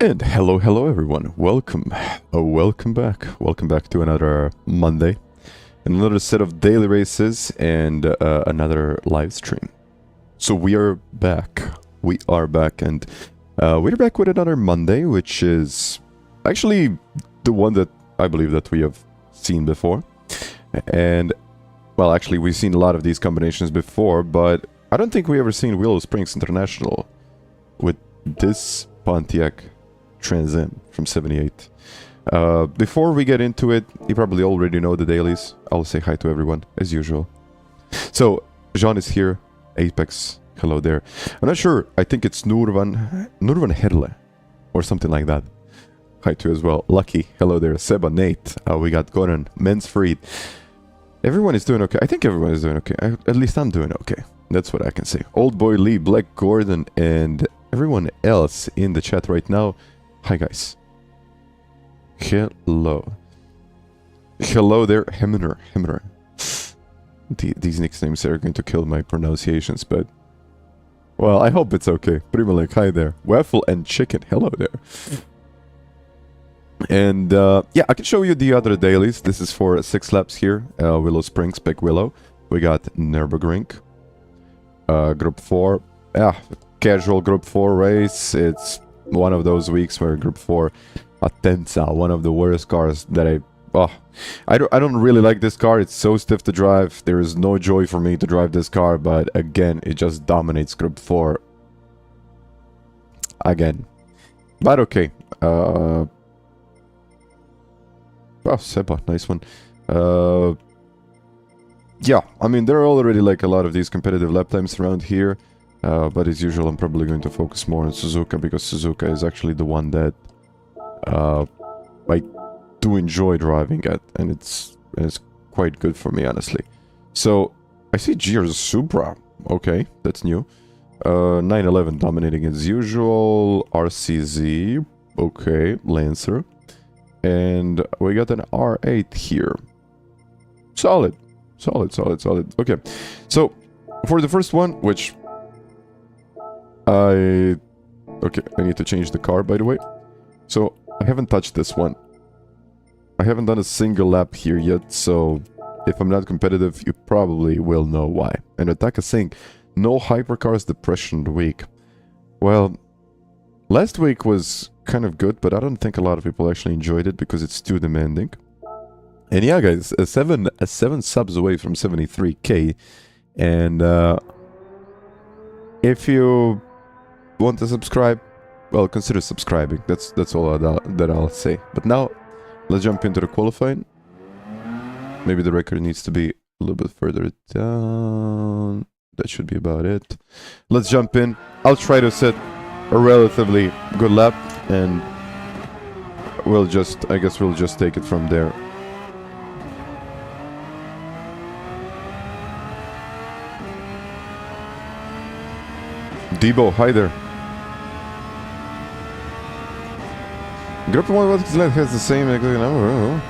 And hello everyone, welcome back to another Monday, and another set of daily races, and another live stream. So we are back, and we're back with another Monday, which is actually the one that I believe that we have seen before. And, well, actually we've seen a lot of these combinations before, but I don't think we ever seen Willow Springs International with this Pontiac Trans Am from 78. Before we get into it, you probably already know the dailies. I'll say hi to everyone as usual. So Jean is here, Apex, hello there. I'm not sure, I think it's Nurvan Herle or something like that. Hi to you as well. Lucky, hello there. Seba, Nate, we got Goran, Mensfried. Everyone is doing okay. I think everyone is doing okay. At least I'm doing okay. That's what I can say. Old Boy Lee, Black Gordon, and everyone else in the chat right now. Hi guys. Hello. Hello there, Hemner. These nicknames are going to kill my pronunciations, but... well, I hope it's okay. Primalek, hi there. Waffle and Chicken, hello there. And, yeah, I can show you the other dailies. This is for 6 laps here. Willow Springs, Big Willow. We got Nürburgring. Group 4. Yeah, casual Group 4 race. It's one of those weeks where Group 4 Atenza, one of the worst cars that I don't really like this car. It's so stiff to drive. There is no joy for me to drive this car, but again, it just dominates Group 4 again. But okay. Oh, Seba, nice one. Yeah, I mean, there are already like a lot of these competitive lap times around here. But as usual, I'm probably going to focus more on Suzuka, because Suzuka is actually the one that I do enjoy driving at, and it's quite good for me, honestly. So, I see Gears Supra. Okay, that's new. 911 dominating as usual. RCZ. Okay, Lancer. And we got an R8 here. Solid. Okay, so for the first one, which... okay, I need to change the car, by the way. So, I haven't touched this one. I haven't done a single lap here yet, so if I'm not competitive, you probably will know why. And Attack is saying, no hypercars depression week. Well, last week was kind of good, but I don't think a lot of people actually enjoyed it because it's too demanding. And yeah, guys, a 7 subs away from 73k. And, if you want to subscribe, well, consider subscribing. That's all that I'll say. But now, let's jump into the qualifying. Maybe the record needs to be a little bit further down. That should be about it. Let's jump in. I'll try to set a relatively good lap, and I guess we'll just take it from there. Debo, hi there. Group 1 Led-Sled has the same number.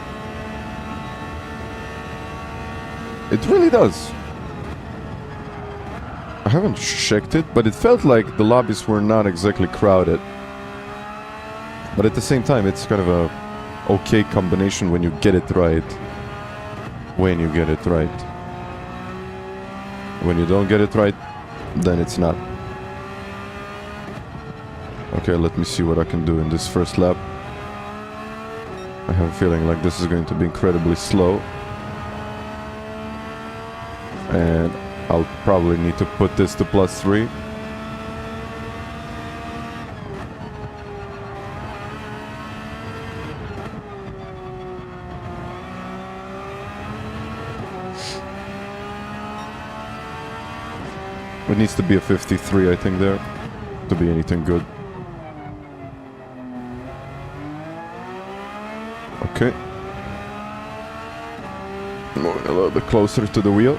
It really does. I haven't checked it, but it felt like the lobbies were not exactly crowded. But at the same time, it's kind of a okay combination when you get it right. When you don't get it right, then it's not. Okay, let me see what I can do in this first lap. I have a feeling like this is going to be incredibly slow. And I'll probably need to put this to +3. It needs to be a 53, I think, there, to be anything good. Okay. Moving a little bit closer to the wheel.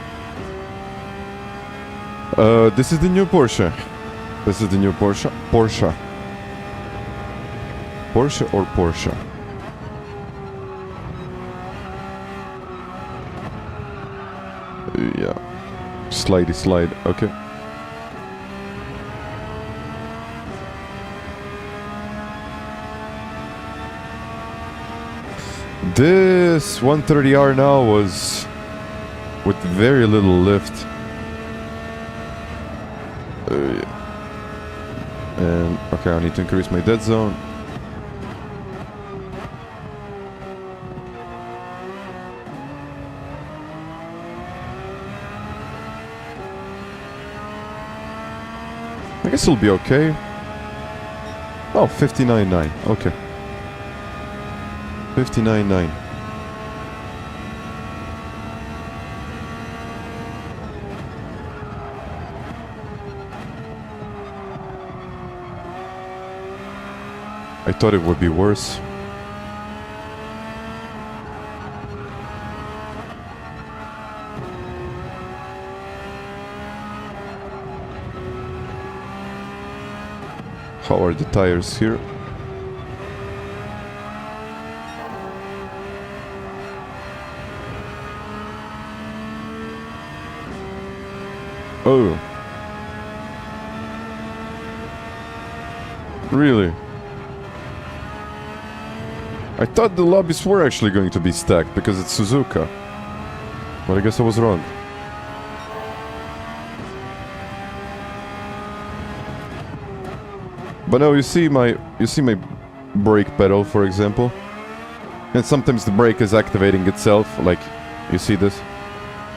This is the new Porsche. Porsche. Porsche or Porsche? Yeah. Slidey slide. Okay. This 130R now was with very little lift. And okay, I need to increase my dead zone. I guess it'll be okay. Oh, 59.9. Okay. 59.9. I thought it would be worse. How are the tires here? Oh. Really? I thought the lobbies were actually going to be stacked because it's Suzuka. But I guess I was wrong. But no, you see my brake pedal, for example. And sometimes the brake is activating itself, like you see this.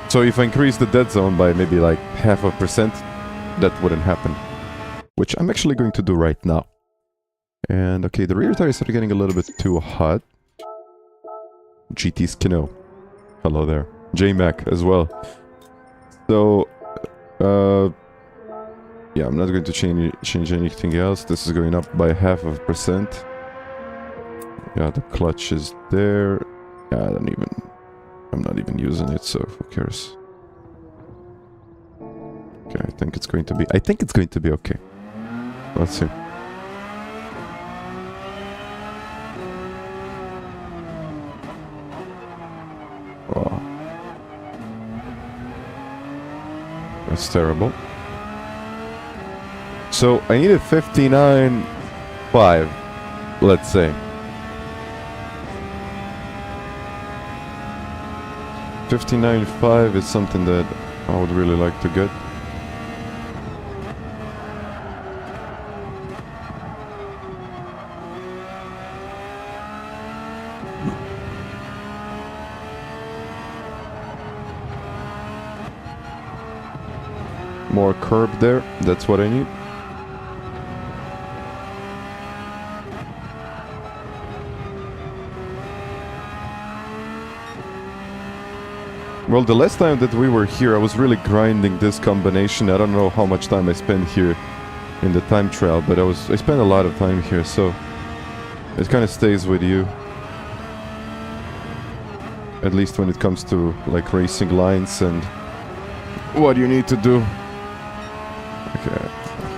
So if I increase the dead zone by maybe like 0.5%, that wouldn't happen. Which I'm actually going to do right now. And okay, the rear tires are getting a little bit too hot. GT Skino. Hello there. J-Mac as well. So, yeah, I'm not going to change anything else. This is going up by 0.5%. Yeah, the clutch is there. Yeah, I'm not even using it, so who cares? Okay, I think it's going to be okay. Let's see. Oh. That's terrible. So I needed 59.5, let's say. 59.5 is something that I would really like to get. More curb there, that's what I need. Well, the last time that we were here, I was really grinding this combination. I don't know how much time I spent here in the time trial, but I spent a lot of time here, so it kind of stays with you. At least when it comes to like racing lines and what you need to do. Okay,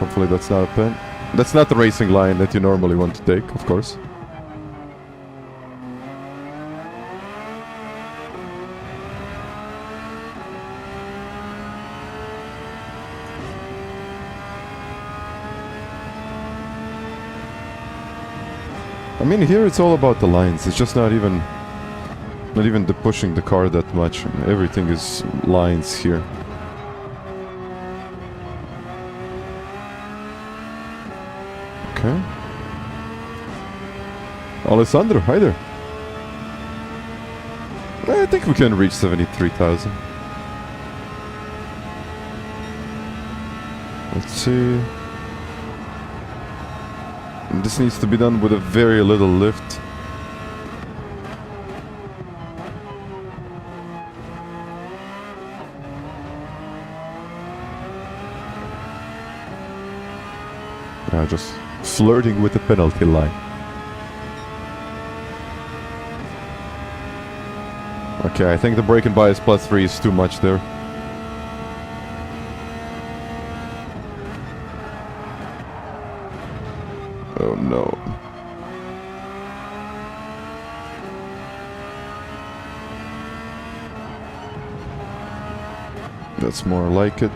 hopefully that's not a pen. That's not the racing line that you normally want to take, of course. I mean, here it's all about the lines. It's just not even the pushing the car that much. Everything is lines here. Okay. Alessandro, hi there. I think we can reach 73,000. Let's see. This needs to be done with a very little lift. Yeah, just flirting with the penalty line. Okay, I think the brake and bias +3 is too much there. Oh no. That's more like it.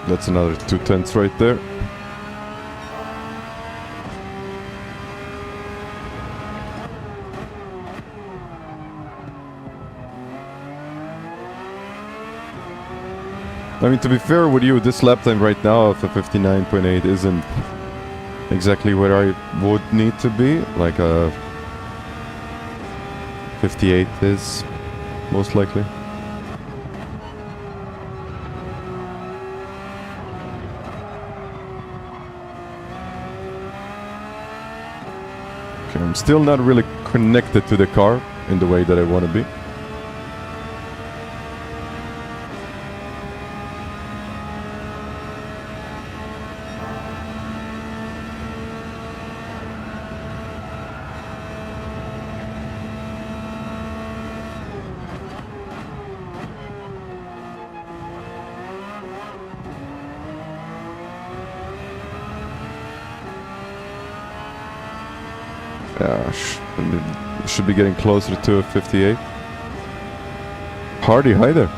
That's another 2/10 right there. I mean, to be fair with you, this lap time right now of a 59.8 isn't exactly where I would need to be. Like a 58 is most likely. Okay, I'm still not really connected to the car in the way that I want to be. Should be getting closer to a 58. Hardy, hi there.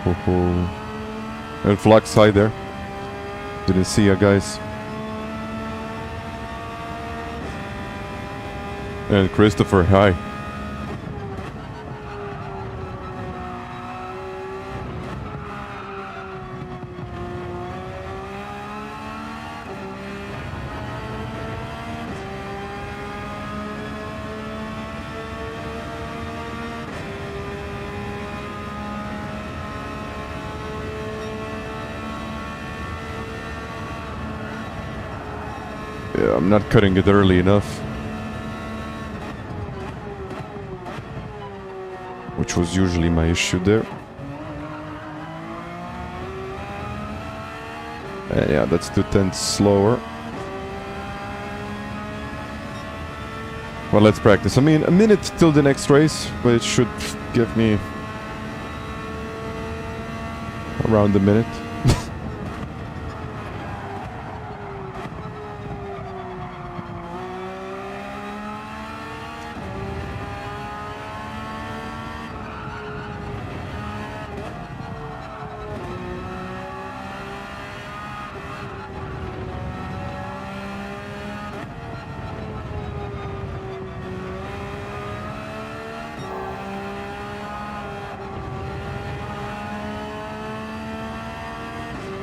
Okay. And Flux, hi there. Didn't see you guys. And Christopher, hi. Yeah, I'm not cutting it early enough. Which was usually my issue there. And yeah, that's 2/10 slower. Well, let's practice. I mean, a minute till the next race, but it should give me around a minute.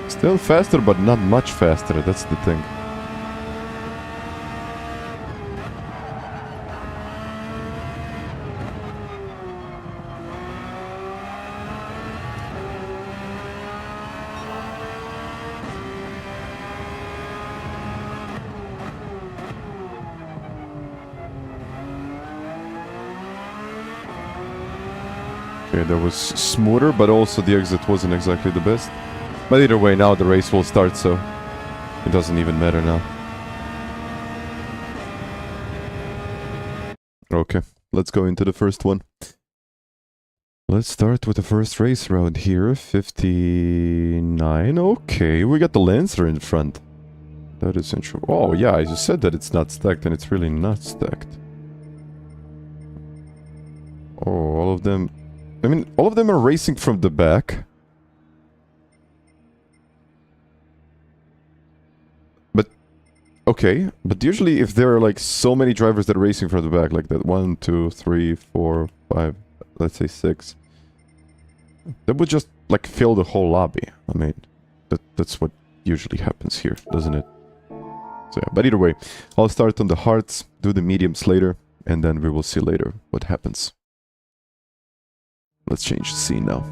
Still faster, but not much faster, that's the thing. Okay, that was smoother, but also the exit wasn't exactly the best. But either way, now the race will start, so it doesn't even matter now. Okay, let's go into the first one. Let's start with the first race round here, 59. Okay, we got the Lancer in front. That is interesting. Oh yeah, I just said that it's not stacked, and it's really not stacked. Oh, all of them... I mean, all of them are racing from the back. Okay, but usually if there are like so many drivers that are racing from the back, like that 1, 2, 3, 4, 5, let's say 6, that would just like fill the whole lobby. I mean, that's what usually happens here, doesn't it? So yeah, but either way, I'll start on the hards, do the mediums later, and then we will see later what happens. Let's change the scene now.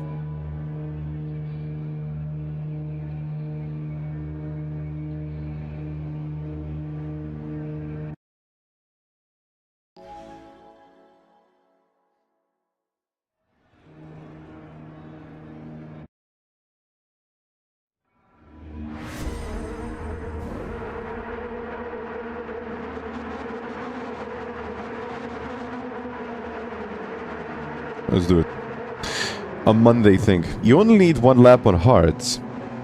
Let's do it. A Monday thing. You only need 1 lap on hards.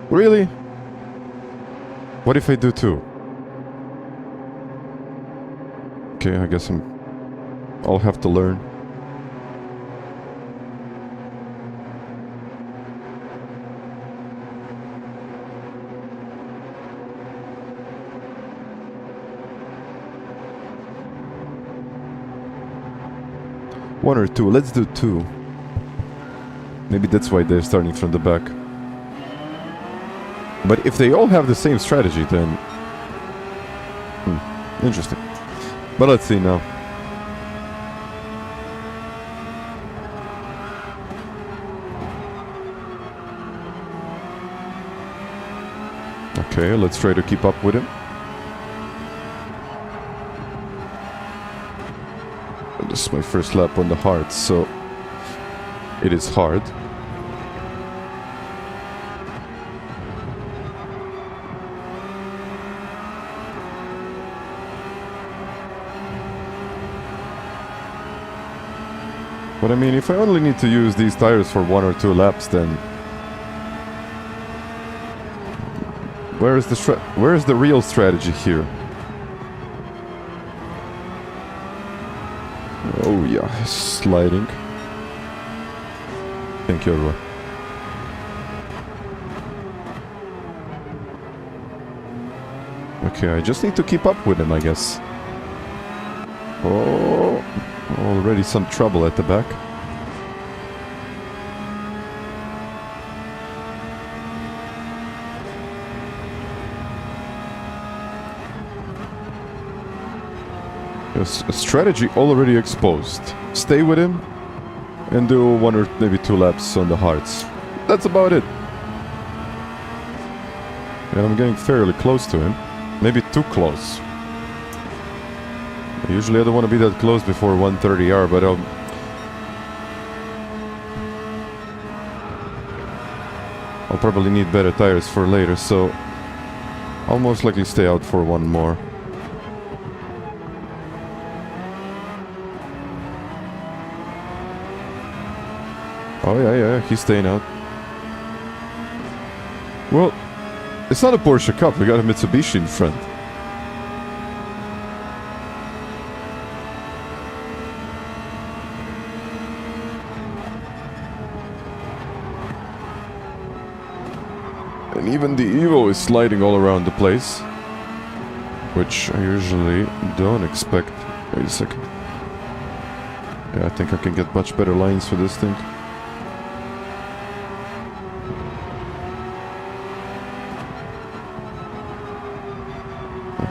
Really? What if I do 2? Okay, I guess I'll have to learn. One or 2. Let's do 2. Maybe that's why they're starting from the back. But if they all have the same strategy, then... interesting. But let's see now. Okay, let's try to keep up with him. This is my first lap on the hard, so it is hard. But I mean, if I only need to use these tires for 1 or 2 laps, then where is the real strategy here? Oh yeah, sliding. Thank you, everyone. Okay, I just need to keep up with him, I guess. Oh, already some trouble at the back. A strategy already exposed. Stay with him and do 1 or maybe 2 laps on the hards. That's about it. And I'm getting fairly close to him. Maybe too close. Usually I don't want to be that close before 130R, but I'll probably need better tires for later, so I'll most likely stay out for 1 more. Oh yeah, he's staying out. Well, it's not a Porsche Cup, we got a Mitsubishi in front. And even the Evo is sliding all around the place, which I usually don't expect. Wait a second. Yeah, I think I can get much better lines for this thing.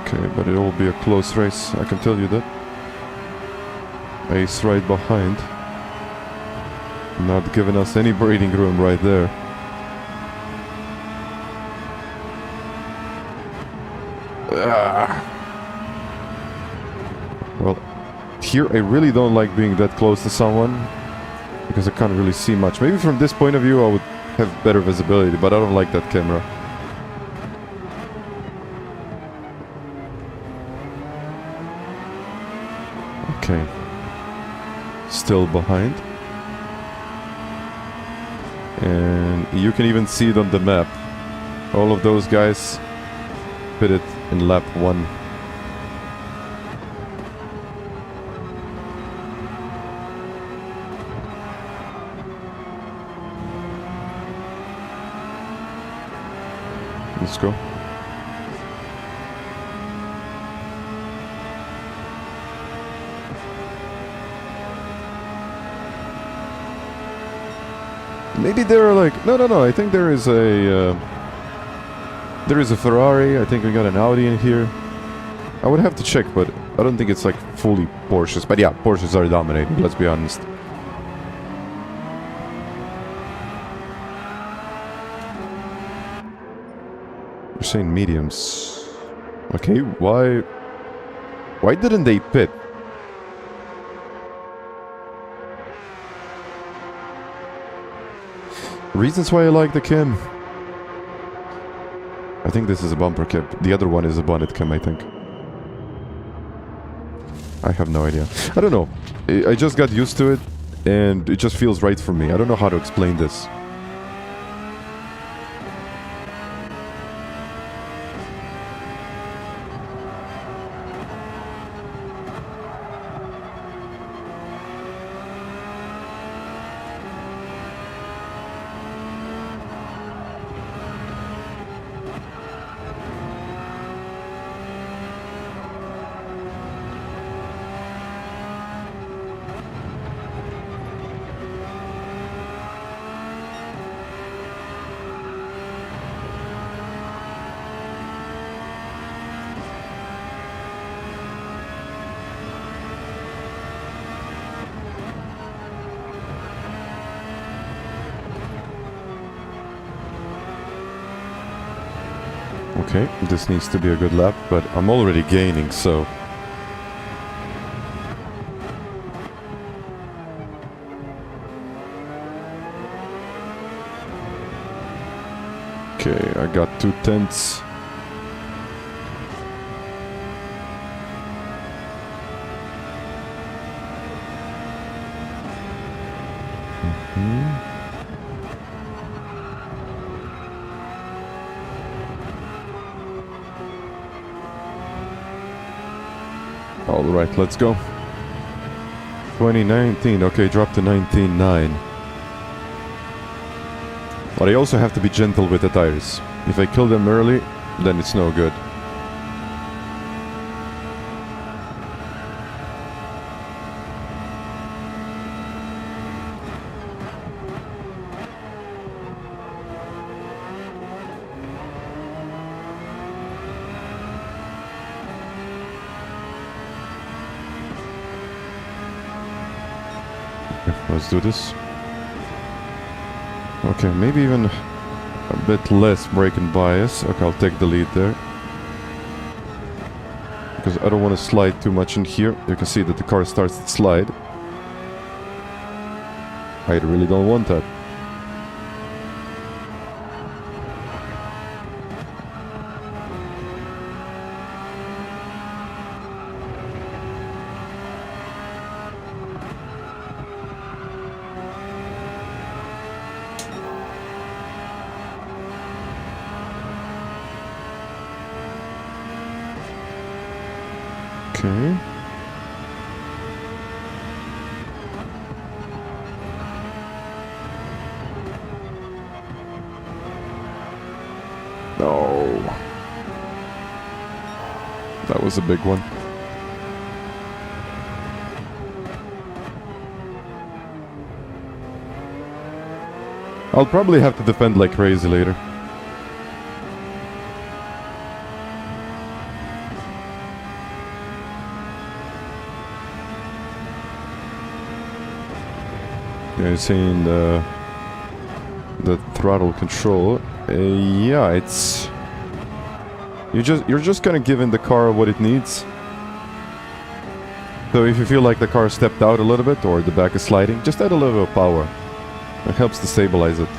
Okay, but it will be a close race, I can tell you that. Ace right behind. Not giving us any breathing room right there. Well, here I really don't like being that close to someone, because I can't really see much. Maybe from this point of view I would have better visibility, but I don't like that camera. Okay. Still behind. And you can even see it on the map. All of those guys pitted in lap 1. Let's go. Maybe there are like... No, I think there is a... there is a Ferrari. I think we got an Audi in here. I would have to check, but I don't think it's like fully Porsches. But yeah, Porsches are dominating, let's be honest. We're saying mediums. Okay, why didn't they pit? Reasons why I like the cam. I think this is a bumper cap. The other one is a bonnet cam, I think. I have no idea. I don't know. I just got used to it, and it just feels right for me. I don't know how to explain this. Okay, this needs to be a good lap, but I'm already gaining, so... Okay, I got 2/10. Alright, let's go. 2019, okay, drop to 19.9. But I also have to be gentle with the tires. If I kill them early, then it's no good. Let's do this. Okay, maybe even a bit less brake and bias. Okay, I'll take the lead there. Because I don't want to slide too much in here. You can see that the car starts to slide. I really don't want that. Okay. No. That was a big one. I'll probably have to defend like crazy later. You're seeing the throttle control. Yeah, it's you're just kind of giving the car what it needs. So if you feel like the car stepped out a little bit or the back is sliding, just add a little bit of power. It helps to stabilize it.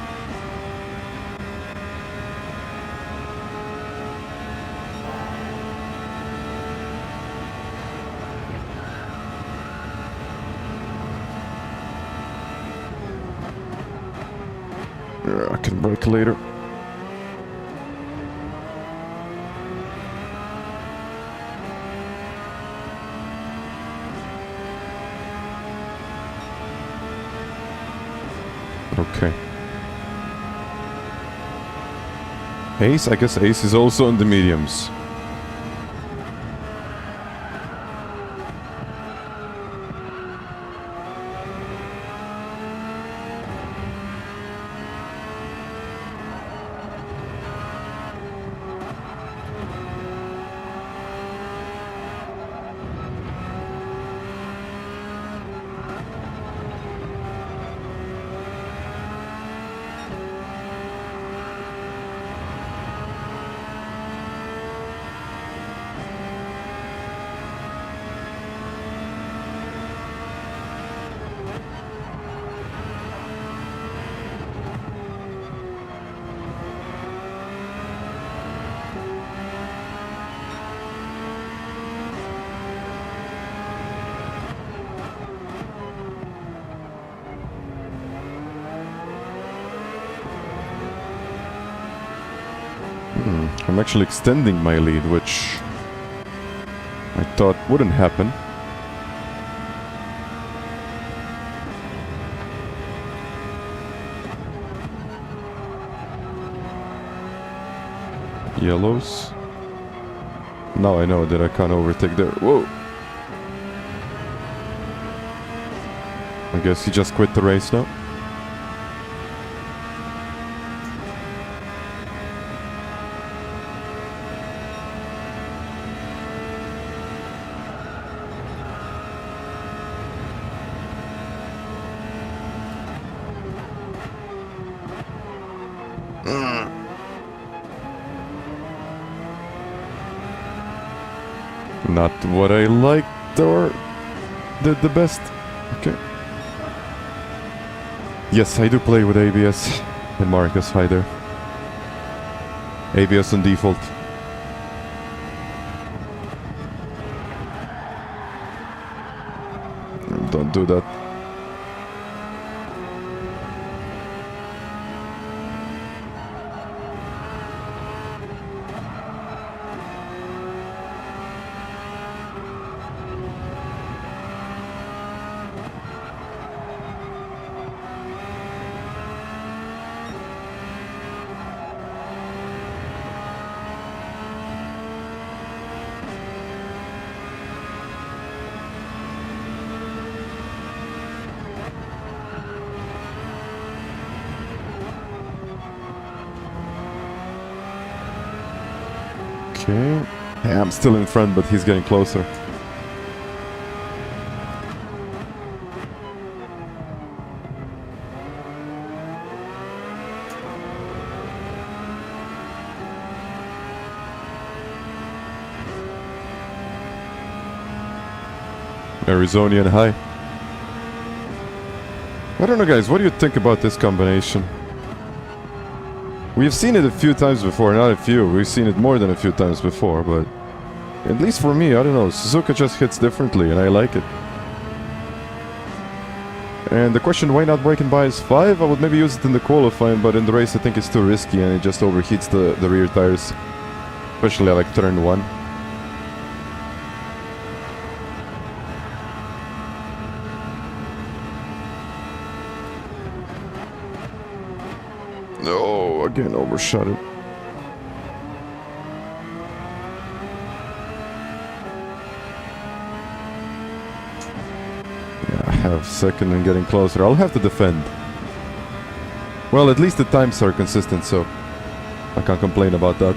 I can brake later. Okay. Ace? I guess Ace is also in the mediums. I'm actually extending my lead, which I thought wouldn't happen. Yellows. Now I know that I can't overtake there. Whoa! I guess he just quit the race now. Not what I liked or did the best. Okay. Yes, I do play with ABS. And Marcus, hi there. ABS on default. Don't do that. Okay. Yeah, I'm still in front, but he's getting closer. Arizonian high. I don't know, guys. What do you think about this combination? We've seen it a few times before, not a few. We've seen it more than a few times before, but at least for me, I don't know. Suzuka just hits differently, and I like it. And the question, why not break and bias 5? I would maybe use it in the qualifying, but in the race I think it's too risky, and it just overheats the rear tires. Especially like turn 1. No, again overshot it. Yeah, half second and getting closer. I'll have to defend. Well, at least the times are consistent, so I can't complain about that.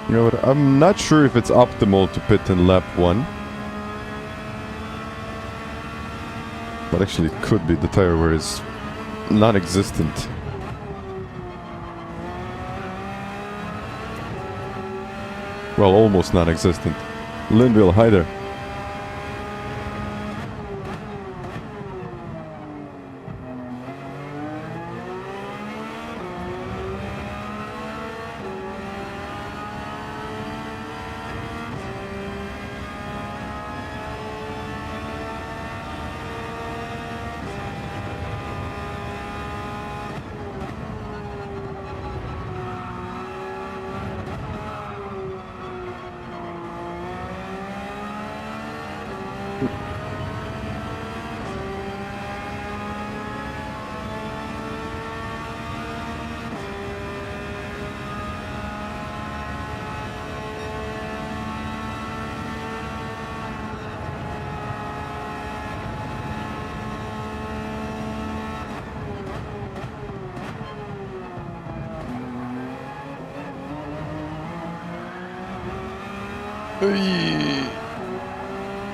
You know what, I'm not sure if it's optimal to pit in lap 1. But actually it could be. The tire wear is non-existent. Well, almost non-existent. Linville, hi there.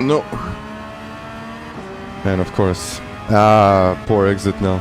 No. And of course. Poor exit now.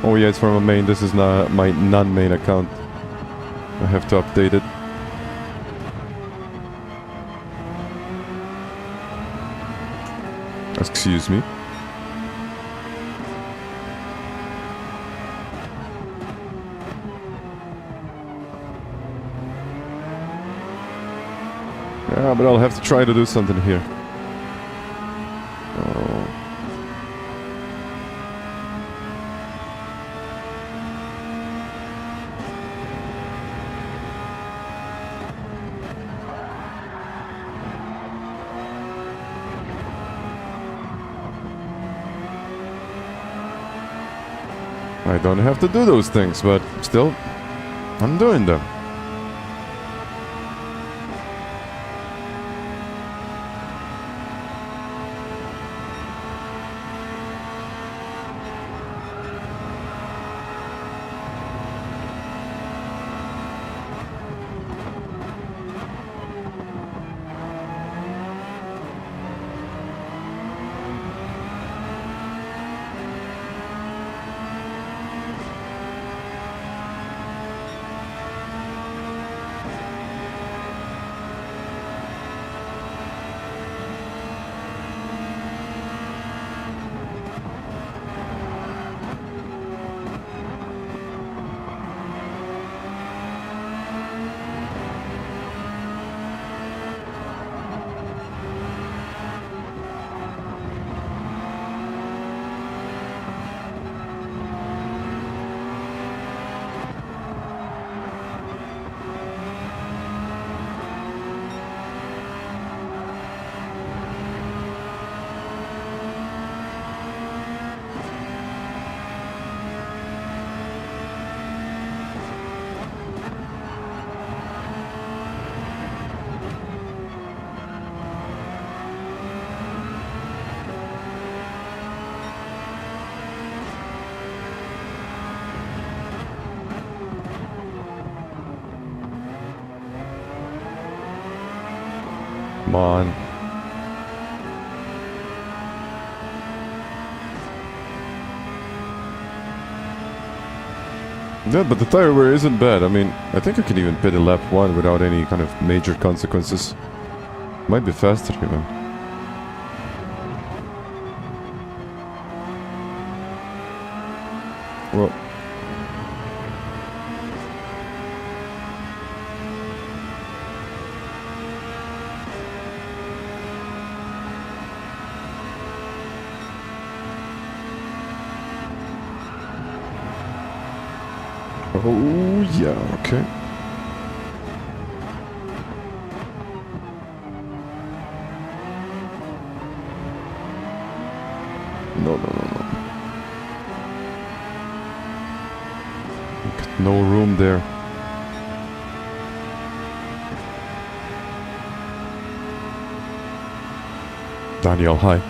Oh yeah, it's from a main. This is not my non-main account. I have to update it. Excuse me. Yeah, but I'll have to try to do something here. Oh. I don't have to do those things, but still, I'm doing them. Come on. Yeah, but the tire wear isn't bad. I mean, I think I can even pit a lap 1 without any kind of major consequences. Might be faster even. Well... Oh, yeah, okay. No. Got no room there. Daniel, hi.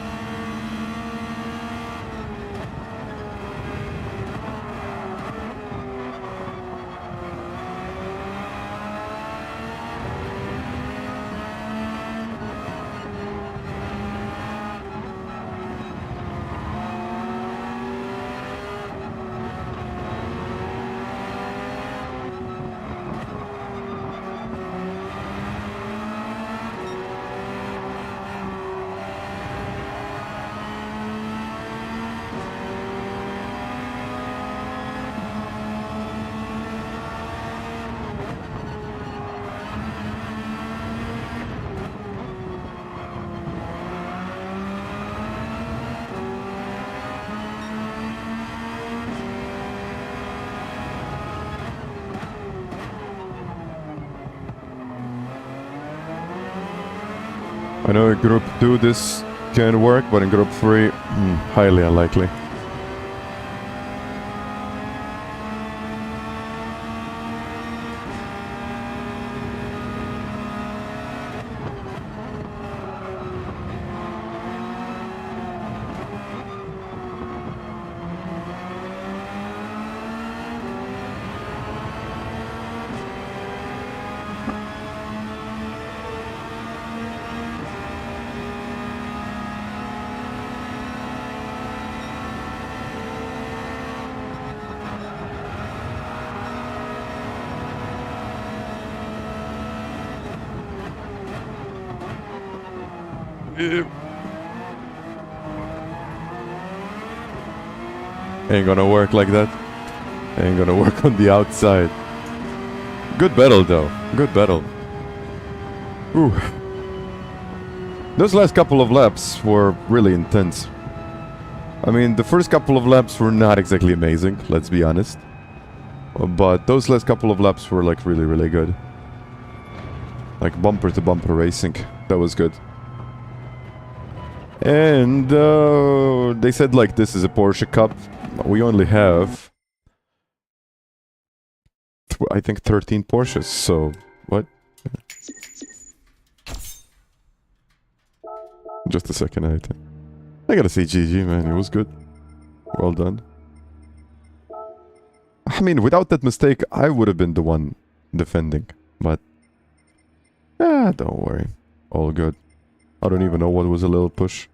I know in Group 2 this can work, but in Group 3, highly unlikely. Ain't gonna work like that. Ain't gonna work on the outside. Good battle though. Good battle. Ooh. Those last couple of laps were really intense. I mean, the first couple of laps were not exactly amazing, let's be honest. But those last couple of laps were like really, really good. Like bumper to bumper racing. That was good. And they said like this is a Porsche Cup. We only have, I think, 13 Porsches. So what? Just a second, I gotta say GG, man. It was good. Well done. I mean, without that mistake, I would have been the one defending. But don't worry. All good. I don't even know what was a little push.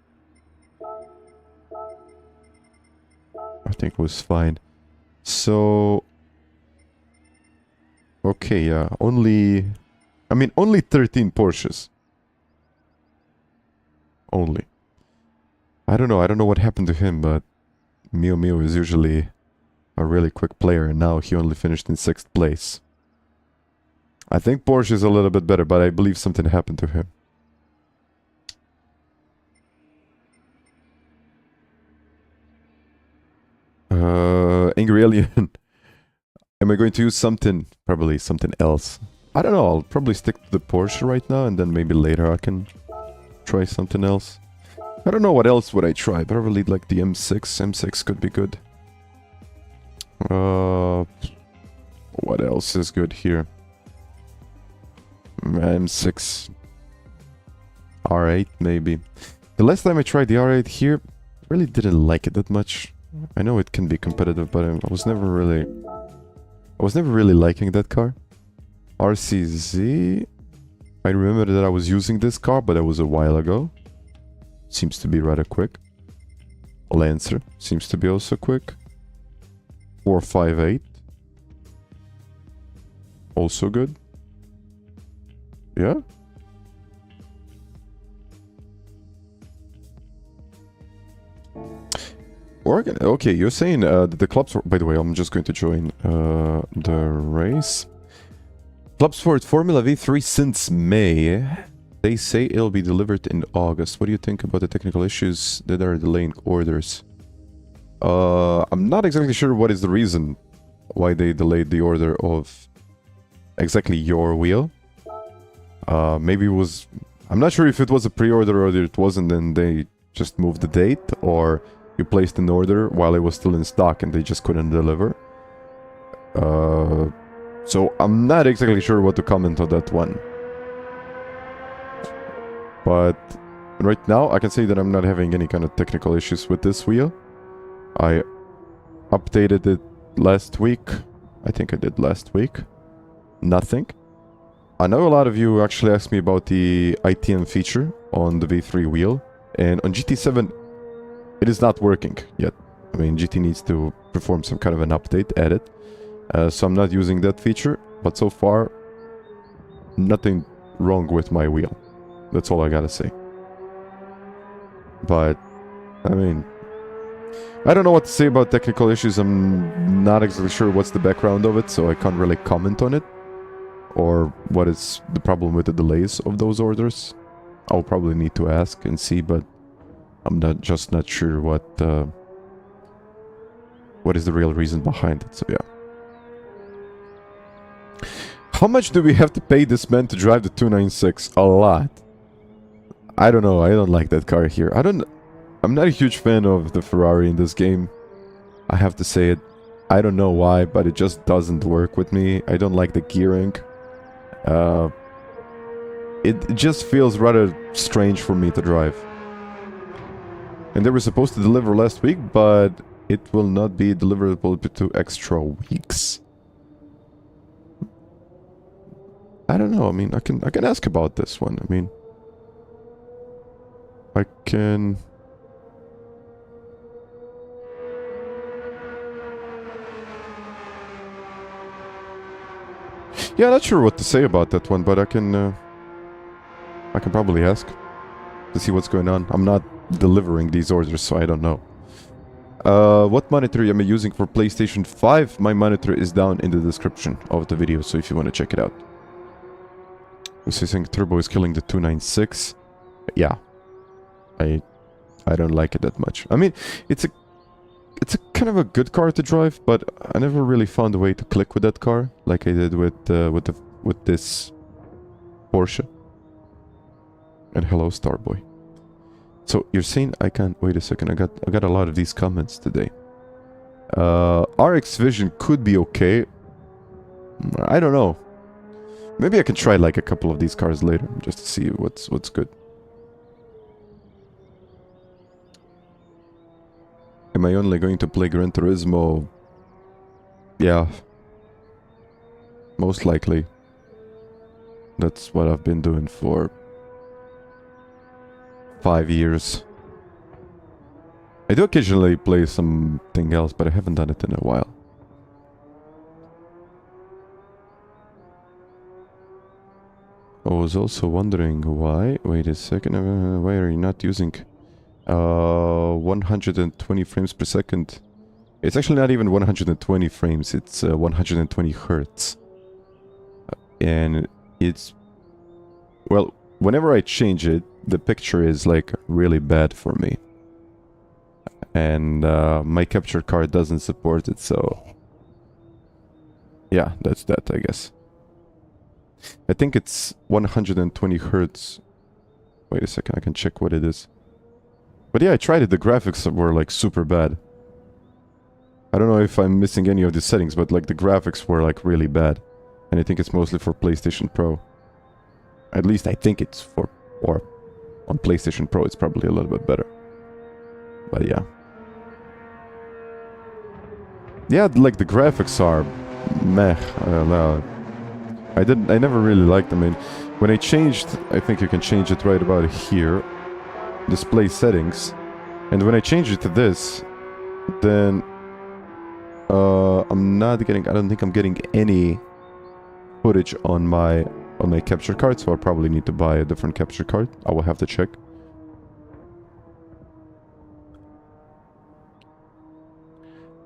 I think it was fine. So... okay, yeah. Only 13 Porsches. Only. I don't know what happened to him, but Mio is usually a really quick player, and now he only finished in 6th place. I think Porsche is a little bit better, but I believe something happened to him. Angry Alien. Am I going to use something? Probably something else. I don't know, I'll probably stick to the Porsche right now, and then maybe later I can try something else. I don't know what else would I try. Probably like the M6. M6 could be good. What else is good here? M6. R8 maybe. The last time I tried the R8 here, really didn't like it that much. I know it can be competitive, but I was never really liking that car. RCZ. I remember that I was using this car, but that was a while ago. Seems to be rather quick. Lancer seems to be also quick. 458. Also good. Yeah. Oregon. Okay, you're saying that the clubs... By the way, I'm just going to join the race. Clubs for Formula V3 since May. They say it'll be delivered in August. What do you think about the technical issues that are delaying orders? I'm not exactly sure what is the reason why they delayed the order of exactly your wheel. Maybe it was... I'm not sure if it was a pre-order or it wasn't, and they just moved the date, or you placed an order while it was still in stock and they just couldn't deliver. So I'm not exactly sure what to comment on that one. But right now I can say that I'm not having any kind of technical issues with this wheel. I updated it last week. I think I did last week. Nothing. I know a lot of you actually asked me about the ITM feature on the V3 wheel. And on GT7, it is not working yet. I mean, GT needs to perform some kind of an update, edit. So I'm not using that feature. But so far, nothing wrong with my wheel. That's all I gotta say. But, I mean, I don't know what to say about technical issues. I'm not exactly sure what's the background of it, so I can't really comment on it. Or what is the problem with the delays of those orders. I'll probably need to ask and see, but I'm just not sure what is the real reason behind it, so yeah. How much do we have to pay this man to drive the 296? A lot. I don't know, I don't like that car here. I'm not a huge fan of the Ferrari in this game. I have to say it. I don't know why, but it just doesn't work with me. I don't like the gearing. It just feels rather strange for me to drive. And they were supposed to deliver last week, but it will not be deliverable to 2 extra weeks. I don't know. I mean, I can ask about this one. I mean, I can... Yeah, not sure what to say about that one, but I can probably ask. to see what's going on. I'm not delivering these orders, so I don't know. What monitor am I using for PlayStation 5? My monitor is down in the description of the video, so if you want to check it out. So saying Turbo is killing the 296. Yeah. I don't like it that much. I mean, it's a kind of a good car to drive, but I never really found a way to click with that car like I did with this Porsche. And hello, Starboy. So you're saying I can't wait a second. I got a lot of these comments today. RX Vision could be okay. I don't know. Maybe I can try like a couple of these cars later just to see what's good. Am I only going to play Gran Turismo? Yeah. Most likely. That's what I've been doing for 5 years. I do occasionally play something else, but I haven't done it in a while. I was also wondering why. Wait a second. Why are you not using 120 frames per second? It's actually not even 120 frames. It's 120 hertz. And it's... Well, whenever I change it, the picture is like really bad for me. And my capture card doesn't support it, so... Yeah, that's that, I guess. I think it's 120 hertz. Wait a second, I can check what it is. But yeah, I tried it. The graphics were like super bad. I don't know if I'm missing any of the settings, but like the graphics were like really bad. And I think it's mostly for PlayStation Pro. At least I think it's for... Or on PlayStation Pro it's probably a little bit better. But yeah. Yeah, like the graphics are... Meh. I don't know. I never really liked them. I mean, when I changed... I think you can change it right about here. Display settings. And when I change it to this, then... I'm not getting... I don't think I'm getting any footage on my capture card, so I'll probably need to buy a different capture card. I will have to check.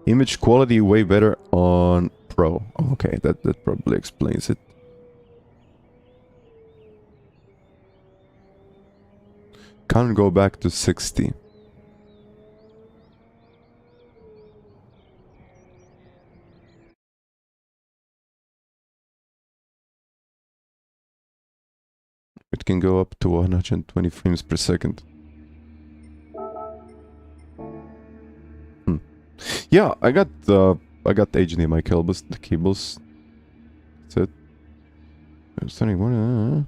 Image quality way better on Pro. Oh, okay, that probably explains it. Can't go back to 60. It can go up to 120 frames per second. Yeah, I got HDMI cables. That's it. I'm starting one.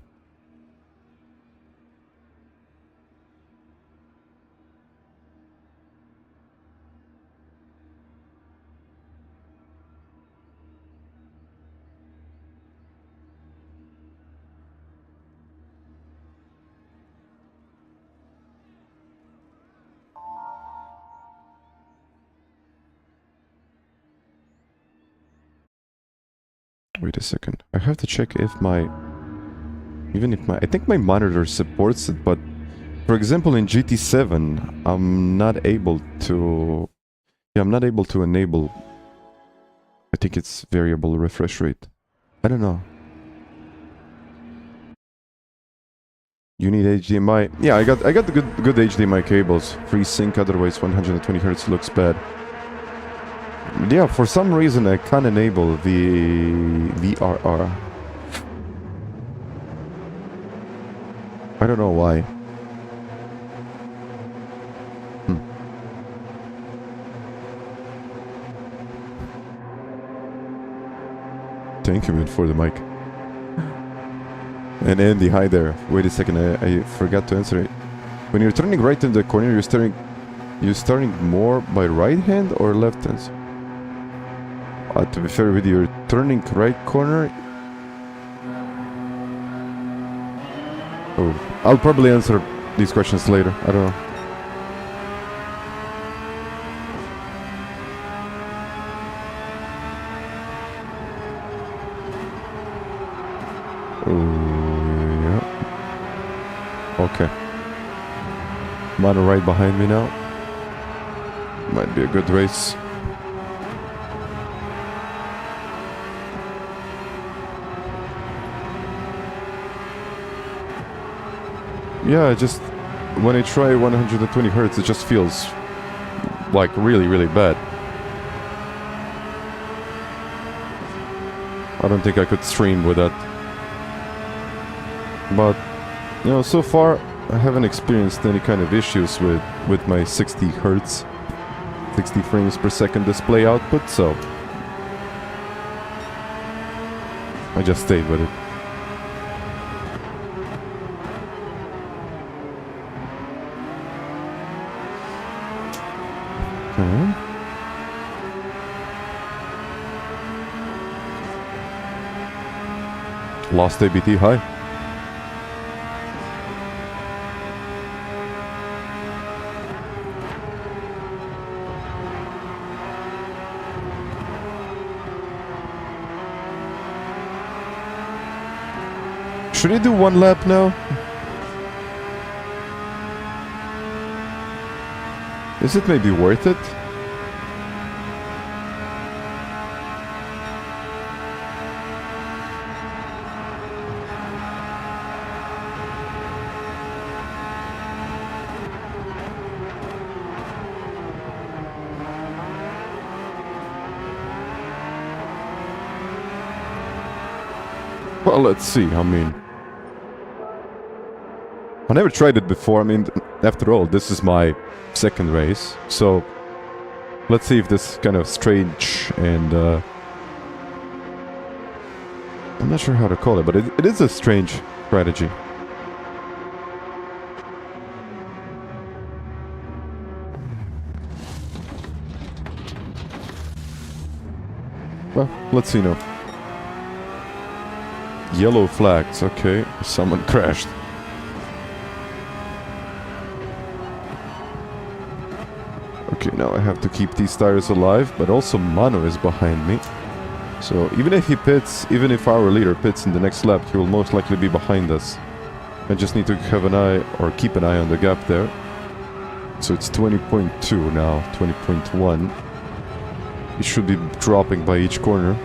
Wait a second. I have to check if my... Even if my... I think my monitor supports it, but... For example, in GT7, I'm not able to... Yeah, I'm not able to enable... I think it's variable refresh rate. I don't know. You need HDMI. Yeah, I got the good HDMI cables. Free sync, otherwise 120 Hz looks bad. Yeah, for some reason I can't enable the VRR. I don't know why. Thank you, man, for the mic. And Andy, hi there. Wait a second, I forgot to answer it. When you're turning right in the corner, you're starting more by right hand or left hand? To be fair with you, you're turning right corner. Oh, I'll probably answer these questions later. I don't know. Oh, yeah. Okay. Mano right behind me now. Might be a good race. Yeah, just when I try 120 hertz, it just feels like really, really bad. I don't think I could stream with that. But, you know, so far I haven't experienced any kind of issues with my 60 hertz, 60 frames per second display output, so I just stayed with it. Okay. Lost ABT high. Should I do one lap now? Is it maybe worth it? Well, let's see. I mean, I never tried it before. I mean, after all, this is my second race. So, let's see if this kind of strange and... I'm not sure how to call it, but it is a strange strategy. Well, let's see now. Yellow flags, okay. Someone crashed. Okay, now I have to keep these tires alive, but also Mano is behind me. So even if he pits, even if our leader pits in the next lap, he will most likely be behind us. I just need to have an eye, or keep an eye on the gap there. So it's 20.2 now, 20.1. He should be dropping by each corner.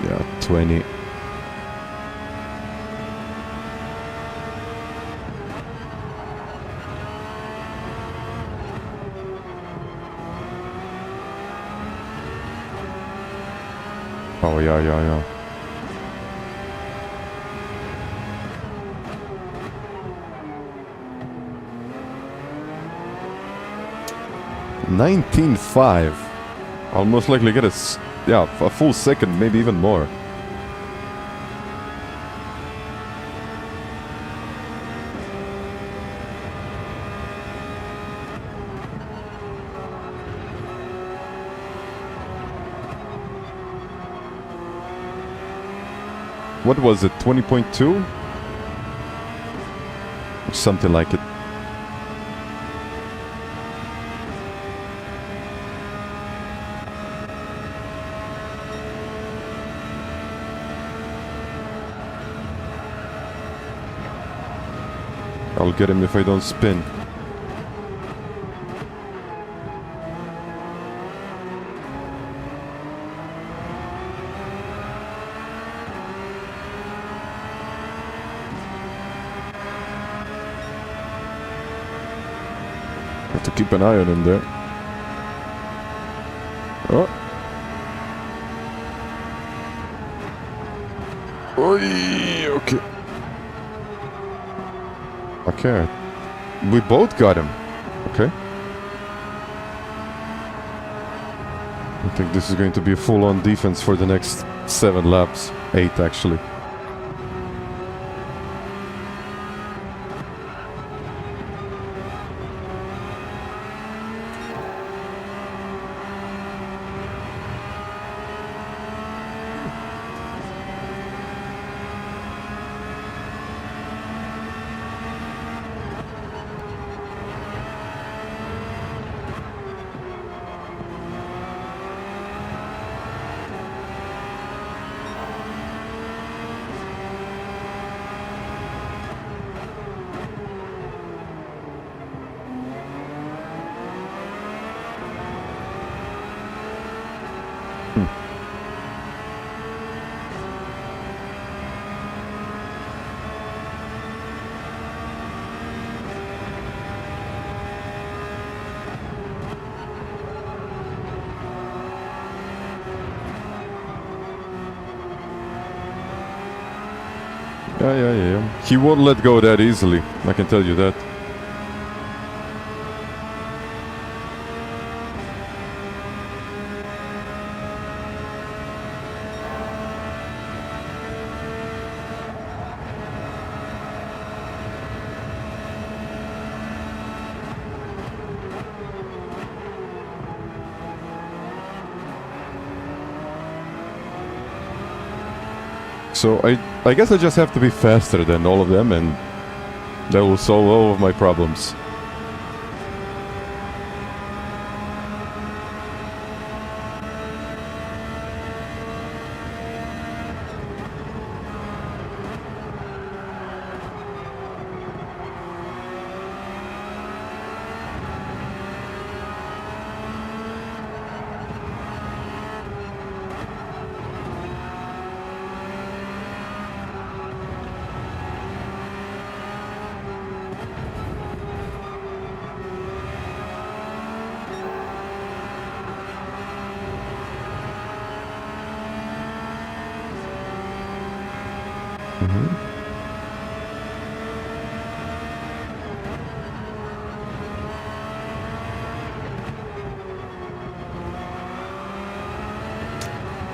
Yeah, 20. Oh, yeah. 19.5. I'll most likely get a full second, maybe even more. What was it, 20.2? Something like it. I'll get him if I don't spin. Have to keep an eye on him there. Oh. Oy, okay. Okay. We both got him. Okay. I think this is going to be a full-on defense for the next 7 laps. 8 actually. Yeah. He won't let go that easily, I can tell you that. So I guess I just have to be faster than all of them, and that will solve all of my problems.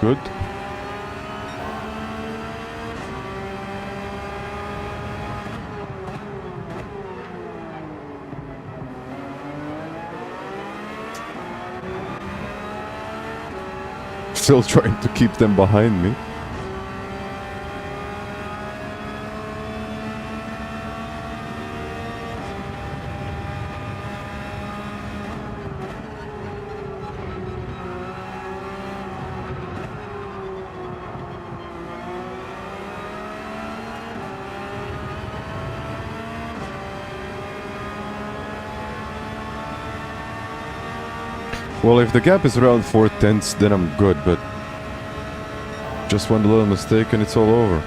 Good. Still trying to keep them behind me. Well, if the gap is around 4/10, then I'm good, but just one little mistake and it's all over.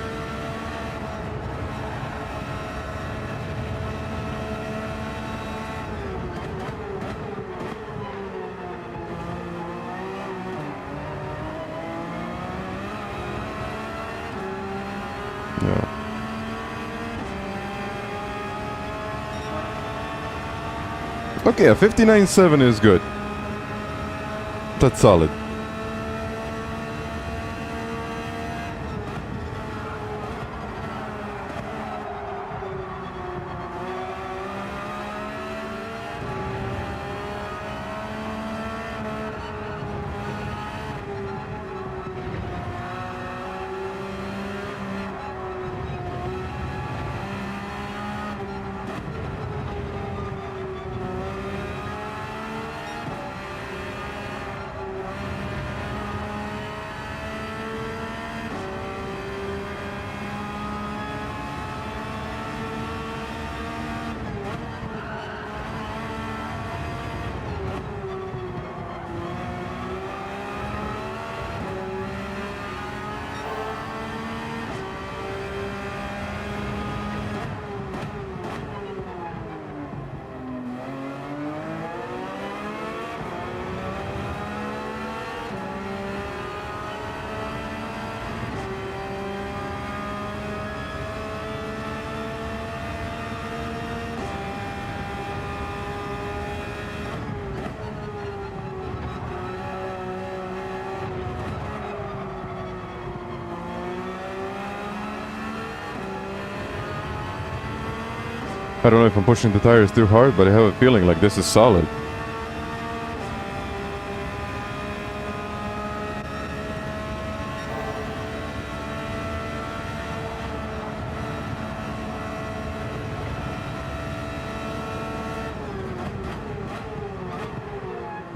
Yeah. Okay, a 59.7 is good. That's solid. I don't know if I'm pushing the tires too hard, but I have a feeling like this is solid.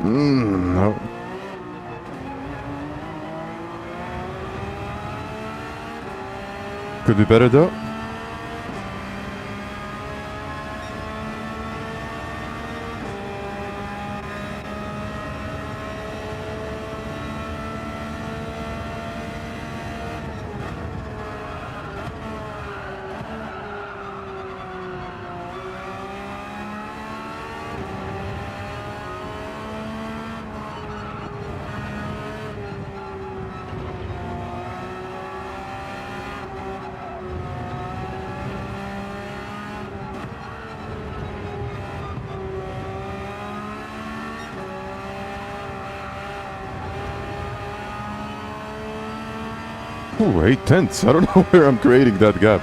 No. Could be better though. Ooh, 8 tenths. I don't know where I'm creating that gap.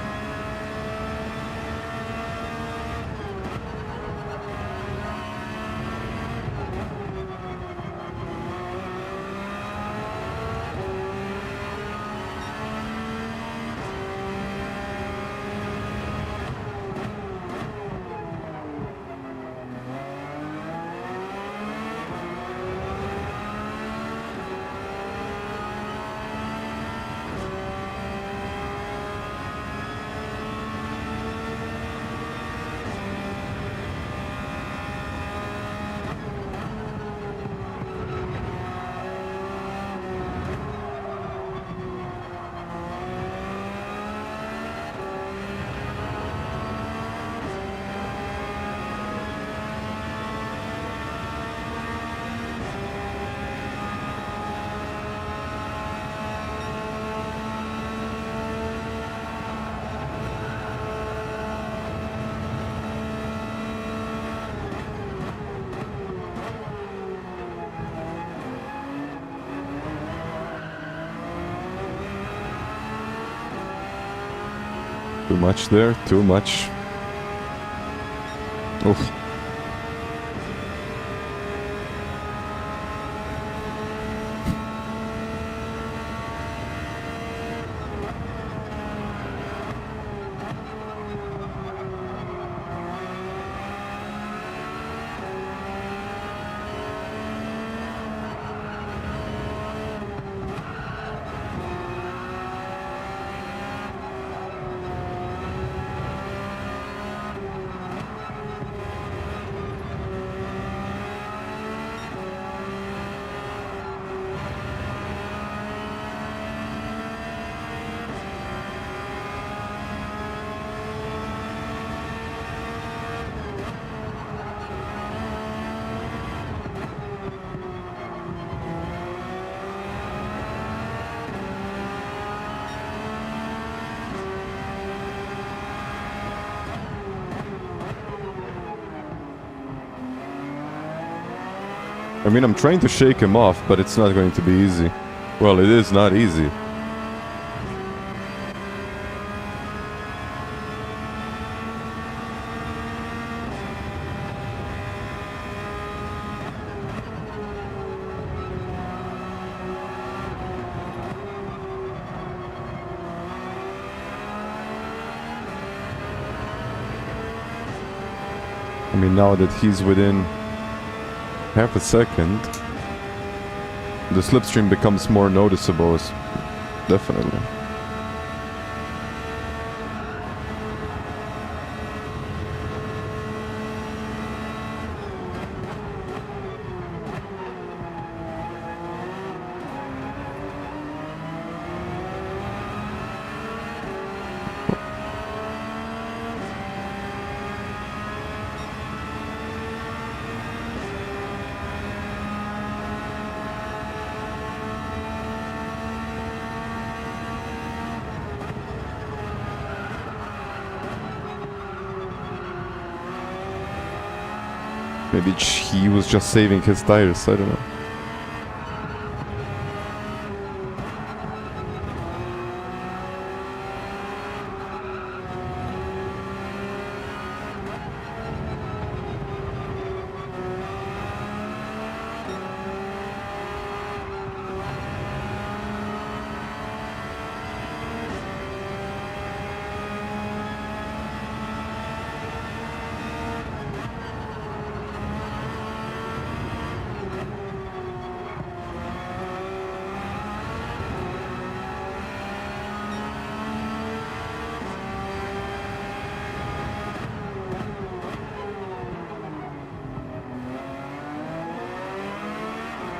Too much there, too much. Oof. I mean, I'm trying to shake him off, but it's not going to be easy. Well, it is not easy. I mean, now that he's within half a second, the slipstream becomes more noticeable, definitely. Maybe he was just saving his tires, I don't know.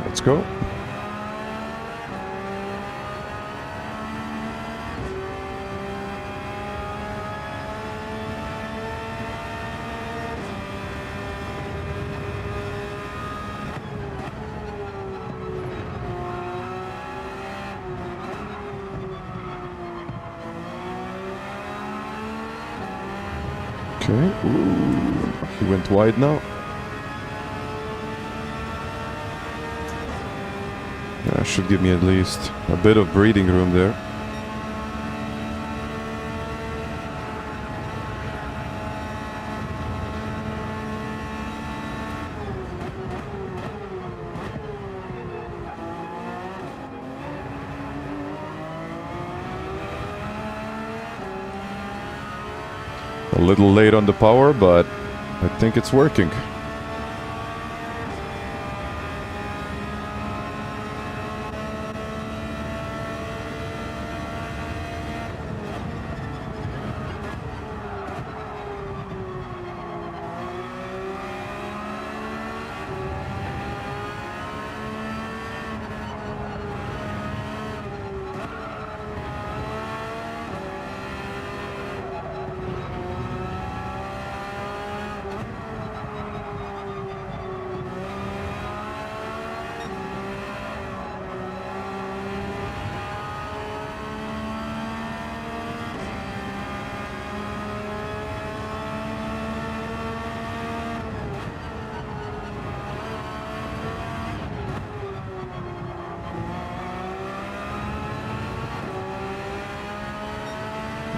Let's go. Okay. Ooh, he went wide now. That should give me at least a bit of breathing room there. A little late on the power, but I think it's working.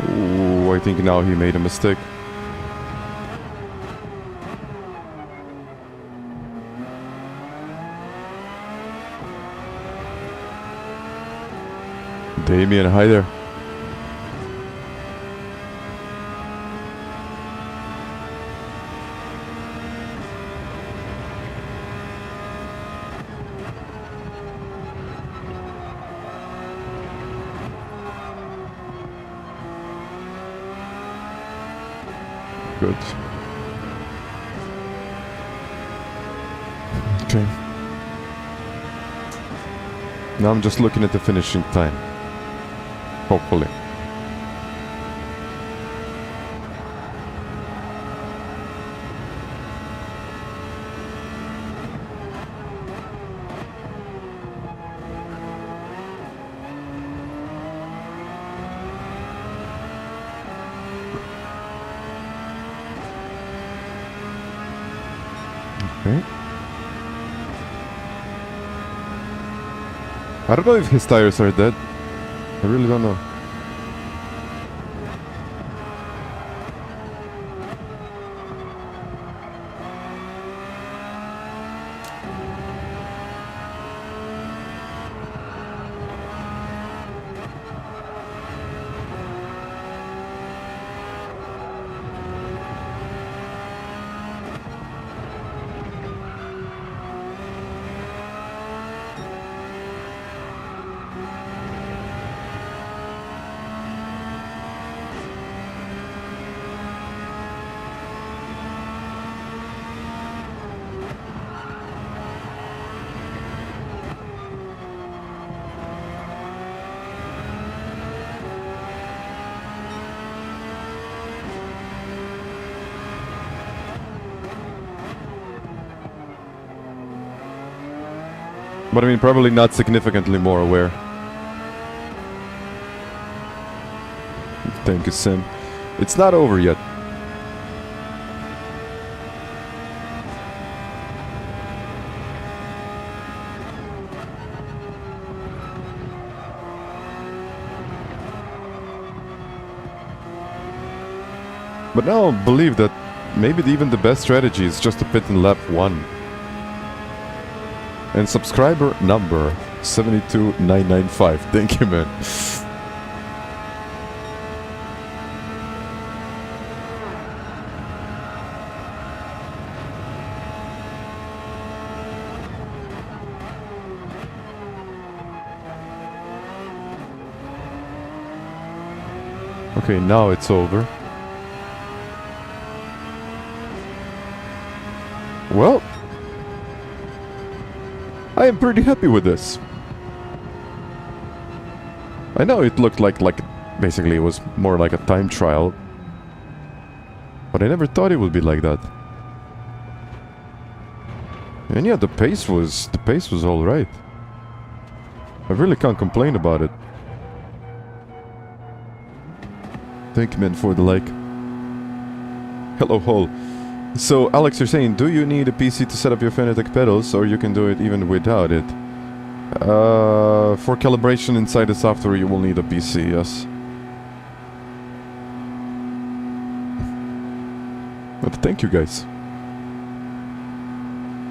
Ooh, I think now he made a mistake. Damien, hi there. Good. Okay. Now I'm just looking at the finishing time. Hopefully. Okay. I don't know if his tires are dead. I really don't know. But I mean, probably not significantly more aware. Thank you, Sim. It's not over yet. But now I believe that maybe even the best strategy is just to pit in lap 1. And subscriber number 72995. Thank you, man. Okay, now it's over. Well, I am pretty happy with this. I know it looked like basically it was more like a time trial, but I never thought it would be like that. And yeah, the pace was all right. I really can't complain about it. Thank you, man, for the like. Hello, Hole. So, Alex, you're saying, do you need a PC to set up your FANATEC pedals, or you can do it even without it? For calibration inside the software, you will need a PC, yes. But thank you, guys.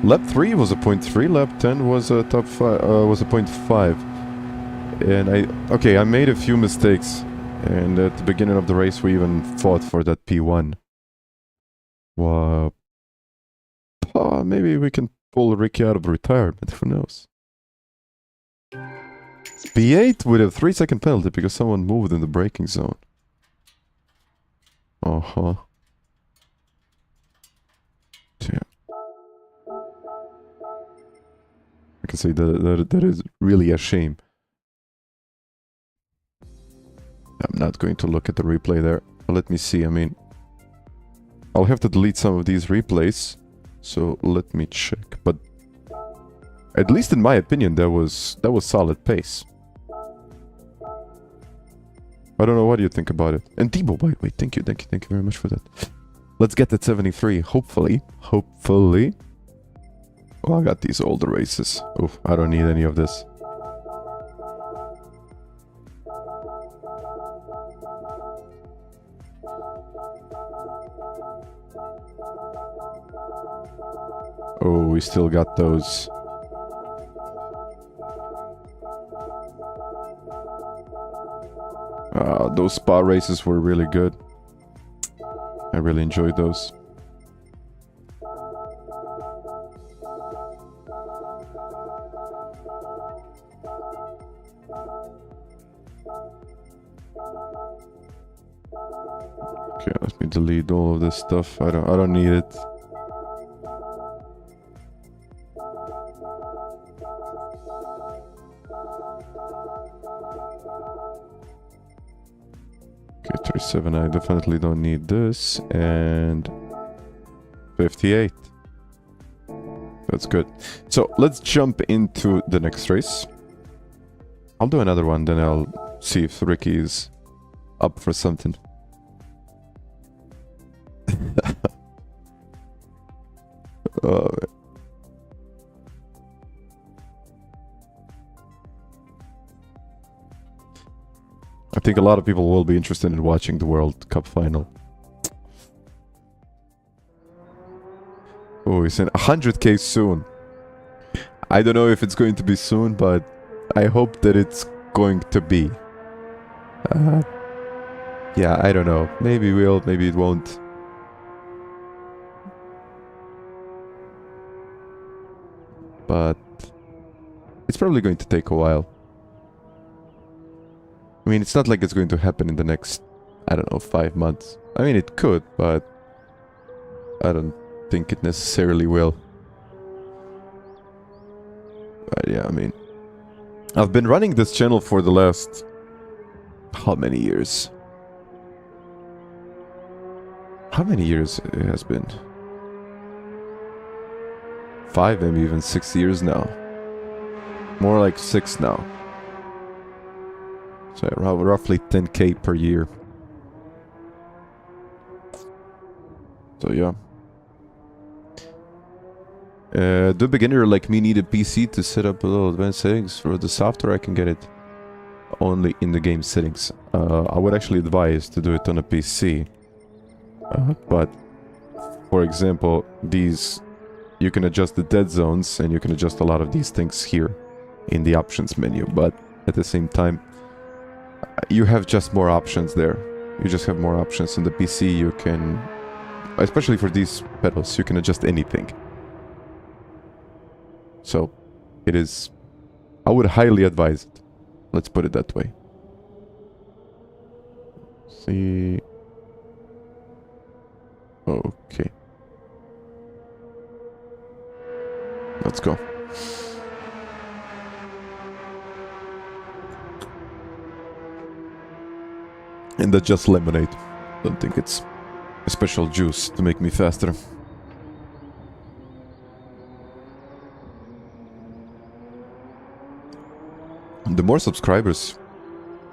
Lap 3 was a 0.3, lap 10 was a top 5, was a 0.5. And I made a few mistakes And at the beginning of the race, we even fought for that P1. Well, maybe we can pull Ricky out of retirement, who knows? P8 with a 3-second penalty because someone moved in the braking zone. Uh-huh. Yeah. I can say that is really a shame. I'm not going to look at the replay there. Let me see, I mean... I'll have to delete some of these replays. So let me check. But... at least in my opinion, that was solid pace. I don't know what you think about it. And Debo, by the way, thank you very much for that. Let's get that 73, hopefully. Hopefully. Oh, I got these older races. Oh, I don't need any of this. Oh, we still got those. Those spa races were really good. I really enjoyed those. Okay, let me delete all of this stuff. I don't need it. Okay, 37, I definitely don't need this, and 58. That's good. So, let's jump into the next race. I'll do another one, then I'll see if Ricky is up for something. I think a lot of people will be interested in watching the World Cup final. Oh, he's in 100k soon. I don't know if it's going to be soon, but I hope that it's going to be. Yeah, I don't know. Maybe it will, maybe it won't. But it's probably going to take a while. I mean, it's not like it's going to happen in the next, I don't know, 5 months. I mean, it could, but I don't think it necessarily will. But yeah, I mean, I've been running this channel for the last... how many years? How many years it has been? 5, maybe even 6 years now. More like 6 now. So roughly 10k per year. So yeah. Do beginner like me need a PC to set up a little advanced settings? For the software I can get it only in the game settings. I would actually advise to do it on a PC. But for example, these, you can adjust the dead zones and you can adjust a lot of these things here in the options menu, but at the same time you have just more options there. You just have more options on the PC. You can, especially for these pedals, you can adjust anything. So it is, I would highly advise it. Let's put it that way. See. Okay. Let's go. And that's just lemonade. Don't think it's a special juice to make me faster. The more subscribers...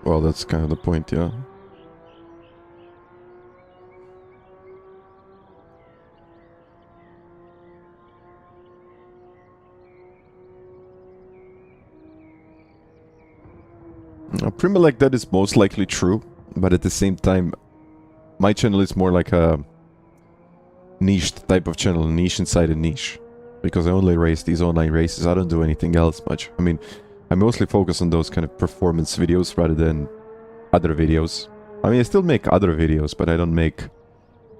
Well, that's kind of the point, yeah. A Prima like that is most likely true, but at the same time, my channel is more like a niche type of channel, niche inside a niche. Because I only race these online races, I don't do anything else much. I mean, I mostly focus on those kind of performance videos rather than other videos. I mean, I still make other videos, but I don't make...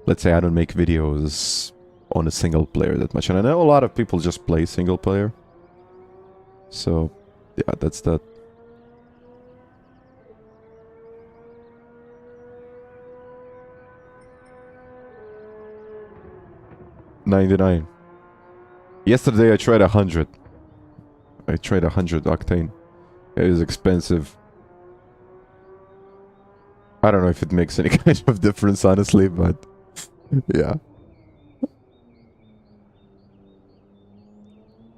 Let's say I don't make videos on a single player that much. And I know a lot of people just play single player. So, yeah, that's that. $99. Yesterday I tried 100. I tried 100 octane. It is expensive. I don't know if it makes any kind of difference, honestly, but yeah.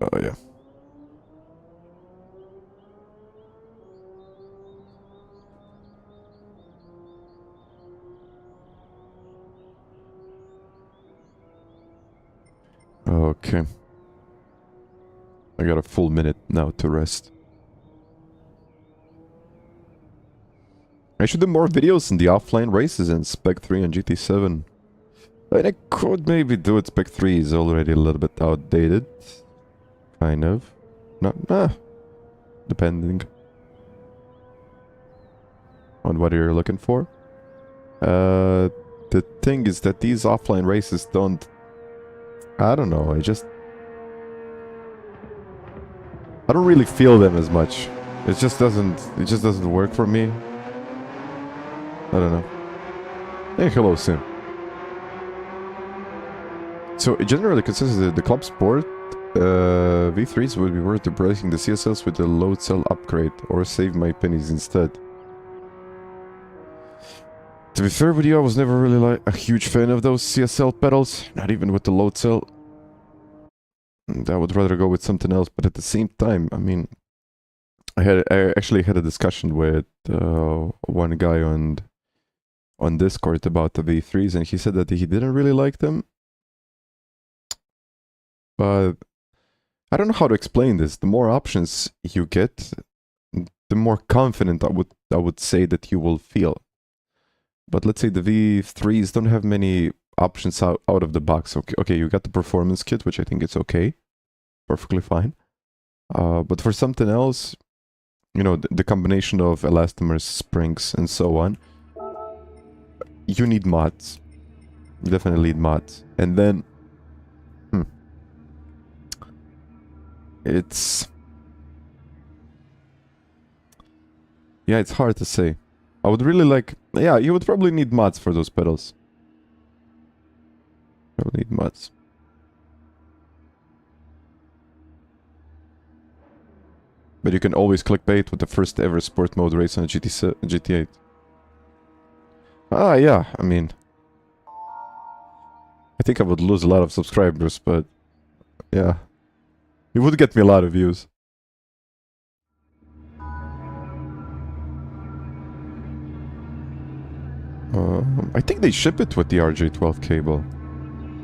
Oh, yeah. Okay. I got a full minute now to rest. I should do more videos in the offline races in Spec3 and GT7. I mean, I could maybe do it. Spec3 is already a little bit outdated. Kind of. Nah. Depending on what you're looking for. The thing is that these offline races don't... I don't know, I don't really feel them as much. It just doesn't work for me. I don't know. Hey, hello, Sim. So it generally considers that the club sport V3s would be worth replacing the CSLs with a load cell upgrade, or save my pennies instead. To be fair with you, I was never really like a huge fan of those CSL pedals, not even with the load cell. I would rather go with something else, but at the same time, I mean, I actually had a discussion with one guy on Discord about the V3s, and he said that he didn't really like them. But I don't know how to explain this. The more options you get, the more confident I would say that you will feel. But let's say the V3s don't have many options out of the box. Okay, you got the performance kit, which I think is okay. Perfectly fine. But for something else, you know, the combination of elastomers, springs, and so on, you need mods. You definitely need mods. And then... It's... Yeah, it's hard to say. I would really like... Yeah, you would probably need mods for those pedals. I would need mods. But you can always clickbait with the first ever sport mode race on a GT8. Ah, yeah, I mean... I think I would lose a lot of subscribers, but... Yeah. It would get me a lot of views. I think they ship it with the RJ12 cable.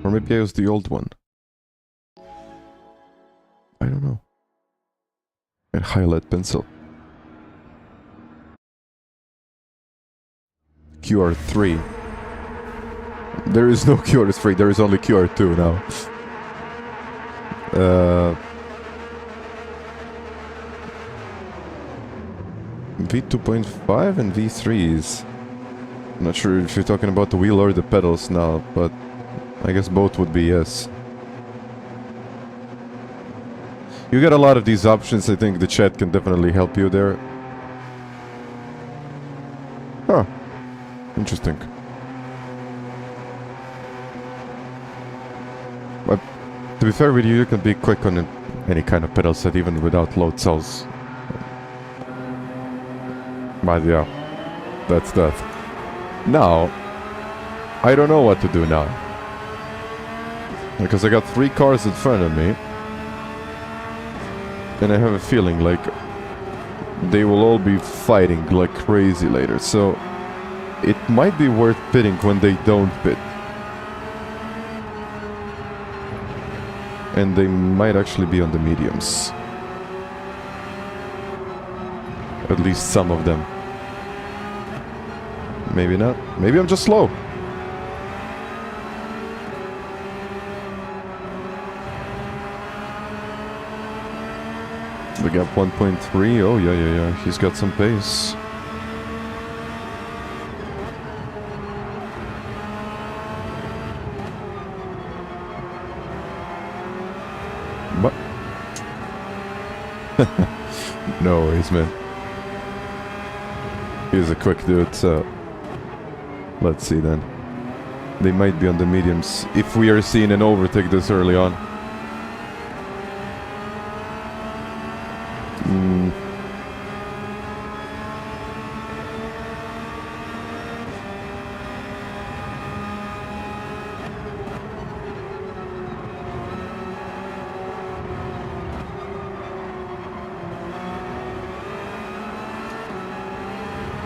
Or maybe I used the old one. I don't know. And high lead pencil. Gr.3. There is no Gr.3, there is only Gr.2 now. V2.5 and V3s. I'm not sure if you're talking about the wheel or the pedals now, but I guess both would be yes. You get a lot of these options. I think the chat can definitely help you there. Huh. Interesting. But to be fair with you, you can be quick on any kind of pedal set, even without load cells. But yeah, that's that. Now, I don't know what to do now. Because I got 3 cars in front of me. And I have a feeling like they will all be fighting like crazy later. So it might be worth pitting when they don't pit. And they might actually be on the mediums. At least some of them. Maybe not. Maybe I'm just slow. The gap 1.3. Oh, yeah. He's got some pace. No worries, man. He's a quick dude, so... Let's see then. They might be on the mediums, if we are seeing an overtake this early on.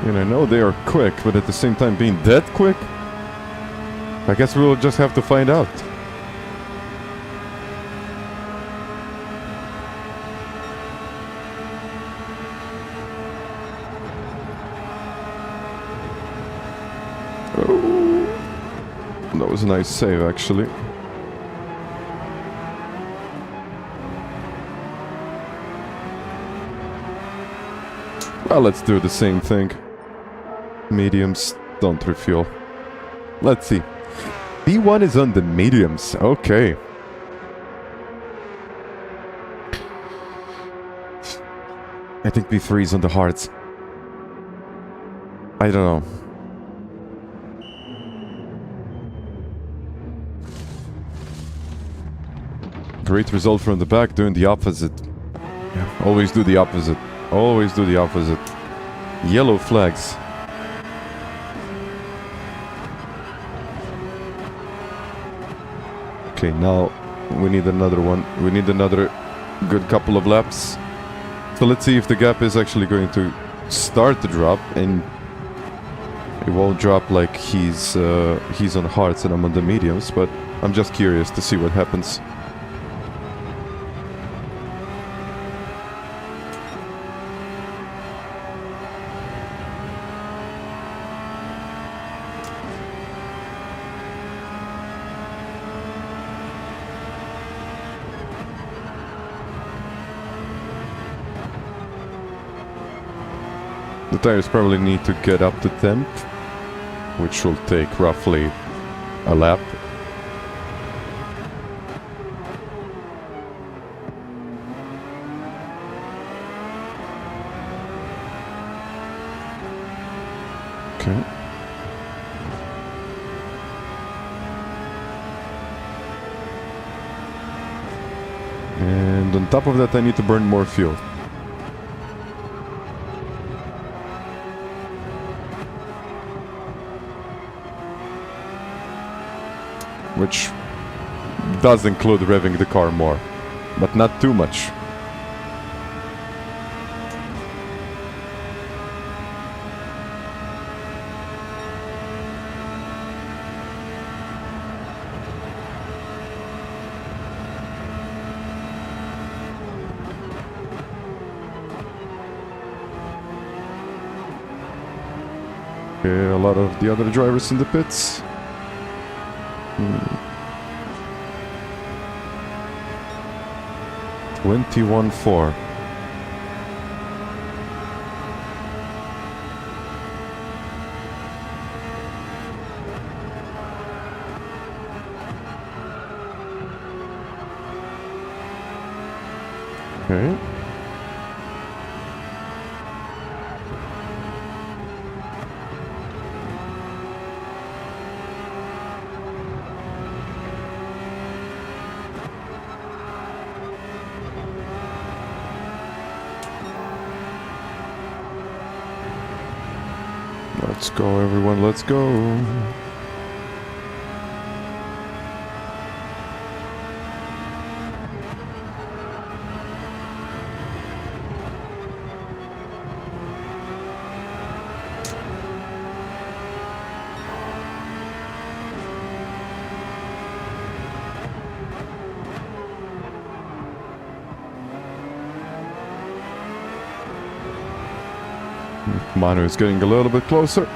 And I know they are quick, but at the same time being that quick? I guess we'll just have to find out. Oh, that was a nice save, actually. Well, let's do the same thing. Mediums, don't refuel. Let's see. B1 is on the mediums. Okay. I think B3 is on the hards. I don't know. Great result from the back, doing the opposite. Yeah, always do the opposite. Always do the opposite. Yellow flags. Okay, now we need another one. We need another good couple of laps. So let's see if the gap is actually going to start to drop, and it won't drop like he's on hards and I'm on the mediums, but I'm just curious to see what happens. The tires probably need to get up to temp, which will take roughly a lap. Okay. And on top of that, I need to burn more fuel. Which does include revving the car more, but not too much. Okay, a lot of the other drivers in the pits. 21-4. Okay. Let's go, everyone, let's go. Manu is getting a little bit closer.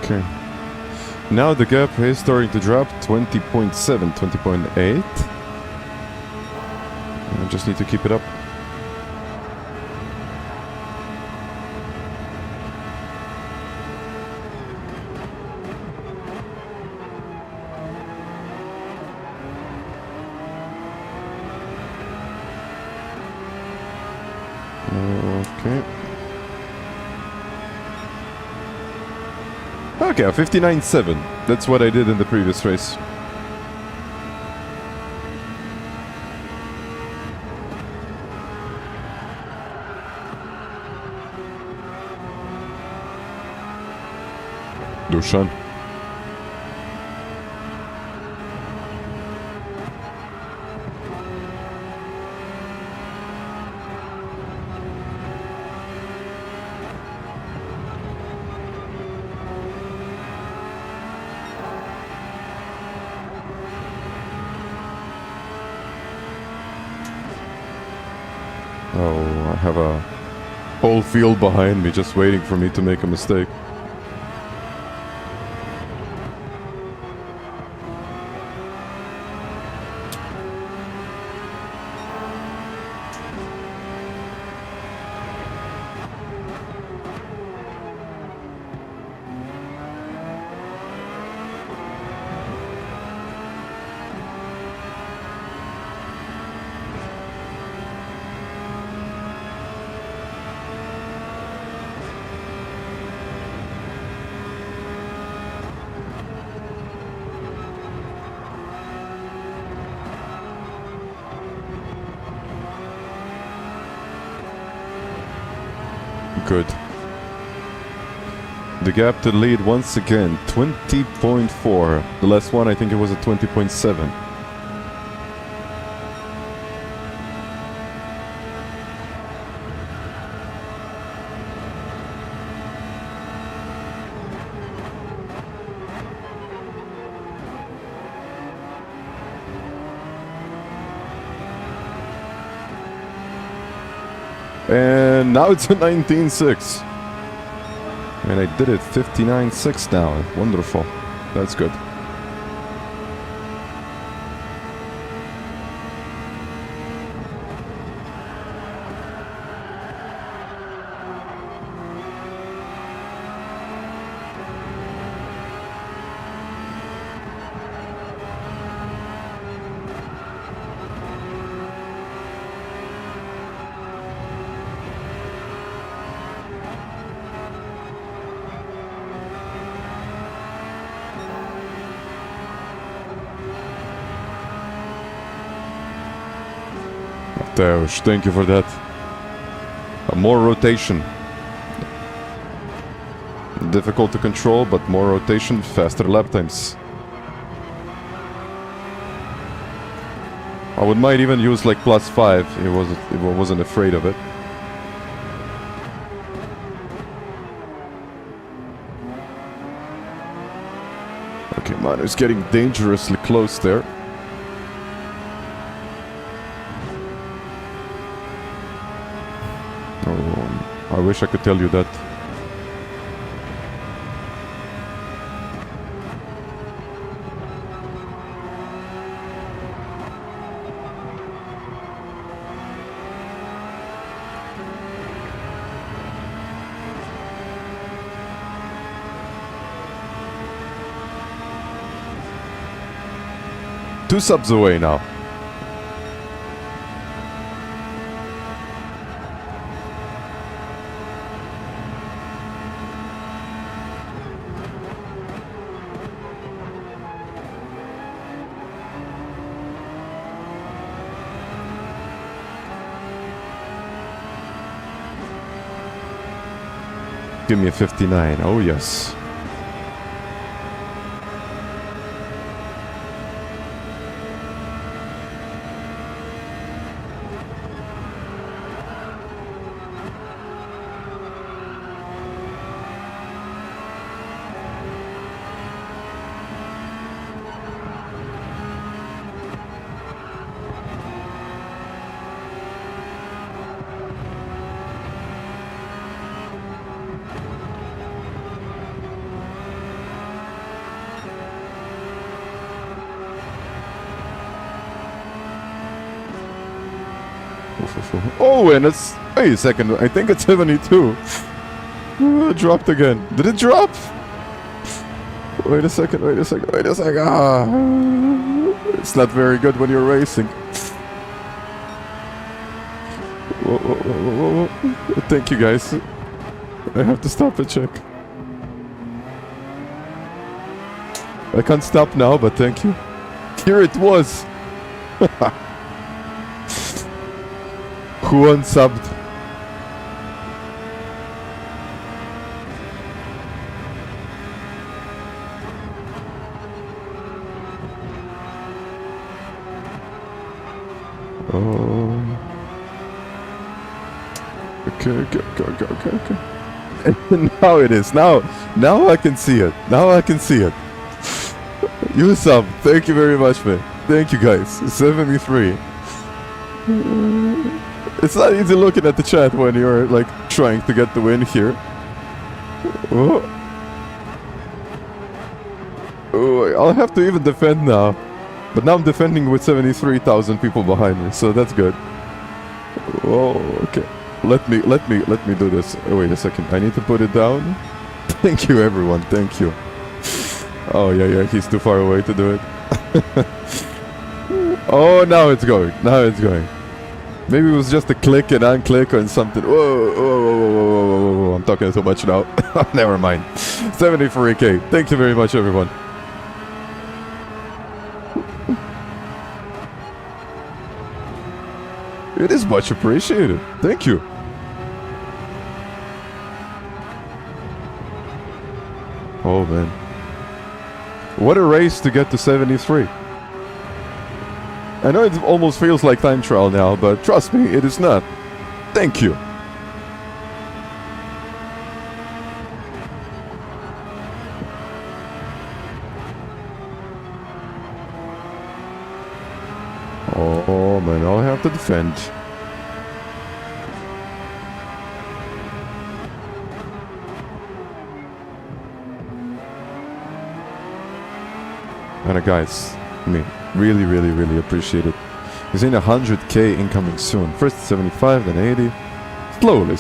Okay. Now the gap is starting to drop 20.7, 20.8. I just need to keep it up. Okay. Okay, 59.7. That's what I did in the previous race. Durrant. Oh, I have a whole field behind me just waiting for me to make a mistake. Good. The gap to the lead once again, 20.4. The last one, I think it was a 20.7. And now it's a 19.6. And I did it 59.6 now. Wonderful. That's good. Thank you for that. More rotation. Difficult to control, but more rotation, faster lap times. I might even use like +5 if I wasn't afraid of it. Okay, man, it's getting dangerously close there. I wish I could tell you that. Two subs away now. Give me a 59. Oh, yes. Oh, and it's... Wait a second, I think it's 72. It dropped again. Did it drop? Wait a second. Ah, it's not very good when you're racing. Whoa. Thank you, guys. I have to stop and check. I can't stop now, but thank you. Here it was. Who unsubbed? Oh. Okay. Now it is. Now I can see it. You sub. Thank you very much, man. Thank you, guys. 73. It's not easy looking at the chat when you're like trying to get the win here. Oh, I'll have to even defend now. But now I'm defending with 73,000 people behind me, so that's good. Oh, okay. Let me do this. Oh, wait a second. I need to put it down. Thank you, everyone. Thank you. Oh, yeah. He's too far away to do it. Oh, now it's going. Maybe it was just a click and unclick on something. Whoa. I'm talking so much now. Never mind. 74k. Thank you very much, everyone. It is much appreciated. Thank you. Oh, man. What a race to get to 73. I know it almost feels like time trial now, but trust me, it is not. Thank you. Oh man, I'll have to defend. And guys, I mean, really appreciate it. He's in 100k incoming soon. First 75, then 80. Slowly.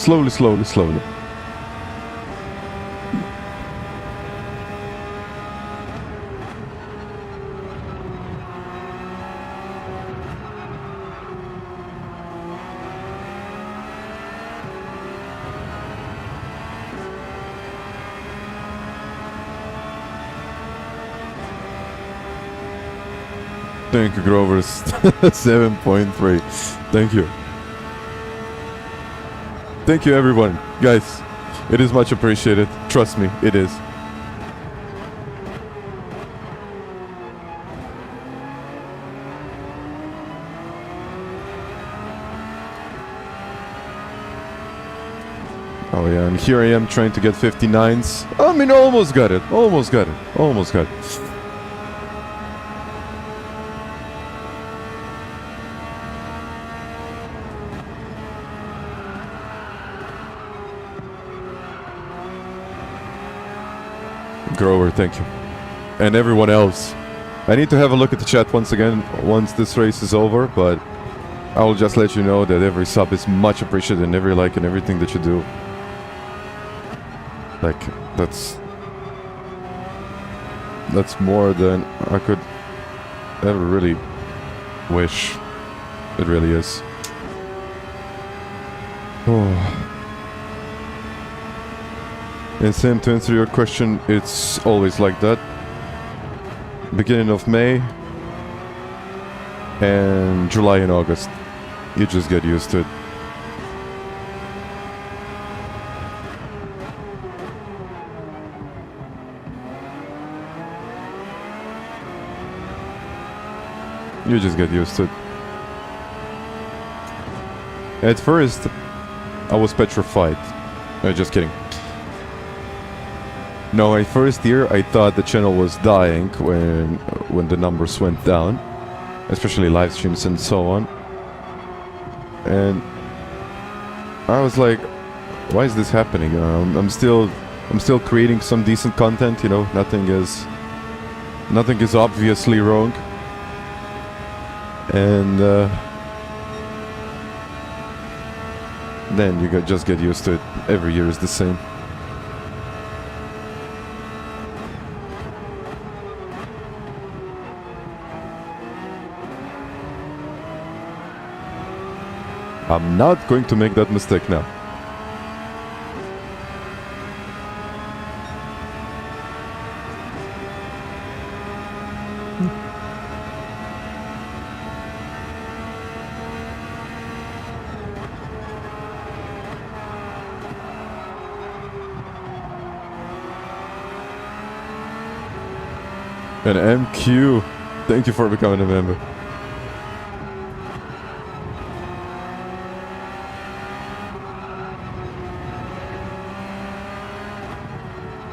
Thank you, Grovers. 7.3. Thank you. Thank you, everyone. Guys, it is much appreciated. Trust me, it is. Oh yeah, and here I am trying to get 59s. I mean, almost got it. Grover, thank you. And everyone else. I need to have a look at the chat once again once this race is over, but I will just let you know that every sub is much appreciated and every like and everything that you do. Like, that's more than I could ever really wish. It really is. Oh. And Sam, to answer your question, it's always like that. Beginning of May and July and August. You just get used to it. You just get used to it. At first, I was petrified. No, just kidding. No, my first year I thought the channel was dying when the numbers went down, especially live streams and so on. And I was like, why is this happening? I'm still creating some decent content, you know, nothing is obviously wrong. And Then you just get used to it. Every year is the same. I'm not going to make that mistake now. And MQ, thank you for becoming a member.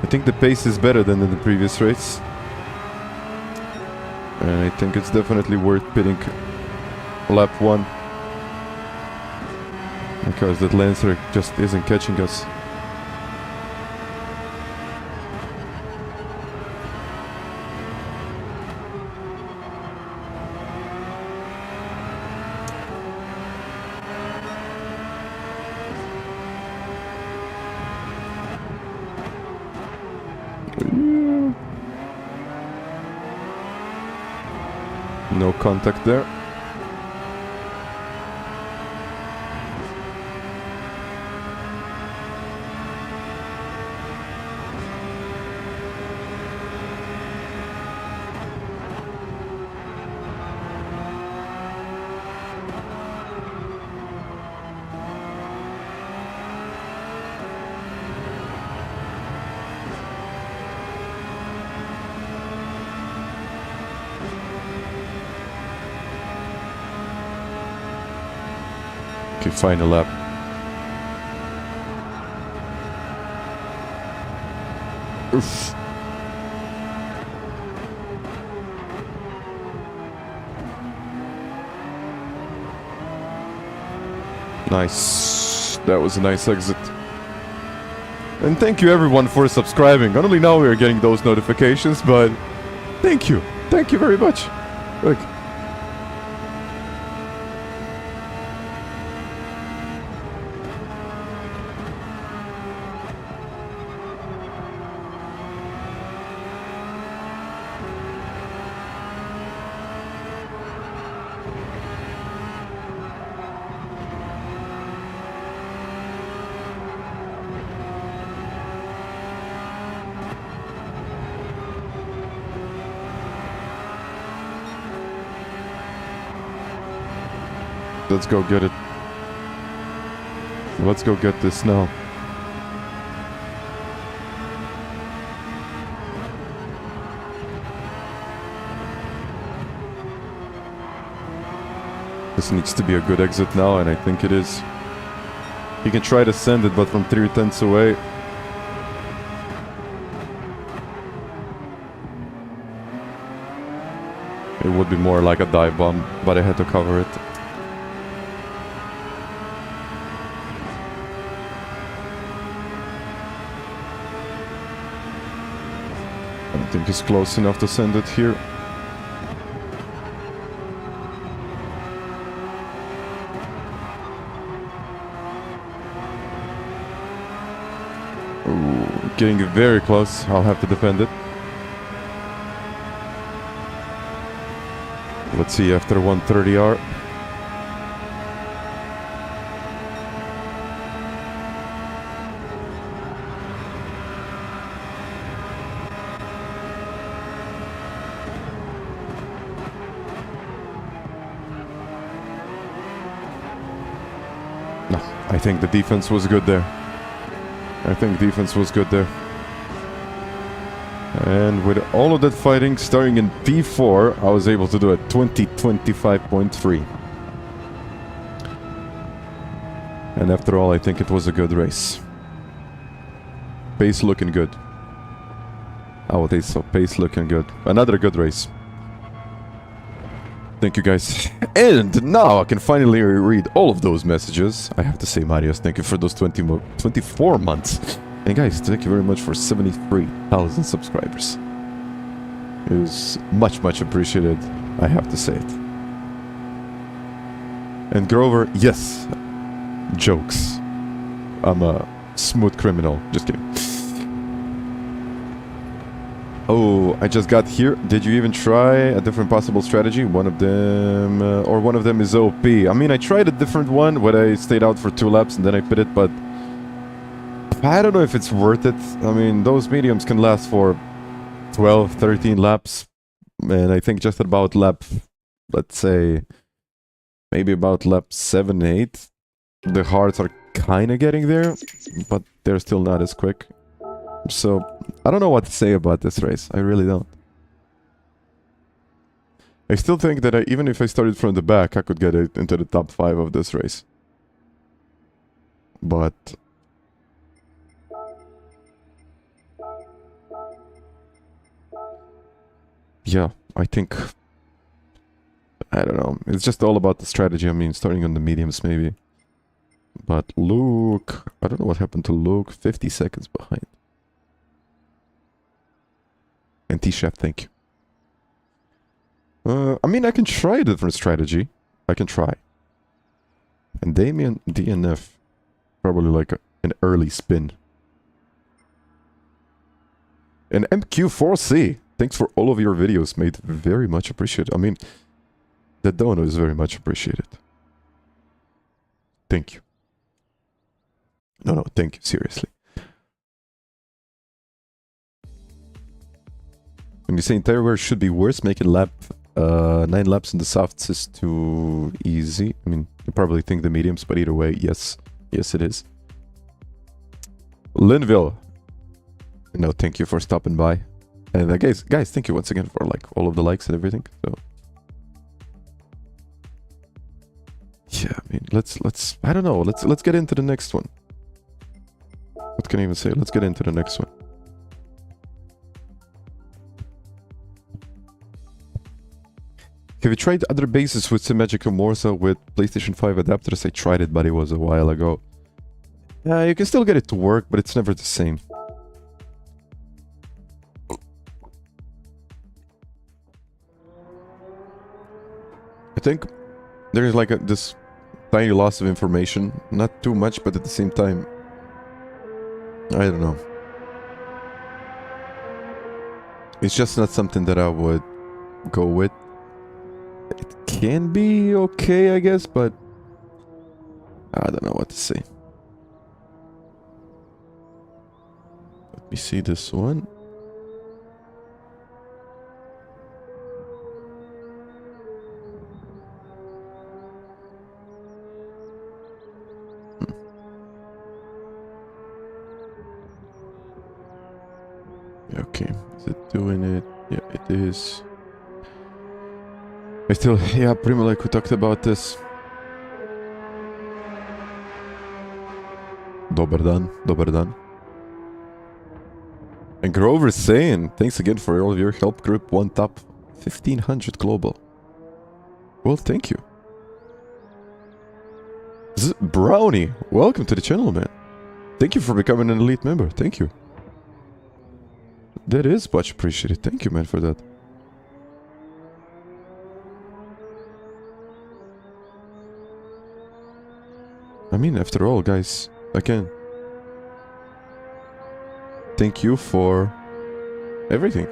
I think the pace is better than in the previous race. And I think it's definitely worth pitting lap 1. Because that Lancer just isn't catching us. No contact there. Okay, final lap. Oof. Nice. That was a nice exit. And thank you everyone for subscribing. Not only now we are getting those notifications, but thank you. Thank you very much. Look. Let's go get it. Let's go get this now. This needs to be a good exit now, and I think it is. You can try to send it, but from 3/10 away. It would be more like a dive bomb, but I had to cover it. I think he's close enough to send it here. Ooh, getting very close. I'll have to defend it. Let's see after 130R. I think the defense was good there. I think defense was good there. And with all of that fighting starting in P4, I was able to do a 2025.3. And after all, I think it was a good race. Pace looking good. I would say so. Pace looking good. Another good race. Thank you guys. And now I can finally read all of those messages. I have to say, Marius, thank you for those 24 months. And guys, thank you very much for 73,000 subscribers. It was much, much appreciated. I have to say it. And Grover, yes. Jokes. I'm a smooth criminal. Just kidding. Oh, I just got here. Did you even try a different possible strategy? One of them, or one of them is OP. I mean, I tried a different one where I stayed out for 2 laps and then I pit it, but I don't know if it's worth it. I mean, those mediums can last for 12, 13 laps. And I think just about lap, let's say, maybe about lap 7, 8, the hards are kind of getting there, but they're still not as quick. So, I don't know what to say about this race. I really don't. I still think that even if I started from the back, I could get it into the top 5 of this race. But yeah, I think, I don't know. It's just all about the strategy. I mean, starting on the mediums maybe. But Luke, I don't know what happened to Luke. 50 seconds behind. And T-Chef, thank you. I mean, I can try a different strategy. I can try. And Damien, DNF, probably like an early spin. And MQ4C, thanks for all of your videos, mate. Very much appreciated. I mean, the dono is very much appreciated. Thank you. No, thank you, seriously. When you say Inquires should be worse, making 9 laps in the softs is too easy. I mean, you probably think the mediums, but either way, yes. Yes, it is. Linville. No, thank you for stopping by. And guys, thank you once again for like all of the likes and everything. So yeah, I mean, let's I don't know. Let's get into the next one. What can I even say? Let's get into the next one. Have you tried other bases with Symmetrical Morsa with PlayStation 5 adapters? I tried it, but it was a while ago. You can still get it to work, but it's never the same. I think there's like this tiny loss of information. Not too much, but at the same time, I don't know. It's just not something that I would go with. It can be okay, I guess, but I don't know what to say. Let me see this one. Okay, is it doing it? Yeah, it is. I still, yeah, Primo, like we talked about this. Dobar dan. And Grover saying, thanks again for all of your help, group 1 top 1500 global. Well, thank you. Brownie, welcome to the channel, man. Thank you for becoming an elite member. Thank you. That is much appreciated. Thank you, man, for that. I mean, after all, guys, again, thank you for everything.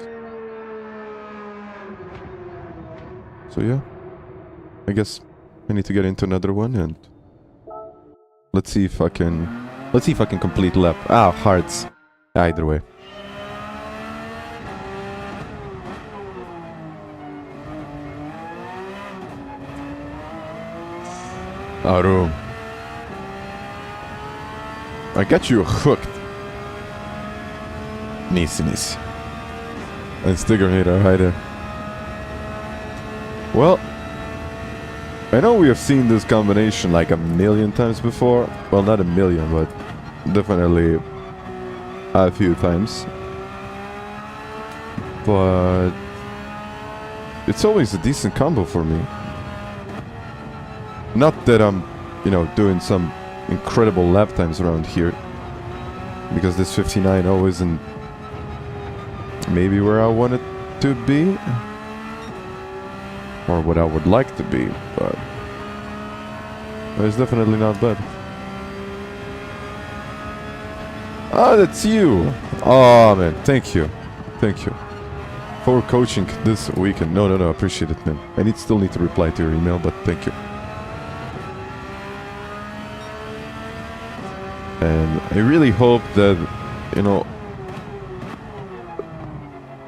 So yeah, I guess I need to get into another one and let's see if I can complete lap. Ah, hearts. Either way. Arum. I got you hooked. Nice. And Sticker Hater, hi there. Well, I know we have seen this combination like a million times before. Well, not a million, but definitely a few times. But it's always a decent combo for me. Not that I'm, doing some incredible lap times around here, because this 59 always isn't maybe where I want it to be, or what I would like to be, but it's definitely not bad. Ah, that's you. Oh, man. Thank you. Thank you. For coaching this weekend. No, appreciate it, man. I still need to reply to your email, but thank you. And I really hope that, you know,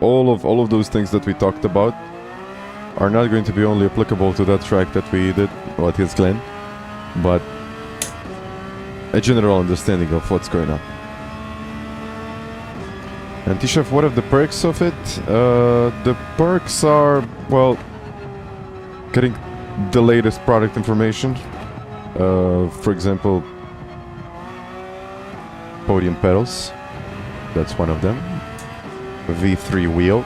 all of those things that we talked about are not going to be only applicable to that track that we did, what is Glen, but a general understanding of what's going on. And T-Chef, what are the perks of it? The perks are, well, getting the latest product information. For example, podium pedals. That's one of them. V3 wheel.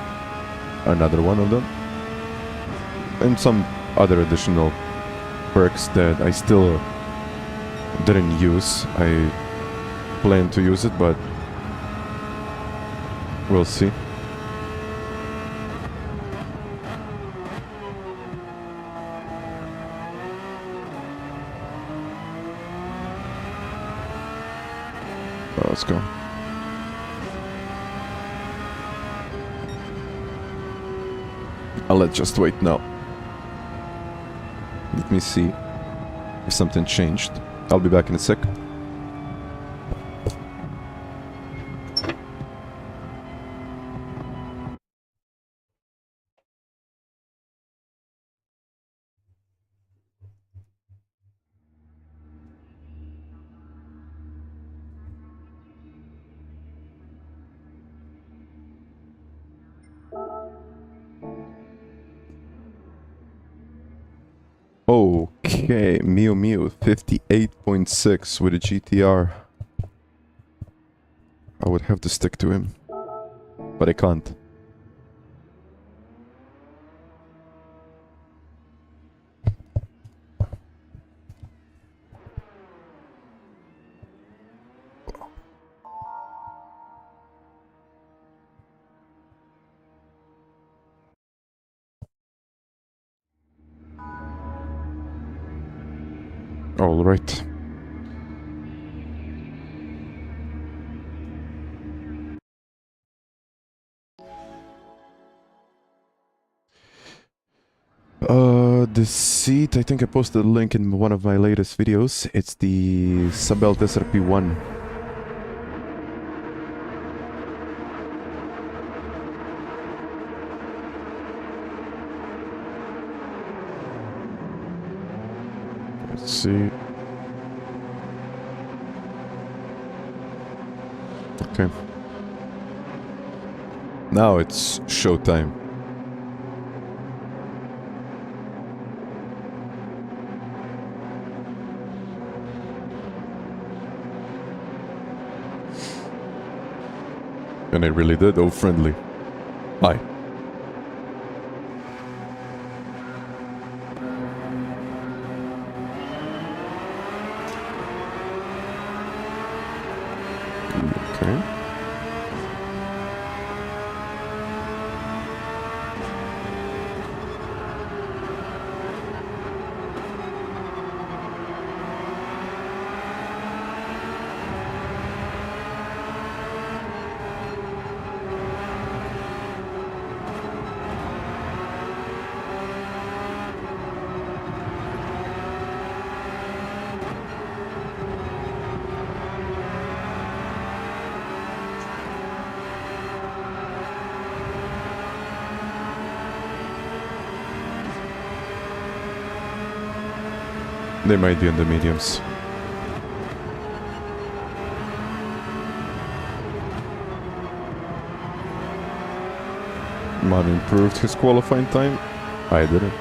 Another one of them. And some other additional perks that I still didn't use. I plan to use it, but we'll see. Let's go. Let's just wait now. Let me see if something changed. I'll be back in a sec. Okay, Mew 58.6 with a GTR. I would have to stick to him, but I can't. All right. The seat, I think I posted a link in one of my latest videos. It's the Sabelt SRP1. Let's see. Okay. Now it's showtime. And I really did. Oh, friendly. Hi. Okay. They might be on the mediums. Matti improved his qualifying time. I didn't.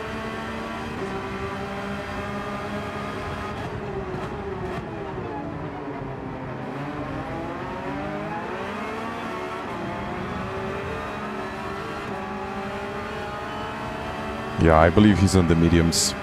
Yeah, I believe he's on the mediums.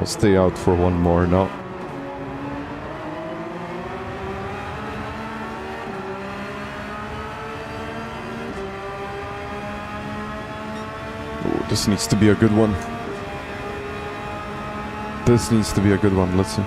stay out for one more now. Oh, this needs to be a good one. This needs to be a good one. Let's see.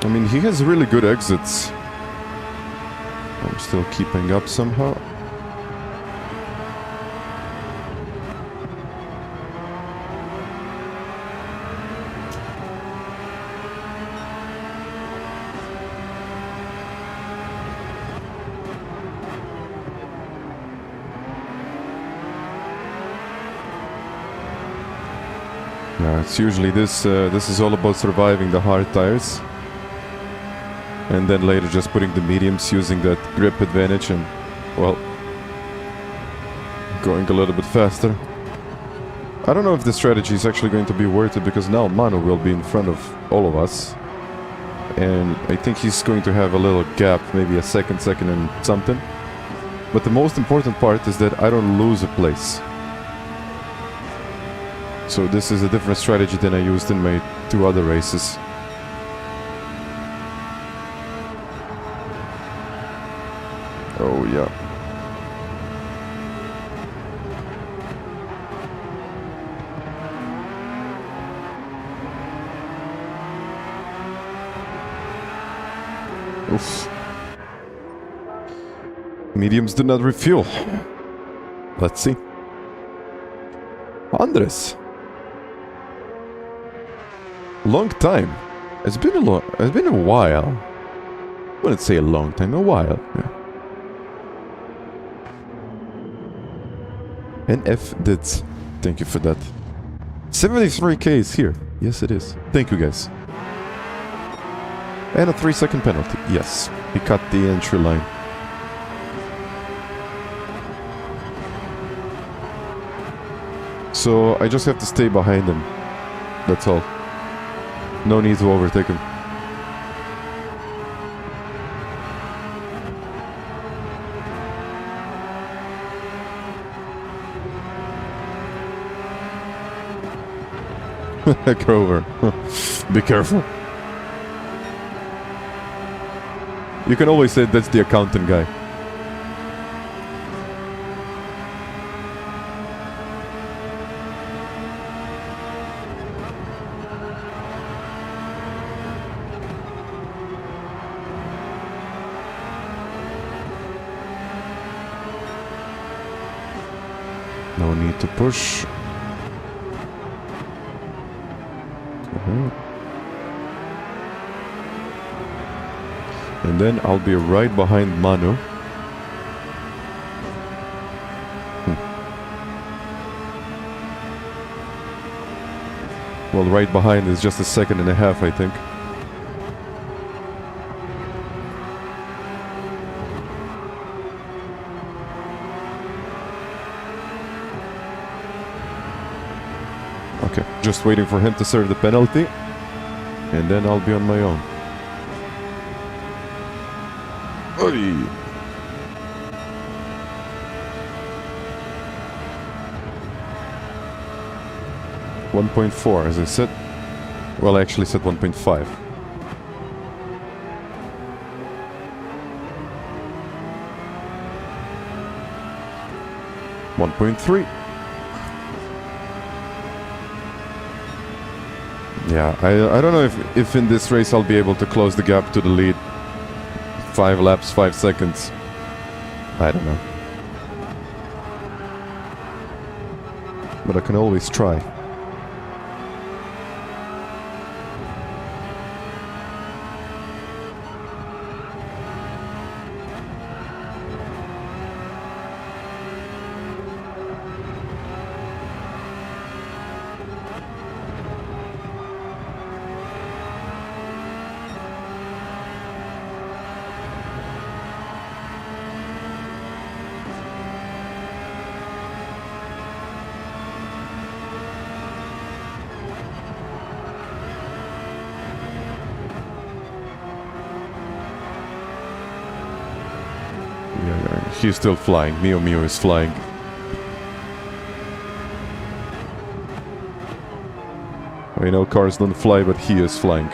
I mean, he has really good exits. I'm still keeping up somehow. Yeah, it's usually this is all about surviving the hard tires. And then later just putting the mediums, using that grip advantage and, well, going a little bit faster. I don't know if the strategy is actually going to be worth it, because now Manu will be in front of all of us. And I think he's going to have a little gap, maybe a second and something. But the most important part is that I don't lose a place. So this is a different strategy than I used in my 2 other races. Oh, yeah. Oof. Mediums do not refuel. Let's see. Andres. Long time. It's been a while. I wouldn't say a long time, a while. Yeah. NF did. Thank you for that. 73k is here. Yes, it is. Thank you, guys. And a 3-second penalty. Yes, he cut the entry line. So I just have to stay behind him. That's all. No need to overtake him. Grover. Be careful. You can always say that's the accountant guy. No need to push. And then I'll be right behind Manu. Well, right behind is just a 1.5 seconds, I think. Okay, just waiting for him to serve the penalty. And then I'll be on my own. Oy. .4, as I said. Well, I actually said 1.5. .3. Yeah, I don't know if in this race I'll be able to close the gap to the lead. 5 laps, 5 seconds. I don't know. But I can always try. He's still flying. Mio Mio is flying. I know cars don't fly, but he is flying.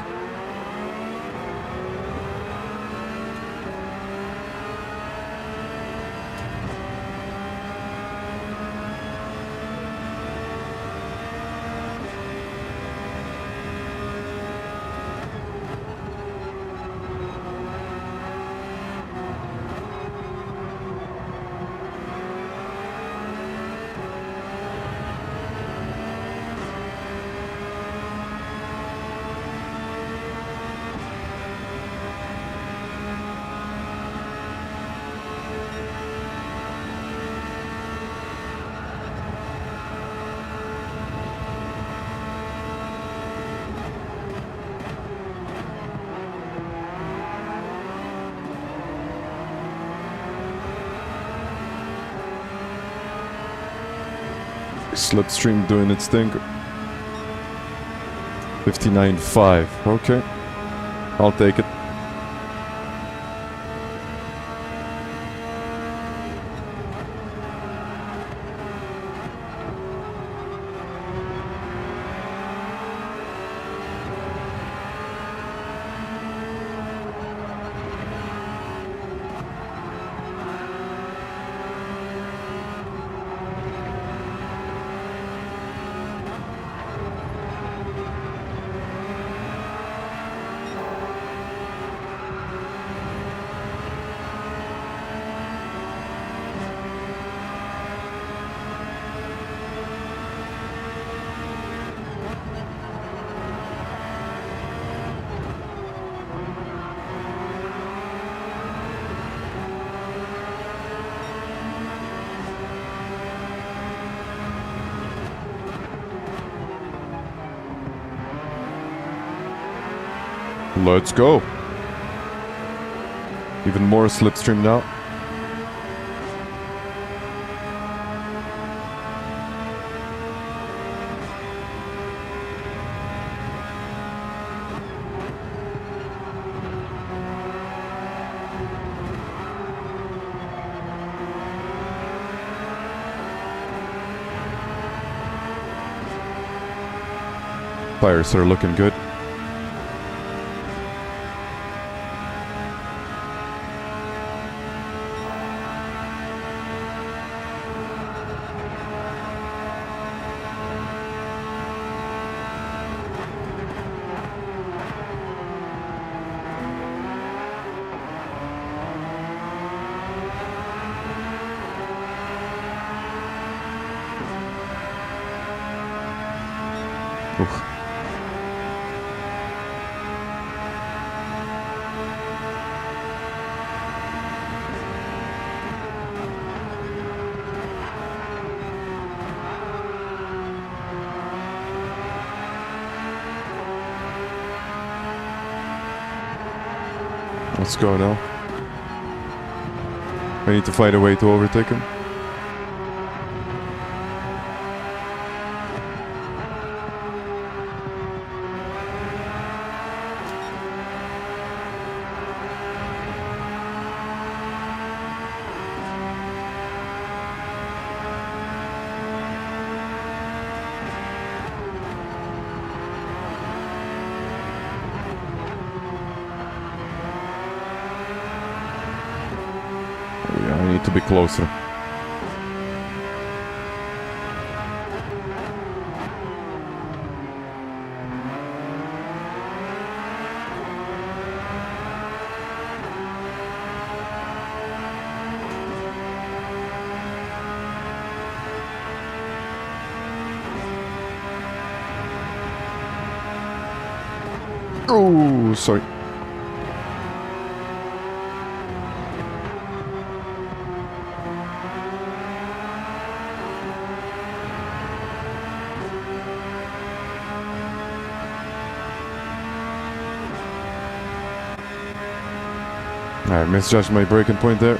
Slipstream doing its thing. 59.5. Okay. I'll take it. Let's go. Even more slipstream now. Tires are looking good. Let's go now. I need to find a way to overtake him. To be closer. Oh, sorry. I misjudged my braking point there.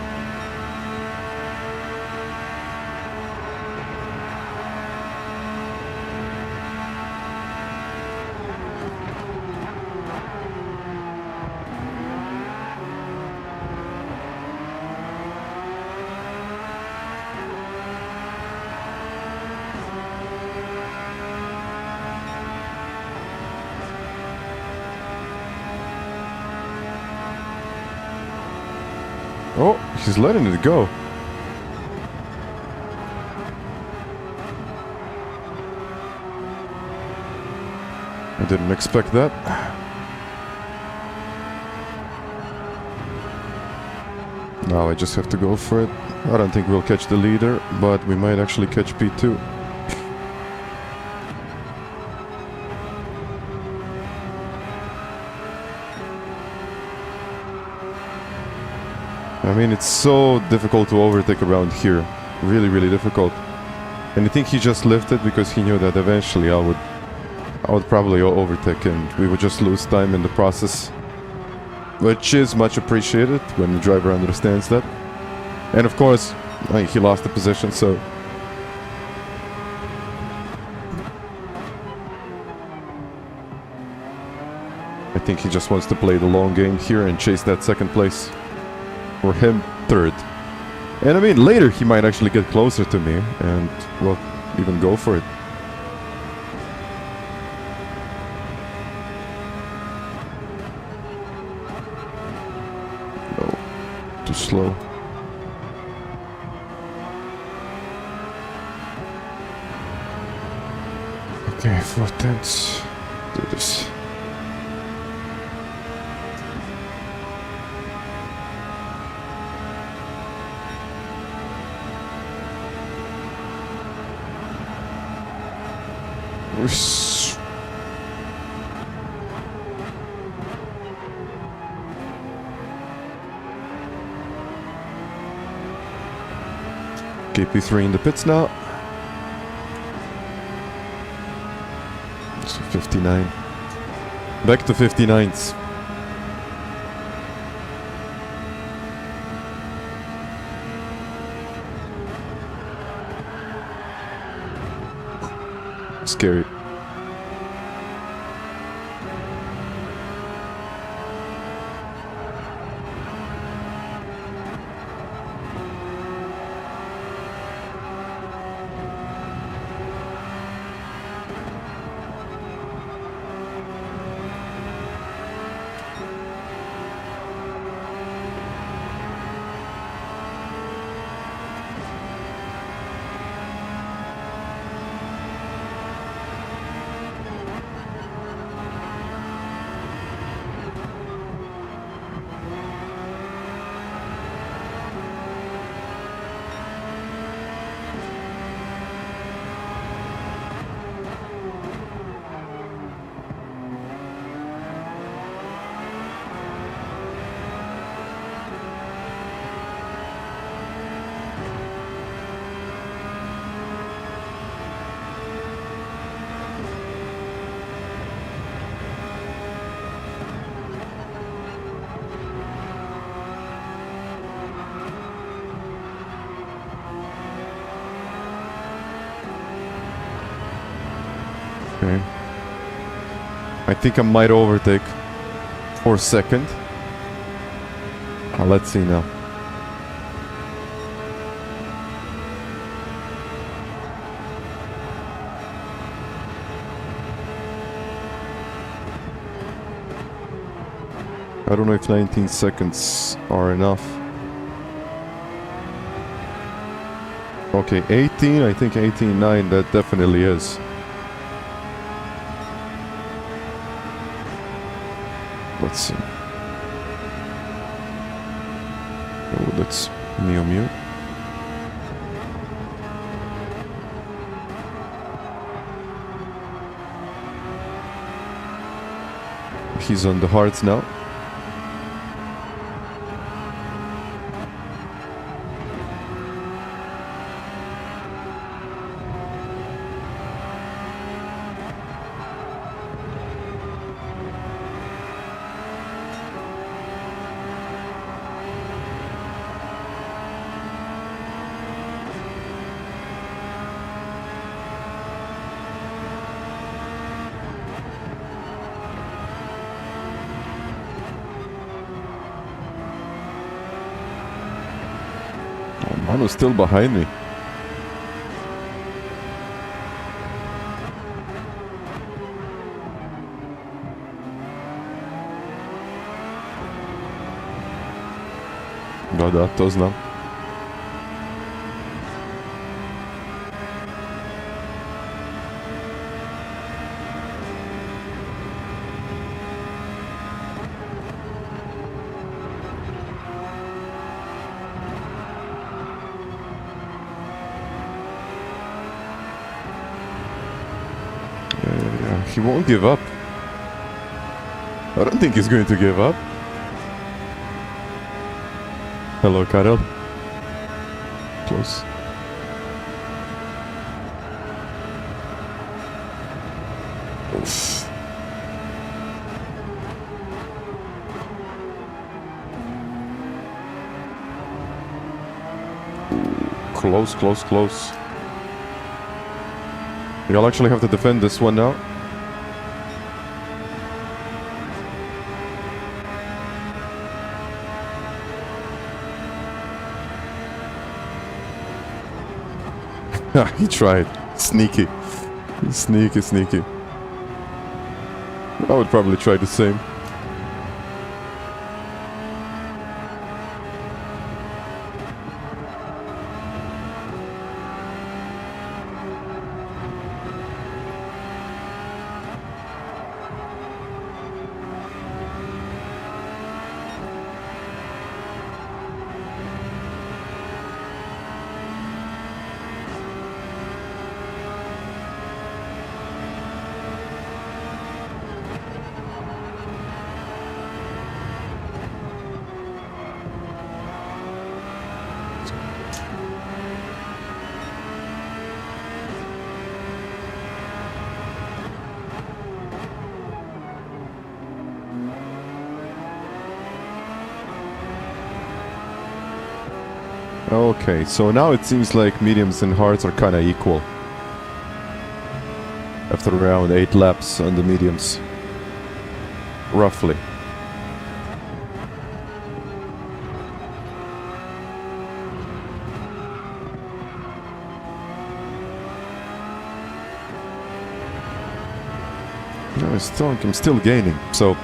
Oh, he's letting it go. I didn't expect that. Now I just have to go for it. I don't think we'll catch the leader, but we might actually catch P2. I mean, it's so difficult to overtake around here. Really, really difficult. And I think he just lifted because he knew that eventually I would probably overtake and we would just lose time in the process. Which is much appreciated when the driver understands that. And of course, he lost the position, so... I think he just wants to play the long game here and chase that second place. For him, third. And I mean, later he might actually get closer to me and, well, even go for it. No, too slow. Okay, 4/10. Do this. GP3 in the pits now. So 59. Back to 59s. Scary. Okay. I think I might overtake for a second. Let's see now. I don't know if 19 seconds are enough. Okay, 18, I think 18.9, that definitely is. Let's see. Oh, that's Mew. He's on the hearts now. Mano's still behind me. Da, to znam. He won't give up. I don't think he's going to give up. Hello, Karel. Close. Oof. Close, close, close. You'll actually have to defend this one now. He tried. Sneaky. Sneaky, sneaky. I would probably try the same. Okay, so now it seems like mediums and hards are kinda equal. After around 8 laps on the mediums. Roughly. No, I'm still gaining, so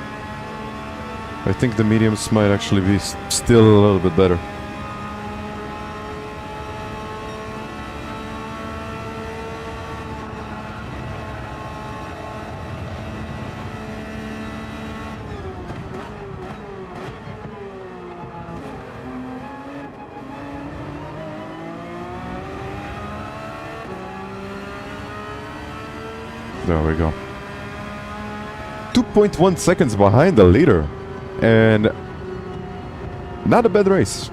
I think the mediums might actually be still a little bit better. There we go. 2.1 seconds behind the leader. And not a bad race.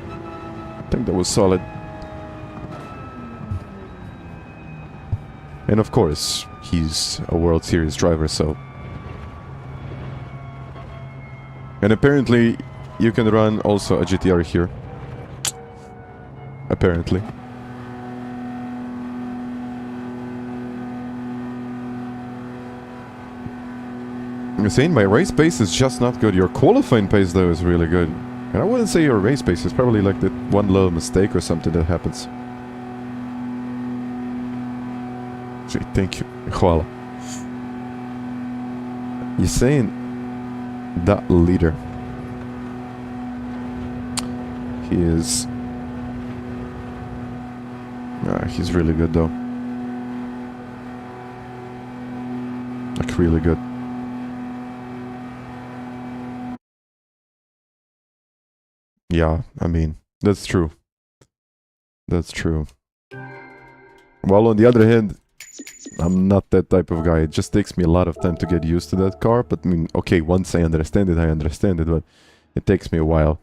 I think that was solid. And of course, he's a World Series driver, so... And apparently, you can run also a GTR here. Apparently. I'm saying my race pace is just not good. Your qualifying pace though is really good. And I wouldn't say your race pace is probably like that one little mistake or something that happens. Gee, thank you. Hvala. You're saying that leader. He is... he's really good though. Like really good. Yeah, I mean, that's true. That's true. While on the other hand, I'm not that type of guy. It just takes me a lot of time to get used to that car. But I mean, okay, once I understand it, but it takes me a while.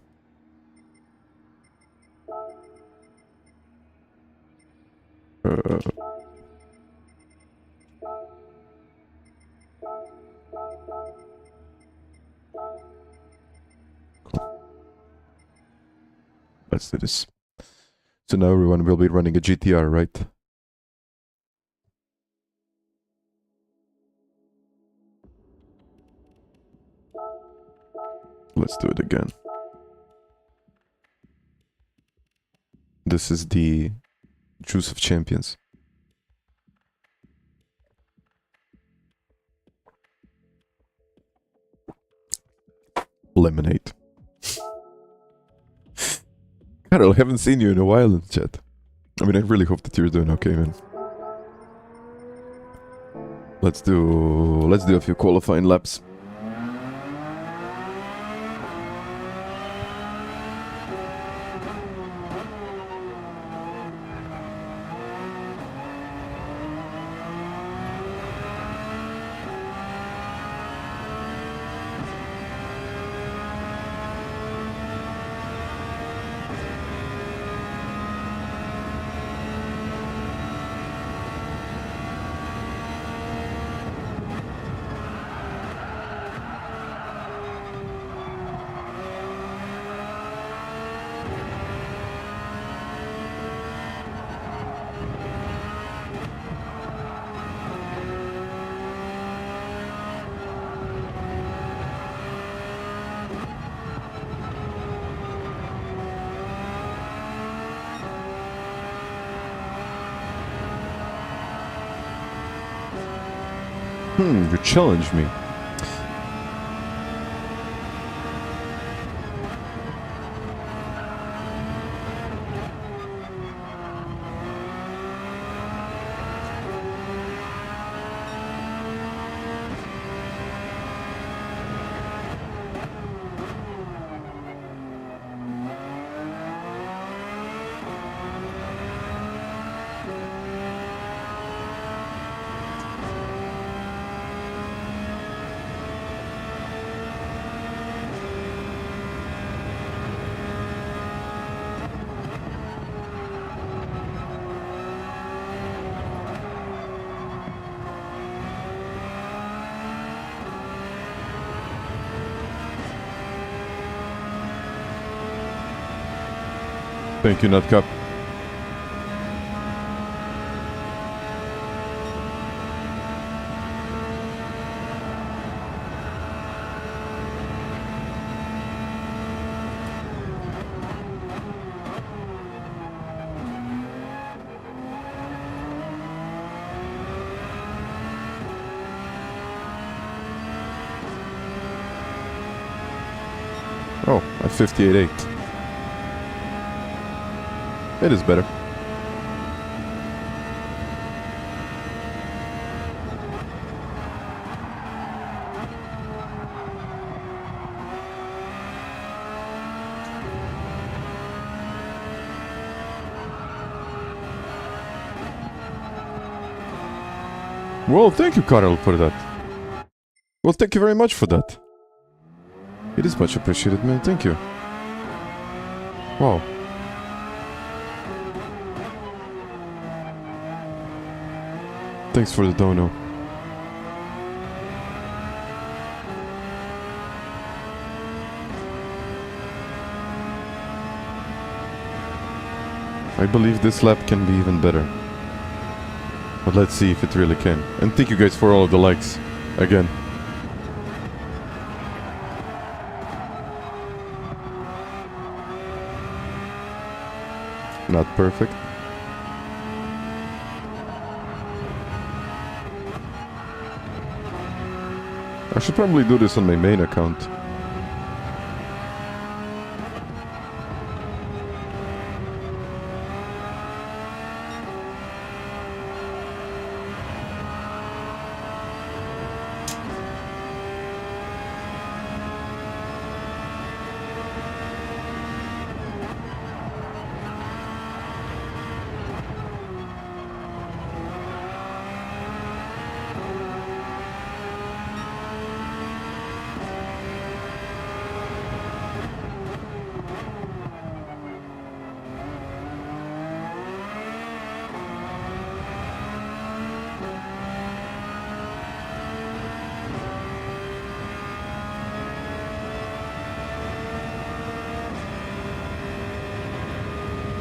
Let's do this. So now everyone will be running a GTR, right? Let's do it again. This is the Juice of Champions. Lemonade. Carol, haven't seen you in a while in the chat. I mean, I really hope that you're doing okay, man. Let's do a few qualifying laps. You challenged me. Thank you, Nutcup. Oh, at 58.8. It is better. Well, thank you, Carl, for that. Well, thank you very much for that. It is much appreciated, man. Thank you. Wow. Thanks for the dono. I believe this lap can be even better. But let's see if it really can. And thank you guys for all of the likes. Again. Not perfect. I should probably do this on my main account.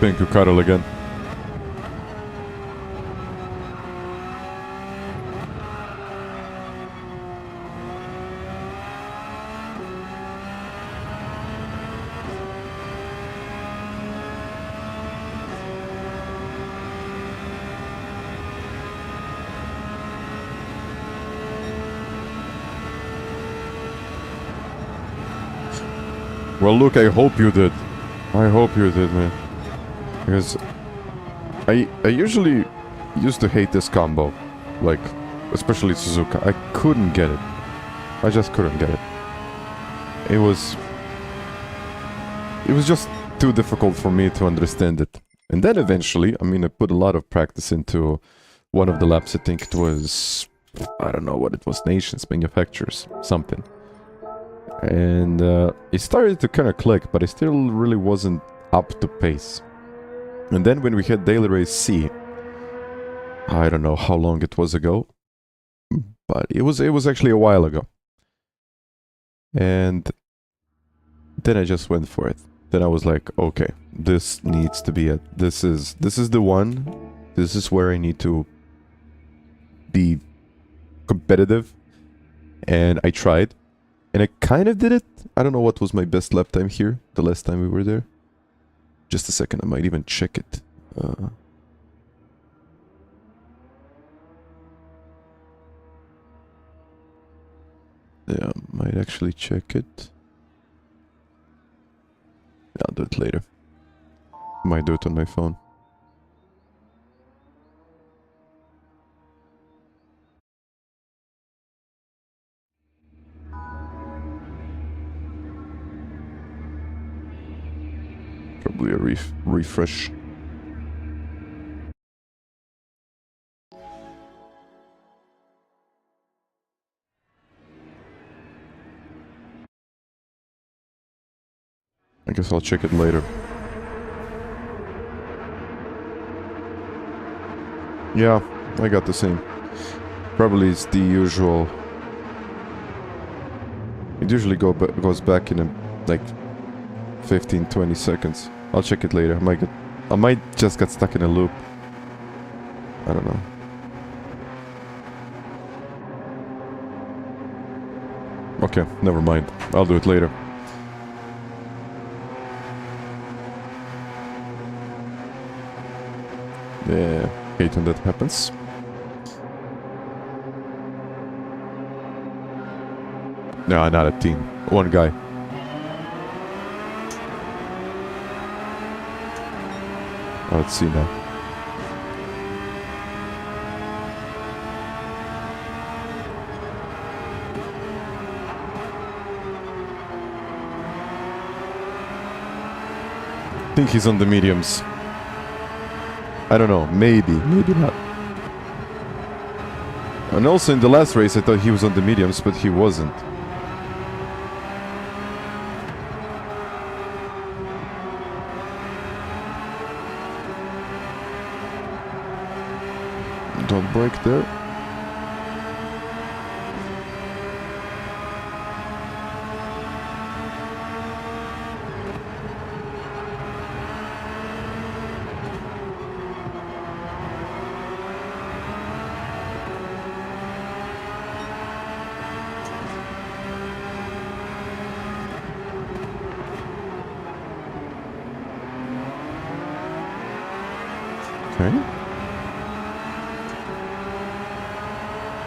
Thank you, Carl, again. Well, look, I hope you did. I hope you did, man. Because I usually used to hate this combo. Like, especially Suzuka. I couldn't get it. I just couldn't get it. It was just too difficult for me to understand it. And then eventually, I mean, I put a lot of practice into one of the laps. I think it was, I don't know what it was, Nations, Manufacturers, something. And it started to kind of click, but I still really wasn't up to pace. And then when we had Daily Race C, I don't know how long it was ago, but it was actually a while ago. And then I just went for it. Then I was like, okay, this needs to be it. This is the one. This is where I need to be competitive. And I tried. And I kind of did it. I don't know what was my best lap time here, the last time we were there. Just a second, I might even check it. Yeah, might actually check it. I'll do it later. Might do it on my phone. Probably a refresh. I guess I'll check it later. Yeah, I got the same. Probably it's the usual. It usually goes back in like 15-20 seconds. I'll check it later. I might just get stuck in a loop. I don't know. Okay, never mind. I'll do it later. Yeah, hate when that happens. No, not a team. One guy. Let's see now. I think he's on the mediums. I don't know, maybe not. And also in the last race I thought he was on the mediums, but he wasn't. Don't break there.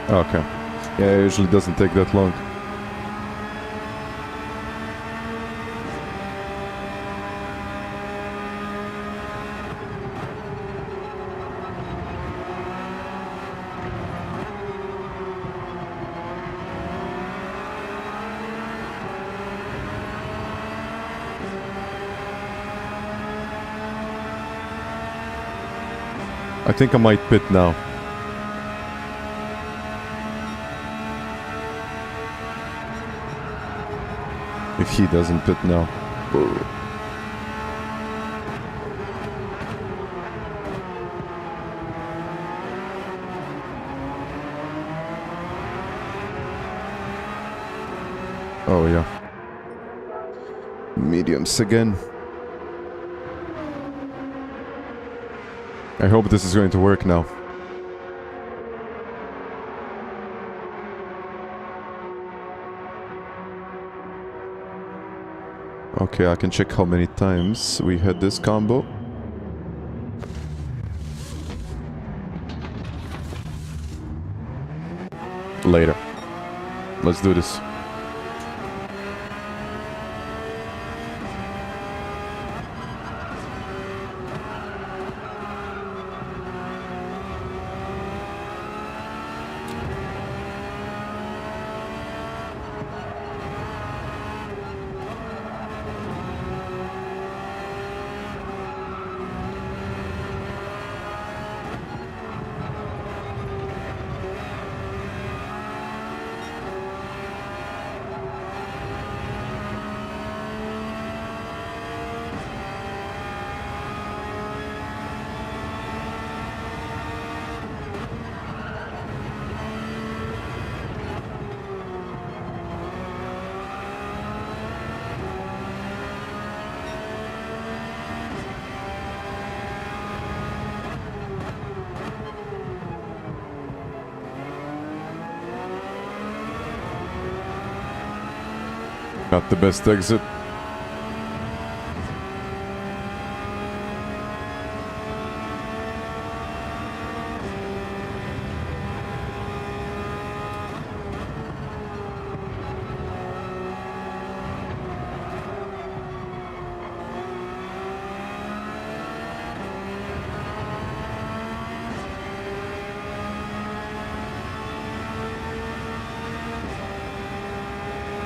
Okay. Yeah, it usually doesn't take that long. I think I might pit now. If he doesn't pit now. Oh yeah. Mediums again. I hope this is going to work now. Okay, I can check how many times we had this combo. Later. Let's do this. Not the best exit.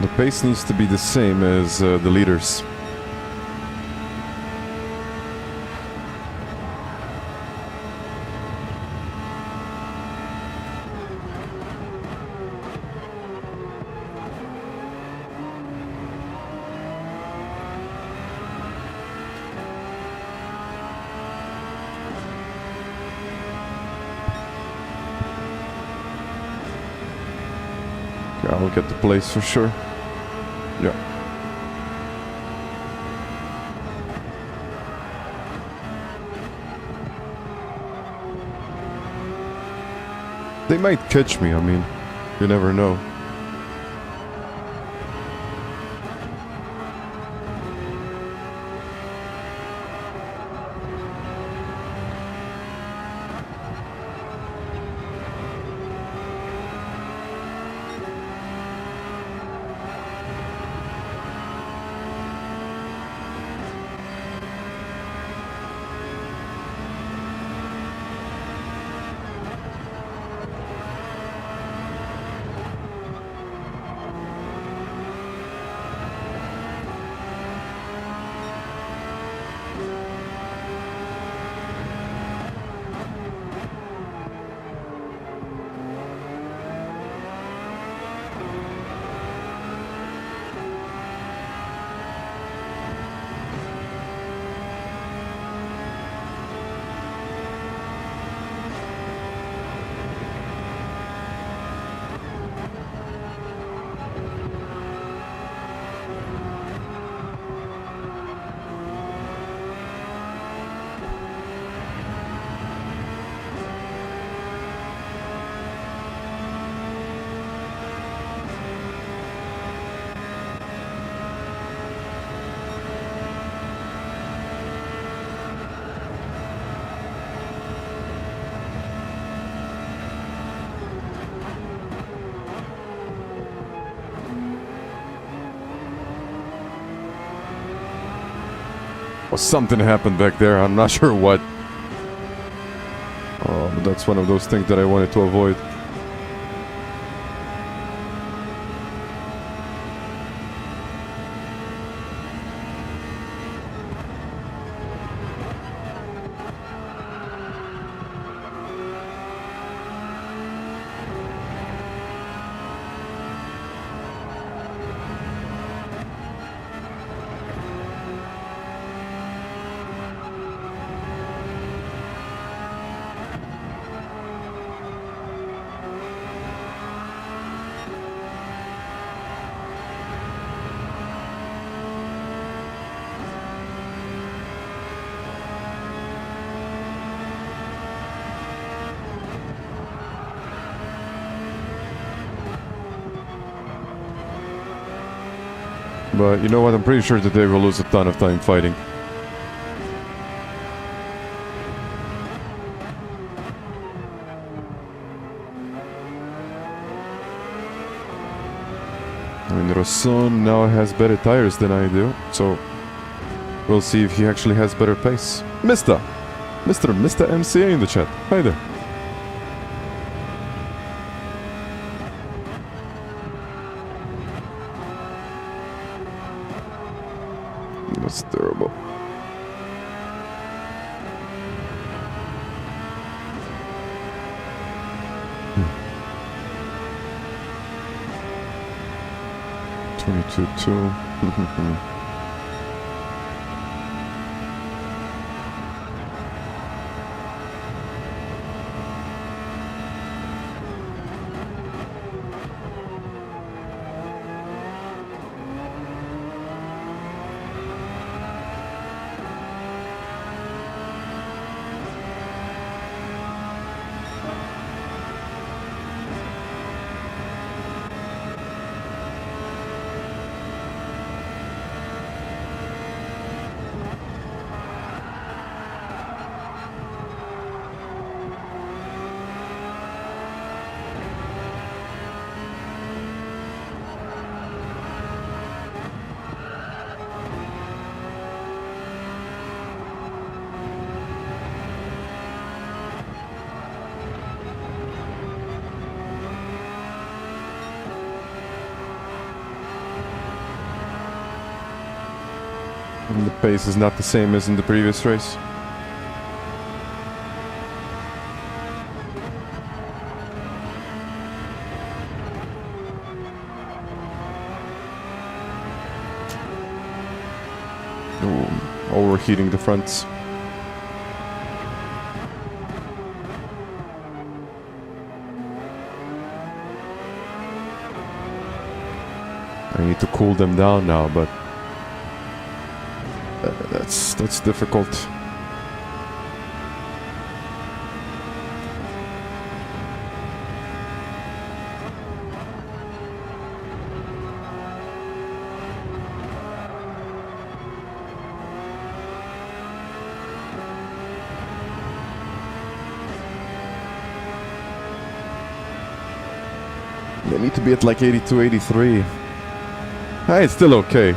The pace needs to be the same as the leaders. Okay, I'll get the place for sure. Yeah. They might catch me, I mean, you never know. Well, something happened back there, I'm not sure what. Oh, but that's one of those things that I wanted to avoid. But you know what, I'm pretty sure that they will lose a ton of time fighting. I mean, Rosson now has better tires than I do, so we'll see if he actually has better pace. Mr. MCA in the chat. Hi there. That's terrible. Two. And the pace is not the same as in the previous race. Ooh, overheating the fronts. I need to cool them down now, but that's difficult. They need to be at like 82, 83. Hey, it's still okay.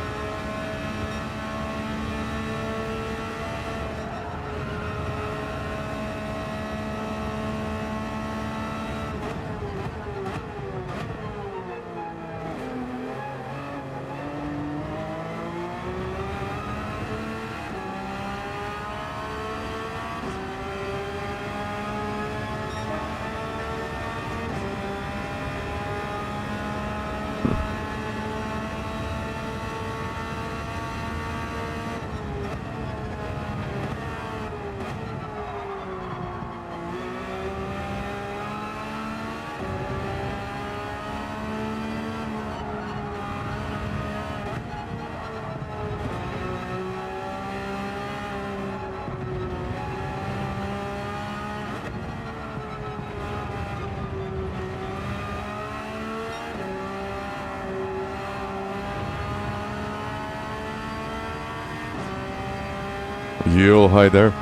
Yo, hi there.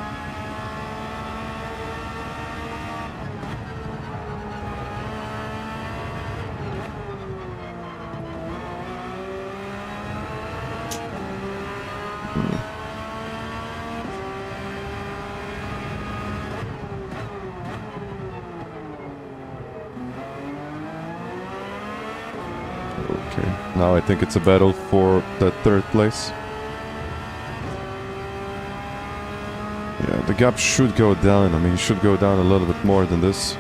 Okay, now I think it's a battle for the third place. Yeah, the gap should go down. I mean, it should go down a little bit more than this.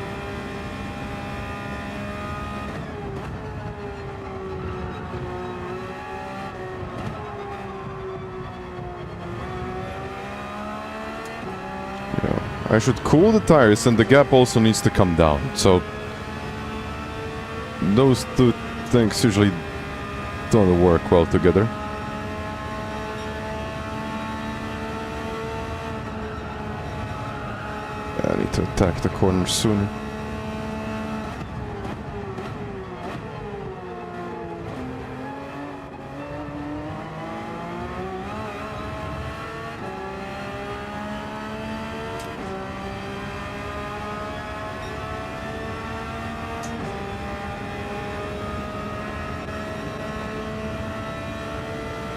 Yeah, I should cool the tires, and the gap also needs to come down. So those two things usually don't work well together. I need to attack the corner sooner.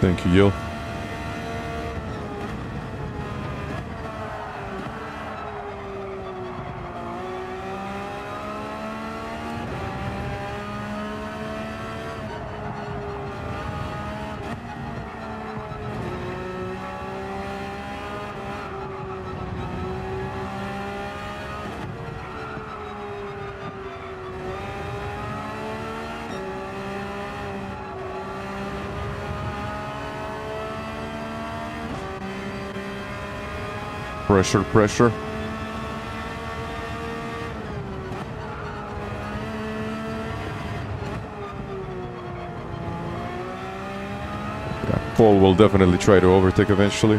Thank you, Yil. Pressure, pressure. Yeah, Paul will definitely try to overtake eventually.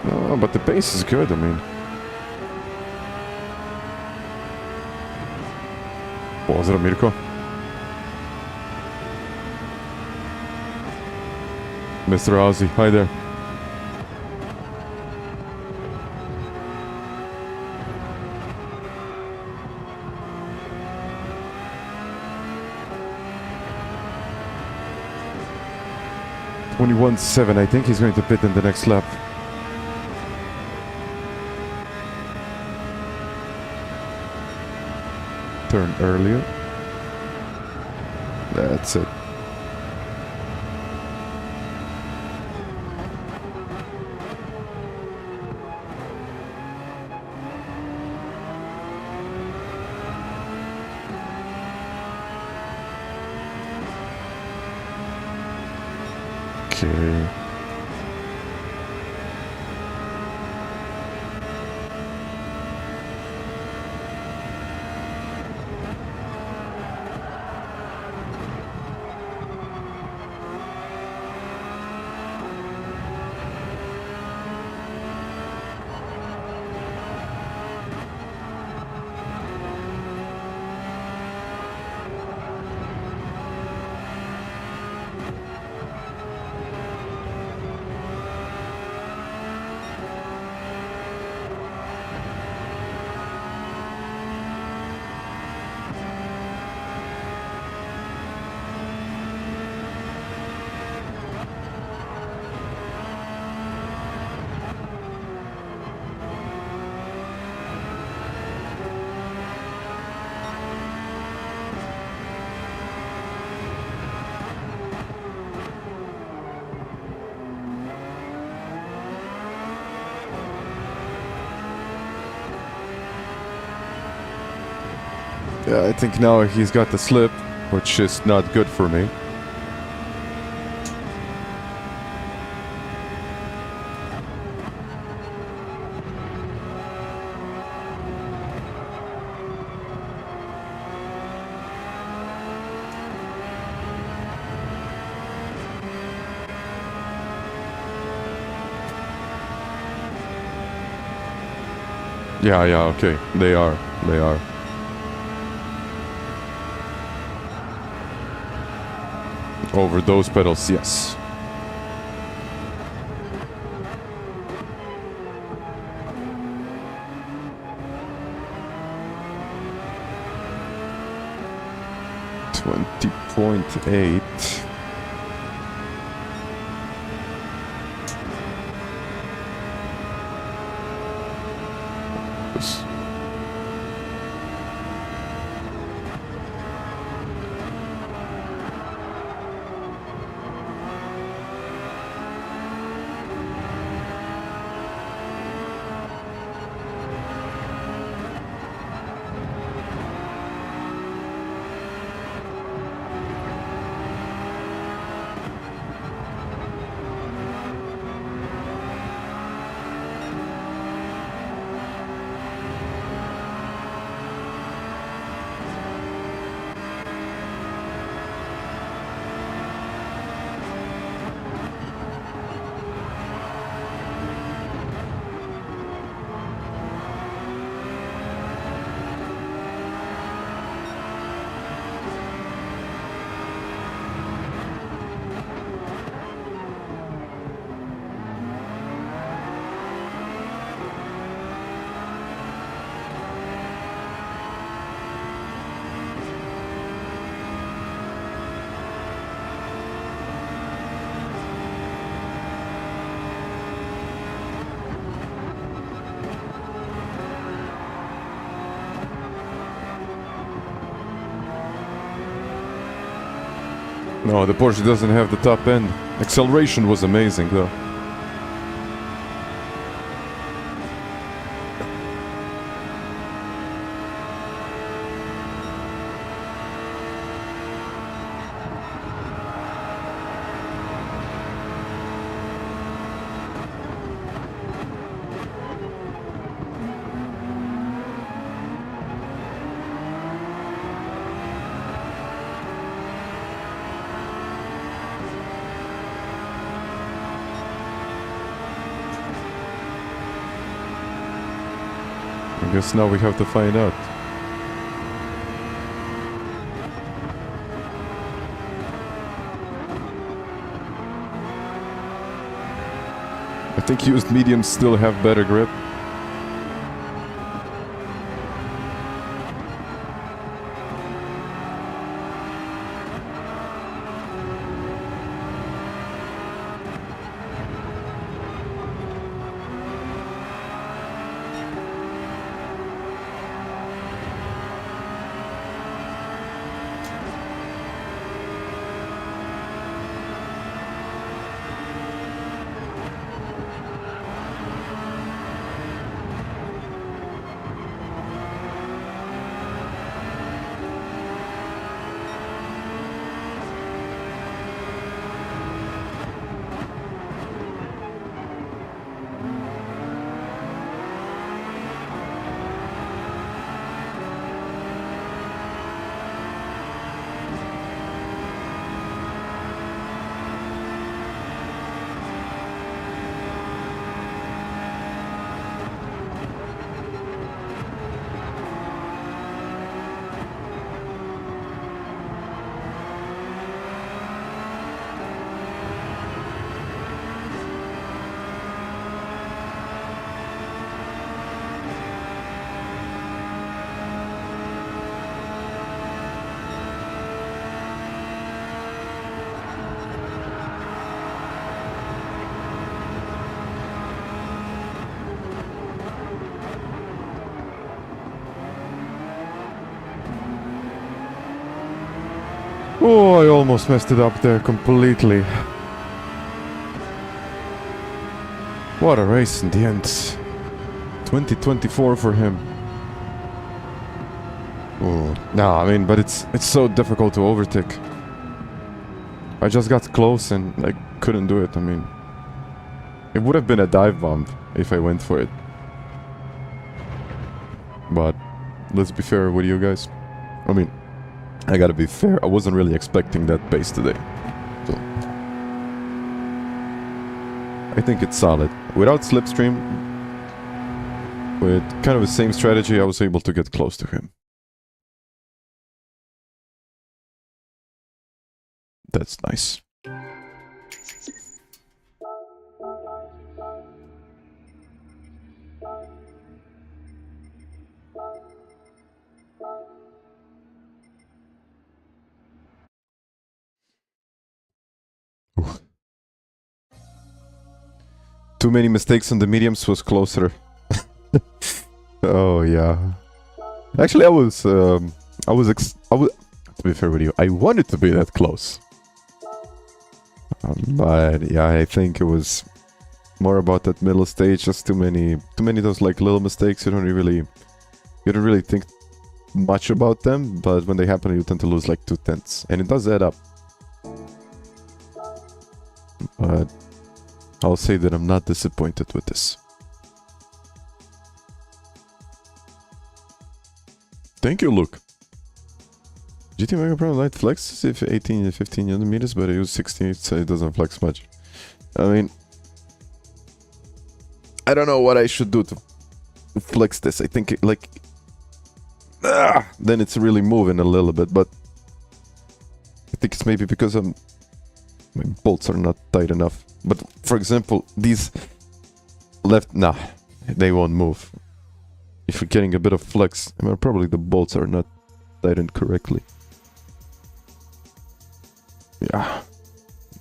No, but the pace is good, I mean. Pozdrav, Mirko. Mr. Ozzy, hi there. (21.7), I think he's going to pit in the next lap. turn earlier. That's it. Okay. Yeah, I think now he's got the slip, which is not good for me. Yeah, okay. They are. Over those pedals, yes. .8. No, the Porsche doesn't have the top end. Acceleration was amazing though. I guess now we have to find out. I think used mediums still have better grip. Oh, I almost messed it up there completely. What a race in the end. 2024 for him. Oh, no, I mean, but it's so difficult to overtake. I just got close and I couldn't do it. I mean, it would have been a dive bomb if I went for it. But let's be fair with you guys. I mean, I gotta be fair. I wasn't really expecting that pace today. So I think it's solid. Without slipstream, with kind of the same strategy, I was able to get close to him. That's nice. Oof. Too many mistakes on the mediums was closer. Oh yeah. Actually, I was to be fair with you, I wanted to be that close. But yeah, I think it was more about that middle stage. Just too many of those like little mistakes. You don't really think much about them, but when they happen, you tend to lose like 2/10, and it does add up. But I'll say that I'm not disappointed with this. Thank you, Luke. GT Mega Pro Light flexes if 18 and 15 Newton meters, but I use 16, so it doesn't flex much. I mean, I don't know what I should do to flex this. I think it, like, then it's really moving a little bit, but I think it's maybe because my bolts are not tight enough. But for example, these left, nah, they won't move. If you're getting a bit of flex, I mean, probably the bolts are not tightened correctly. Yeah,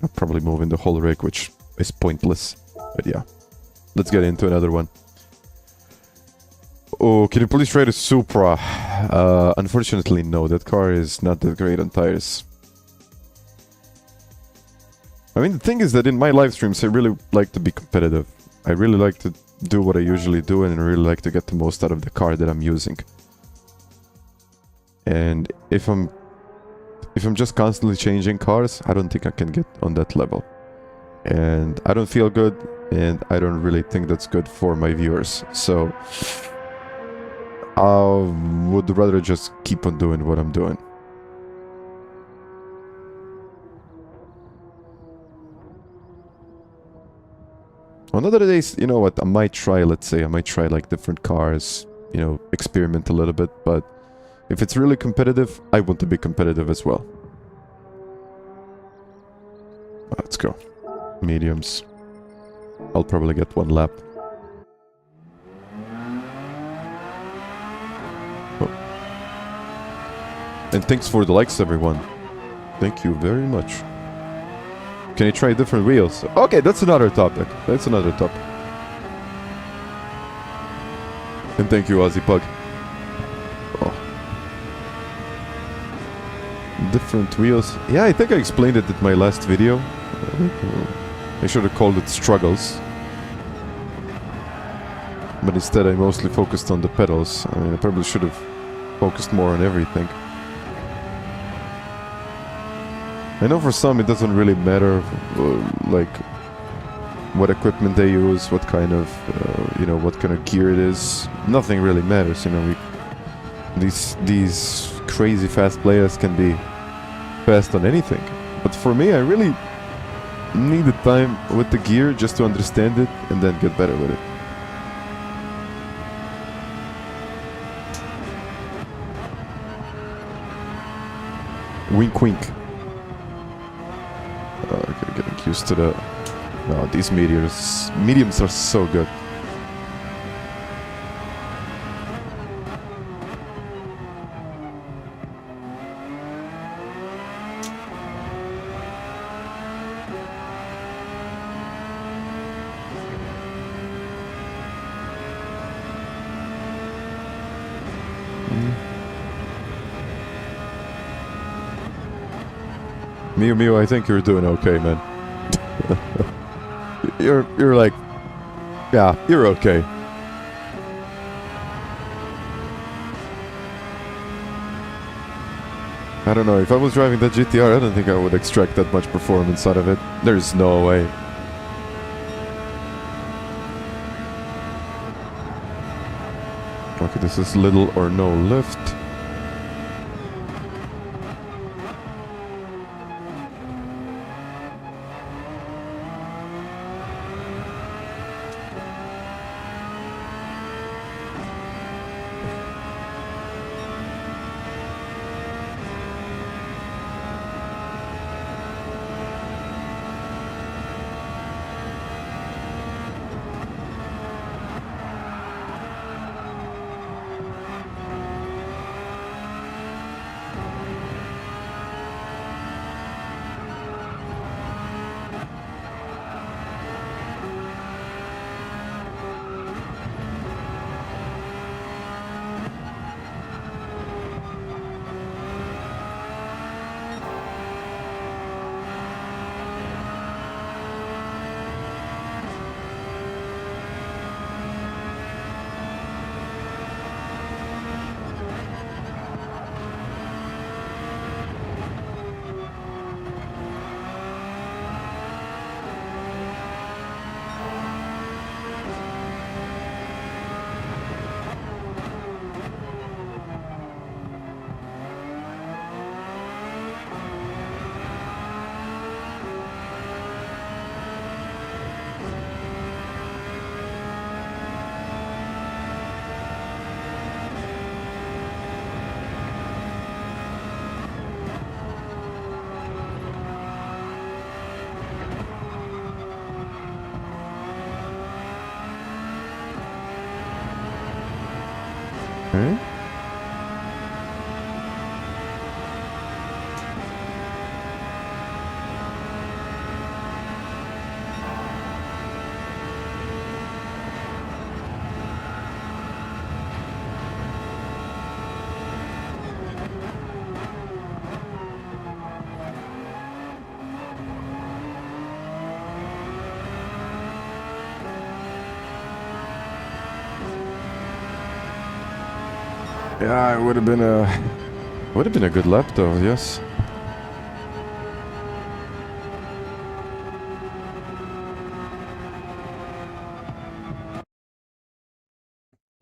I'm probably moving the whole rig, which is pointless. But yeah, let's get into another one. Oh, can you please try the Supra? Unfortunately, no. That car is not that great on tires. I mean, the thing is that in my live streams, I really like to be competitive. I really like to do what I usually do, and I really like to get the most out of the car that I'm using. And if I'm just constantly changing cars, I don't think I can get on that level. And I don't feel good, and I don't really think that's good for my viewers. So I would rather just keep on doing what I'm doing. On other days, you know what, I might try, let's say, I might try like different cars, you know, experiment a little bit, but if it's really competitive, I want to be competitive as well. Let's go. Mediums. I'll probably get one lap. Oh. And thanks for the likes, everyone. Thank you very much. Can you try different wheels? Okay, that's another topic. That's another topic. And thank you, Ozzy Pug. Oh. Different wheels. Yeah, I think I explained it in my last video. I should have called it struggles. But instead I mostly focused on the pedals. I mean, I probably should have focused more on everything. I know for some it doesn't really matter, like, what equipment they use, what kind of, you know, what kind of gear it is. Nothing really matters, you know. These crazy fast players can be fast on anything. But for me, I really need the time with the gear just to understand it and then get better with it. Wink wink. Okay, getting used to the... No, these mediums are so good. Mew, I think you're doing okay, man. You're like, yeah, you're okay. I don't know, if I was driving that GTR, I don't think I would extract that much performance out of it. There's no way. Okay, this is little or no lift. Okay. Yeah, it would have been a good lap though, yes.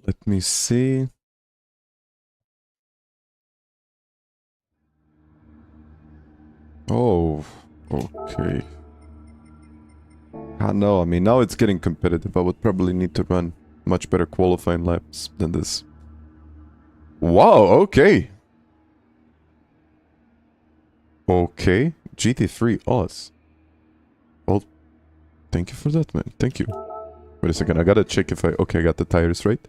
Let me see. Oh, okay. No, I mean, now it's getting competitive. I would probably need to run much better qualifying laps than this. Wow, okay. Okay, GT3 Oz. Well, thank you for that, man. Thank you. Wait a second, I gotta check if I... Okay, I got the tires right.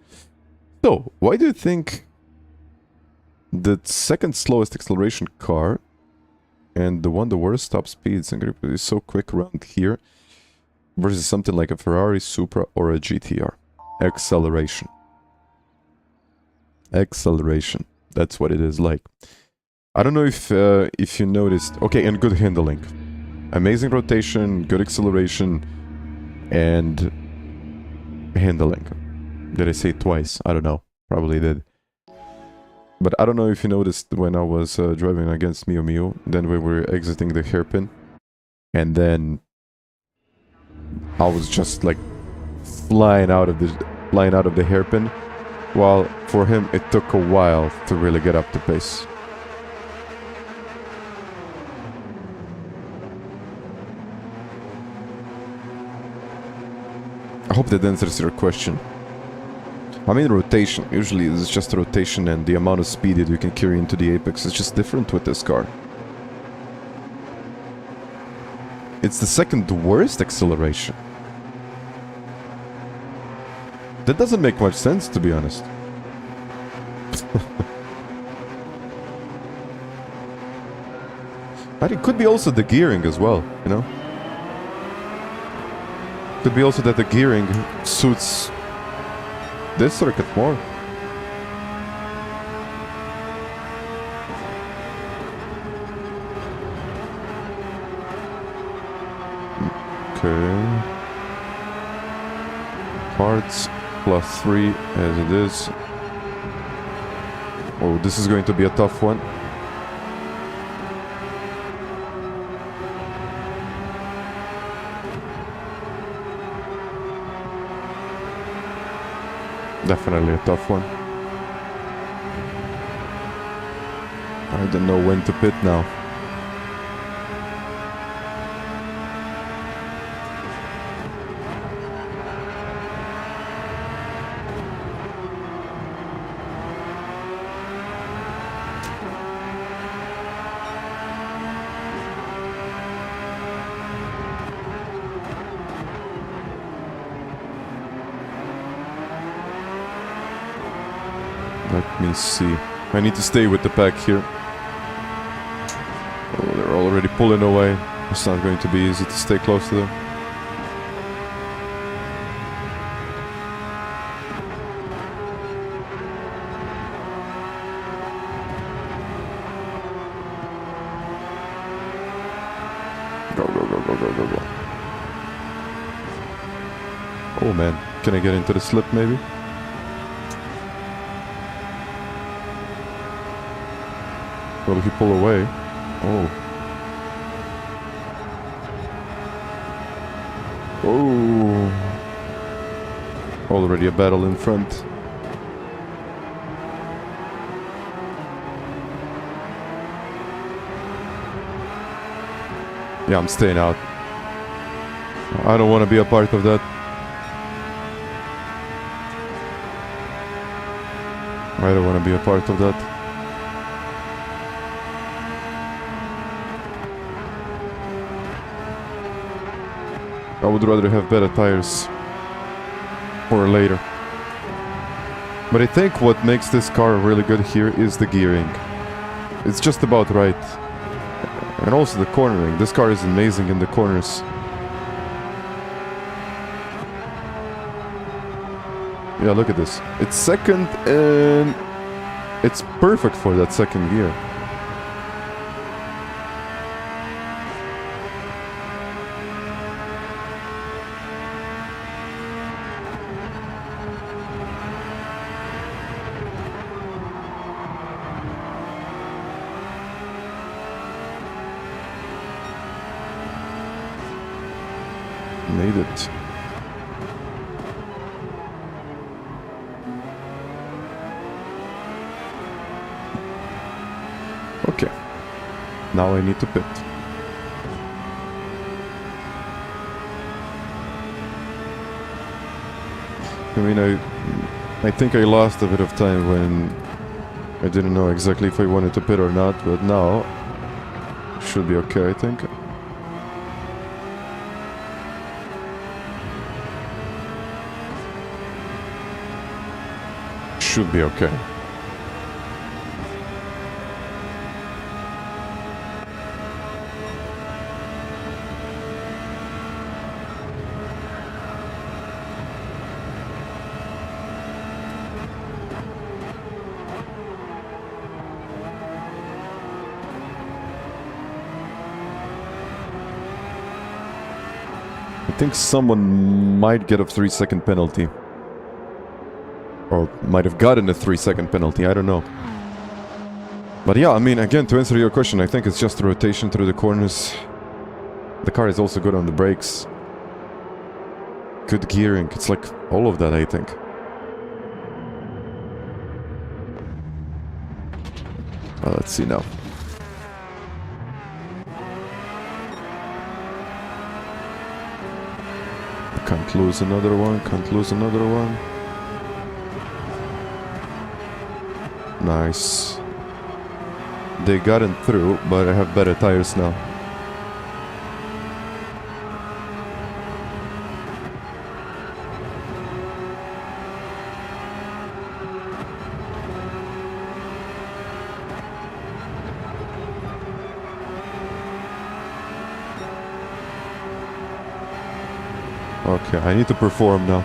So, why do you think the second slowest acceleration car and the one the worst top speeds and grip is so quick around here versus something like a Ferrari, Supra, or a GTR? Acceleration. Acceleration. That's what it is like. I don't know if you noticed. Okay, and good handling. Amazing rotation, good acceleration, and handling. Did I say it twice? I don't know. Probably did. But I don't know if you noticed when I was driving against Mew, then we were exiting the hairpin, and then I was just like flying out of the hairpin, while for him it took a while to really get up to pace. I hope that answers your question. I mean, rotation. Usually it's just rotation and the amount of speed that you can carry into the apex is just different with this car. It's the second worst acceleration. That doesn't make much sense, to be honest. But it could be also the gearing as well, you know? Could be also that the gearing suits this circuit more. Okay. Parts +3 as it is. Oh, this is going to be a tough one. Definitely a tough one. I don't know when to pit now. Let me see. I need to stay with the pack here. Oh, they're already pulling away. It's not going to be easy to stay close to them. Go, go, go, go, go, go, go. Oh man, can I get into the slip maybe? Will he pull away? Oh. Oh. Already a battle in front. Yeah, I'm staying out. I don't want to be a part of that. I don't want to be a part of that. I would rather have better tires for later. But I think what makes this car really good here is the gearing. It's just about right. And also the cornering. This car is amazing in the corners. Yeah, look at this. It's second and it's perfect for that second gear. Made it. Okay. Now I need to pit. I mean, I think I lost a bit of time when I didn't know exactly if I wanted to pit or not, but now should be okay, I think. Should be okay. I think someone might get a 3-second penalty. Or might have gotten a 3-second penalty, I don't know. But yeah, I mean, again, to answer your question, I think it's just the rotation through the corners. The car is also good on the brakes. Good gearing, it's like all of that, I think. Well, let's see now. Can't lose another one, can't lose another one. Nice. They got it through, but I have better tires now. Okay, I need to perform now.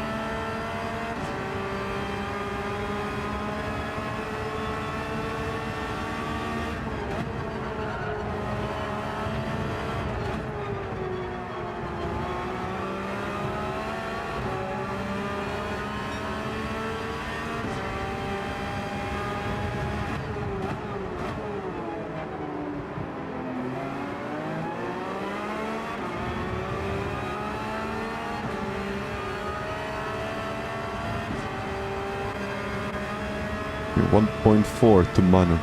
1.4 to Manu.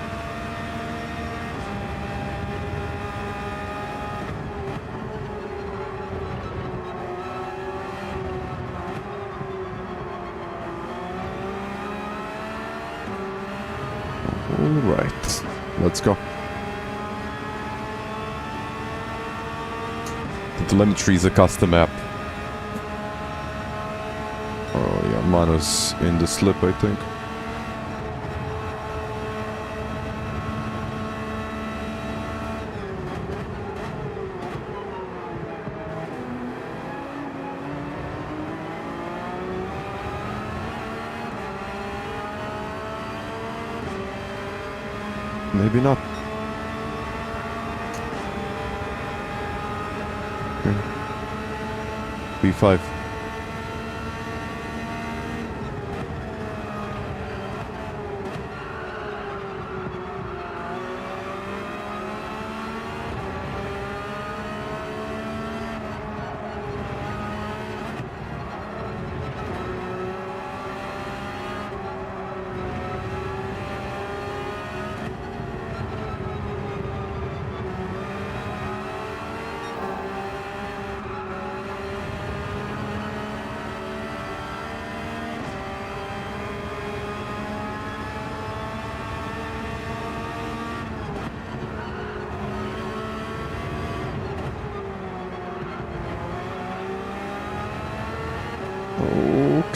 Alright, let's go. The telemetry is a custom app. Oh yeah, Manu's in the slip, I think. Maybe not. Okay. B5.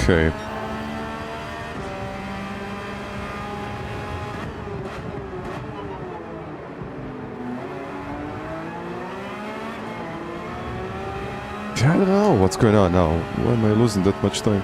Okay. I don't know what's going on now. Why am I losing that much time?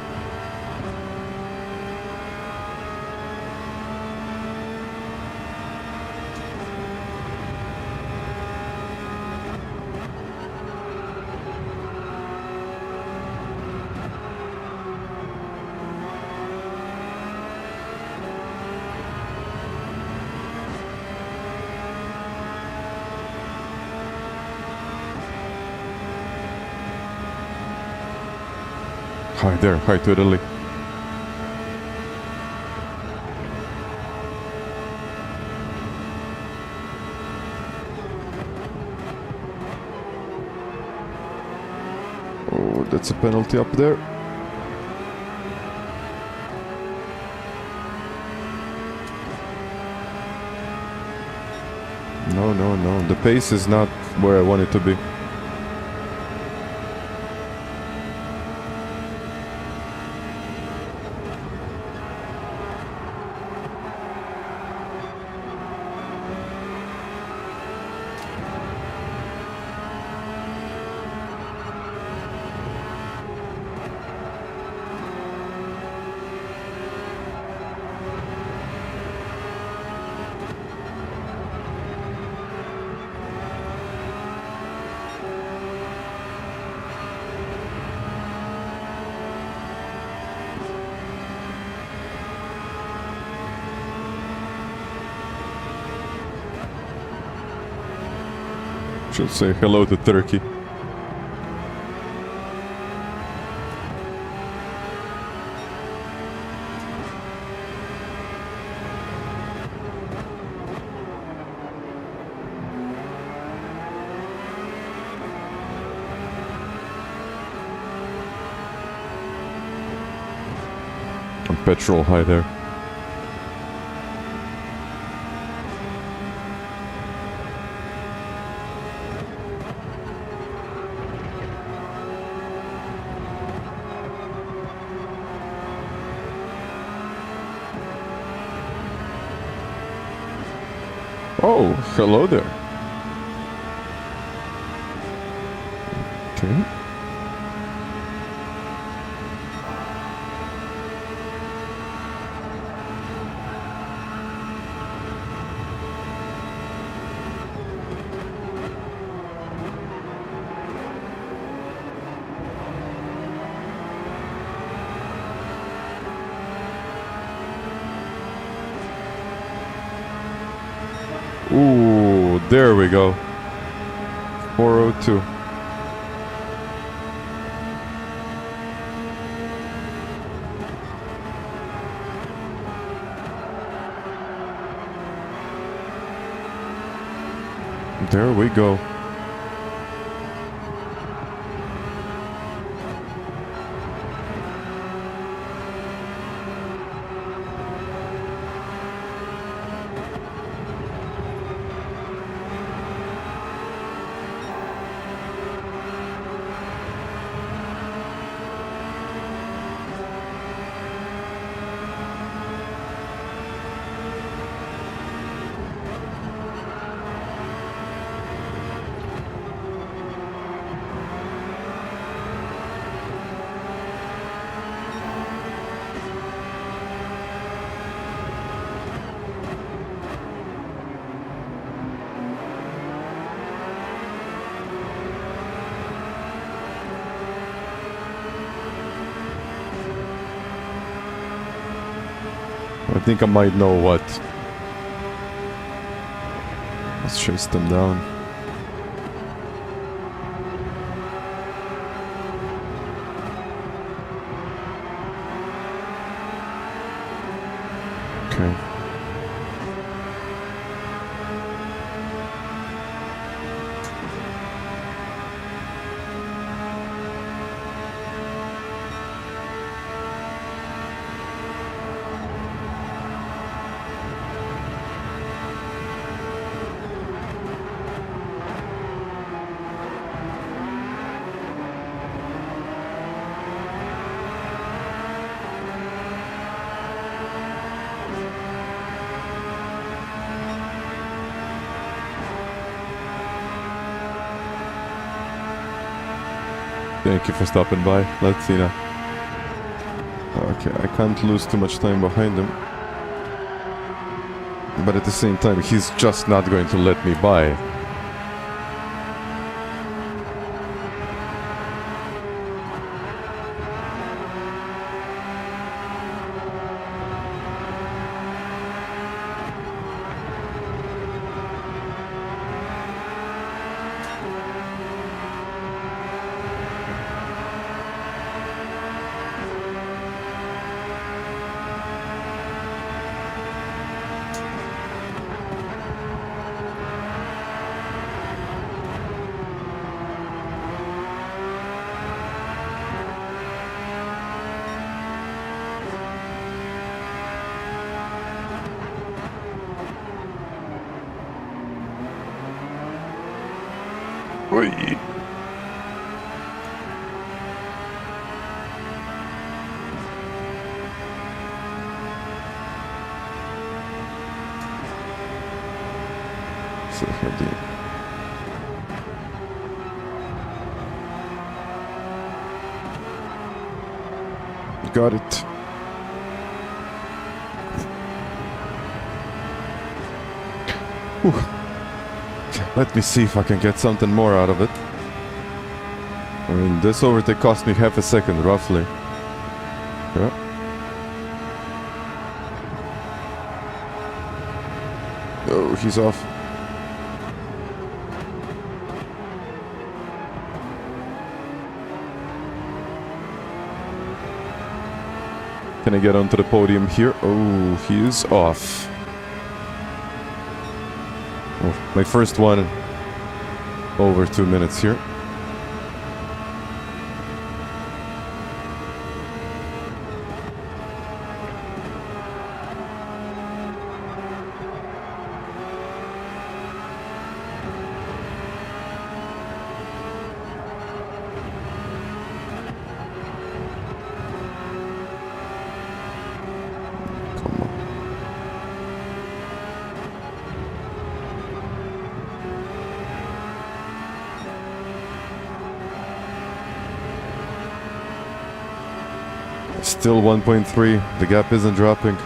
Hi there, hi to Italy. Oh, that's a penalty up there. No, no, no. The pace is not where I want it to be. Should say hello to Turkey. And petrol high there. Oh, hello there. Okay. Ooh, there we go. 402. There we go. I think I might know what. Let's chase them down. Okay. Thank you for stopping by. Let's see now. Okay, I can't lose too much time behind him. But at the same time, he's just not going to let me by. Oi. So heavy. Got it. Whew. Let me see if I can get something more out of it. I mean, this overtake cost me half a second, roughly. Yeah. Oh, he's off. Can I get onto the podium here? Oh, he is off. Oh, my first one over 2 minutes here. Still 1.3, the gap isn't dropping.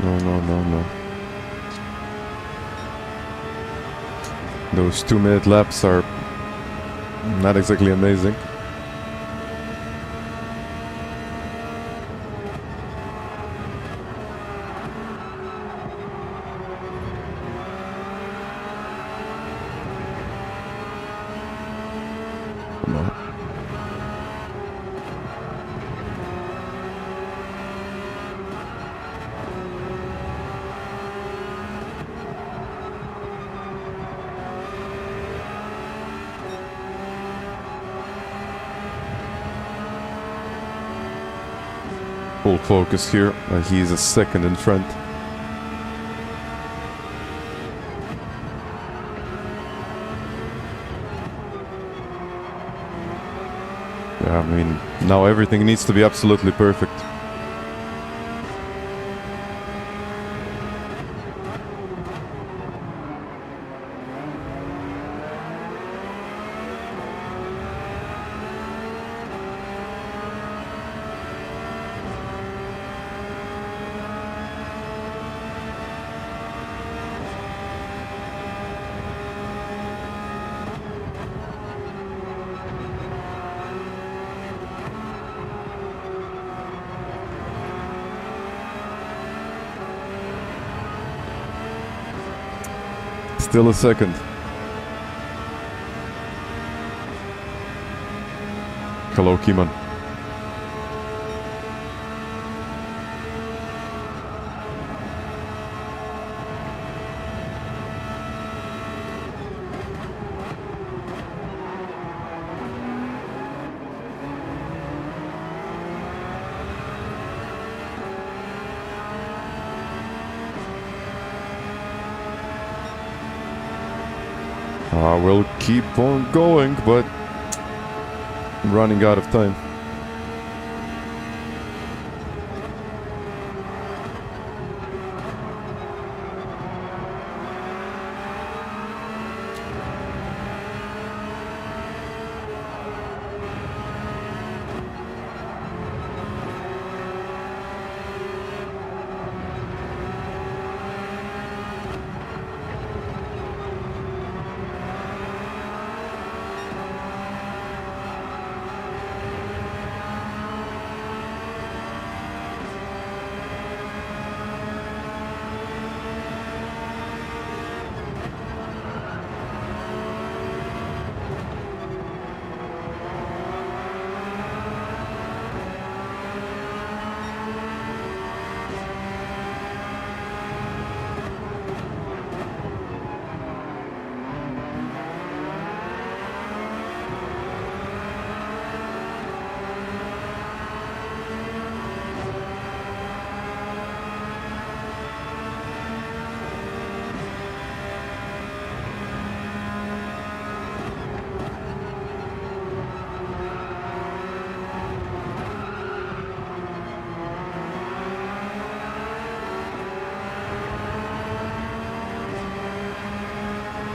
No, no, no, no. Those 2-minute laps are not exactly amazing. Come on. Full focus here. He's a second in front. Yeah, I mean, now everything needs to be absolutely perfect. Still a second. Hello, Kiman. I will keep on going, but I'm running out of time.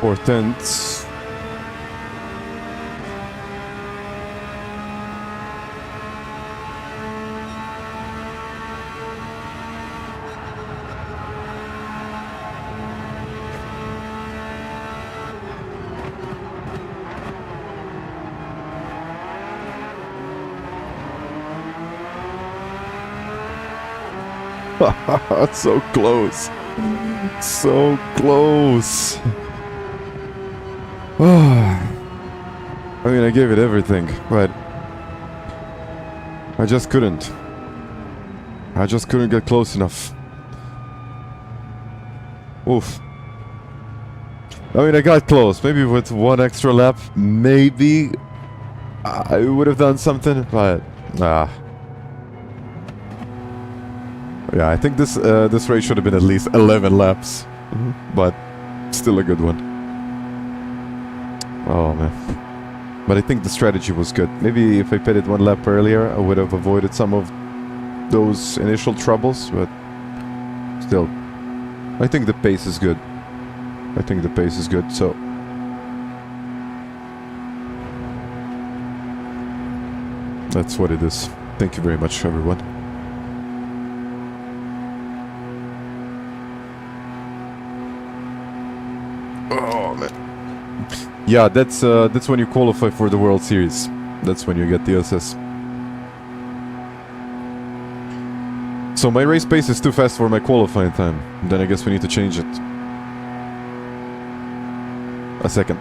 Four tenths. So close. So close. I mean, I gave it everything, but I just couldn't. I just couldn't get close enough. Oof. I mean, I got close. Maybe with one extra lap, maybe I would have done something, but yeah, I think this race should have been at least 11 laps, but still a good one. Oh man. But I think the strategy was good. Maybe if I pitted one lap earlier, I would have avoided some of those initial troubles, but still. I think the pace is good. I think the pace is good, so... that's what it is. Thank you very much, everyone. Yeah, that's when you qualify for the World Series. That's when you get the SS. So my race pace is too fast for my qualifying time. Then I guess we need to change it. A second.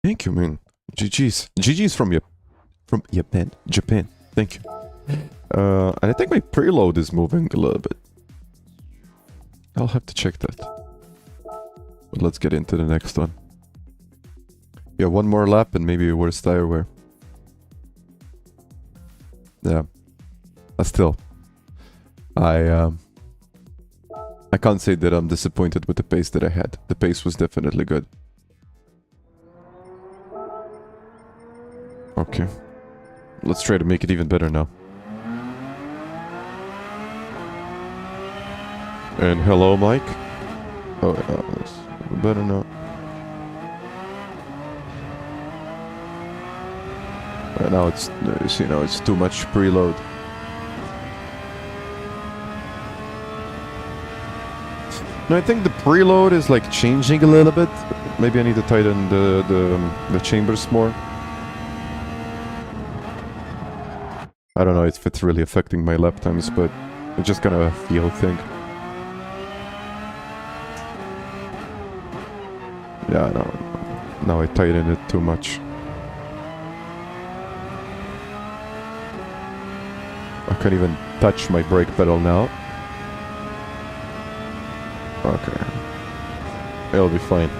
Thank you, man. GG's. GG's from Japan. Thank you. And I think my preload is moving a little bit. I'll have to check that. But let's get into the next one. Yeah, one more lap and maybe worse tire wear. Yeah. But still. I can't say that I'm disappointed with the pace that I had. The pace was definitely good. Okay. Let's try to make it even better now. And hello, Mike. Oh, yeah, it's better now. Now it's, you see, now it's too much preload. No, I think the preload is like changing a little bit. Maybe I need to tighten the chambers more. I don't know if it's really affecting my lap times, but it's just kind of a feel thing. Yeah, no. Now I tighten it too much. I can't even touch my brake pedal now. Okay. It'll be fine.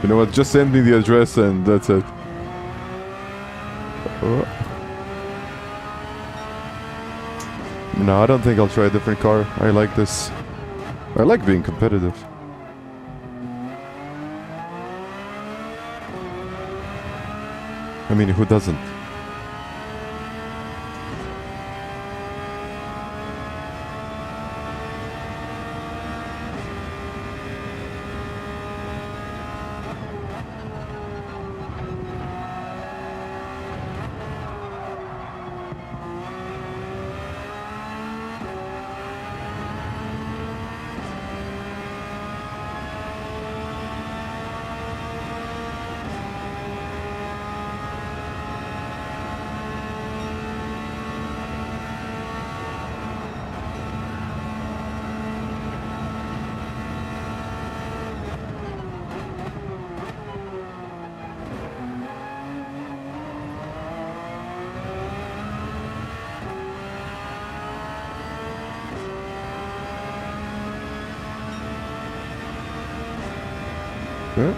You know what, just send me the address and that's it. No, I don't think I'll try a different car. I like this. I like being competitive. I mean, who doesn't? Okay.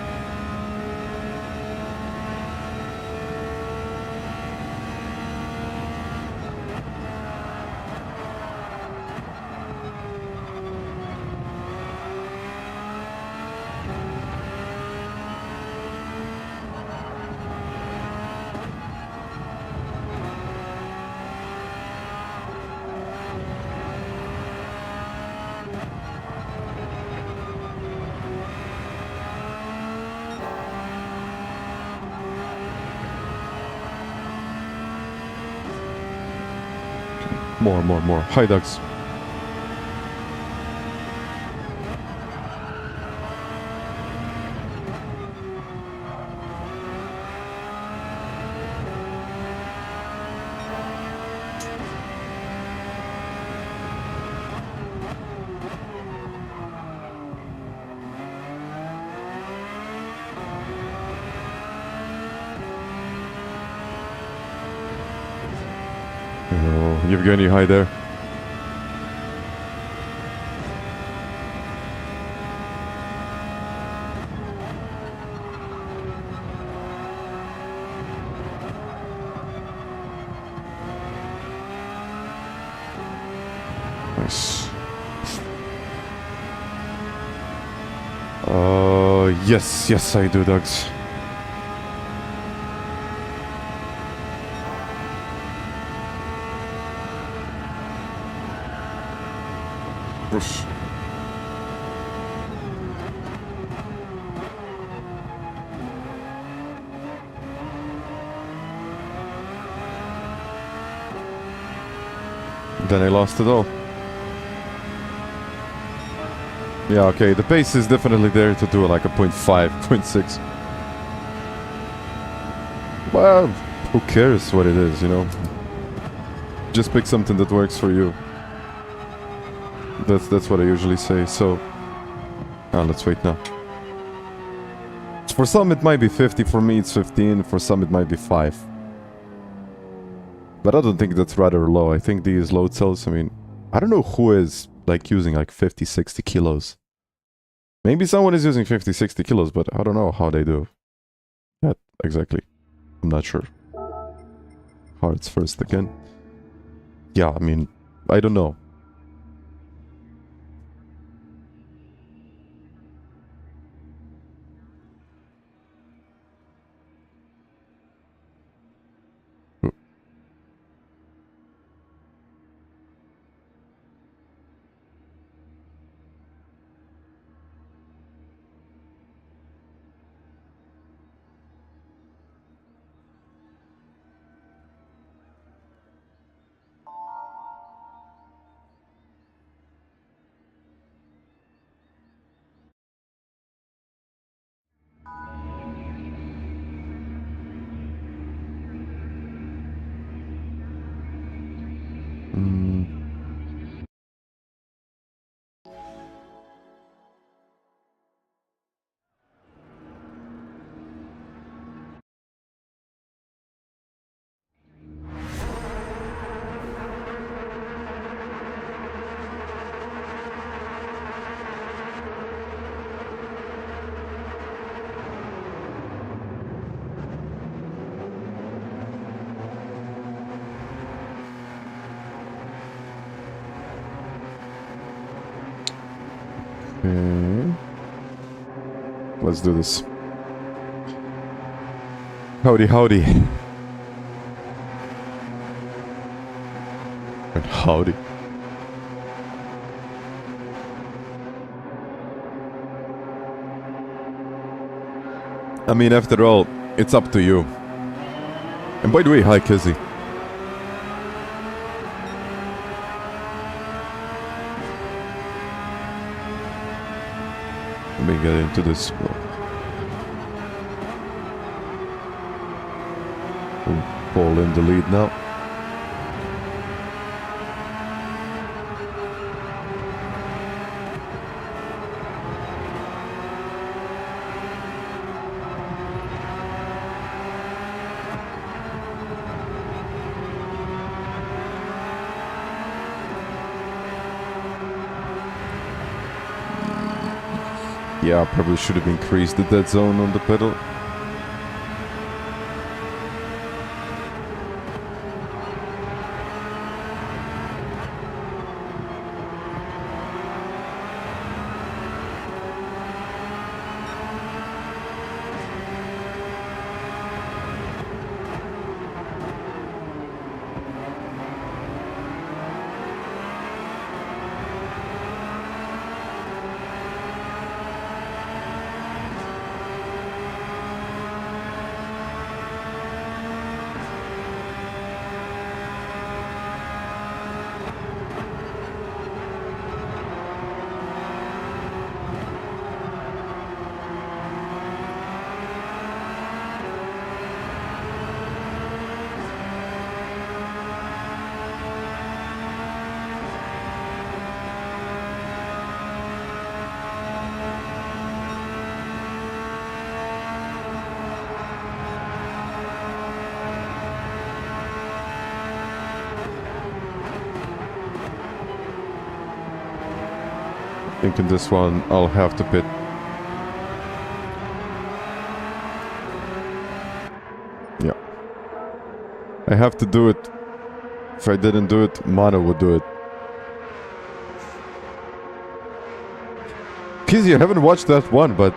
More. Hi, dogs. Yevgeny, hi there. Nice. Yes, I do, Dogs. Oof. Then I lost it all. Yeah, okay, the pace is definitely there to do like a 0.5, 0.6. Well, who cares what it is, you know? Just pick something that works for you. That's what I usually say, so... let's wait now. For some it might be 50, for me it's 15, for some it might be 5. But I don't think that's rather low. I think these load cells, I mean... I don't know who is like using like 50, 60 kilos. Maybe someone is using 50, 60 kilos, but I don't know how they do that exactly. I'm not sure. Hearts first again. Yeah, I mean, I don't know. Okay. Let's do this. Howdy, howdy. And howdy. I mean, after all, it's up to you. And by the way, hi, Kizzi. Let me get into this. Paul in the lead now. Yeah, I probably should have increased the dead zone on the pedal. think in this one I'll have to pit. Yeah. I have to do it. If I didn't do it, Mana would do it. Kizzi, I haven't watched that one, but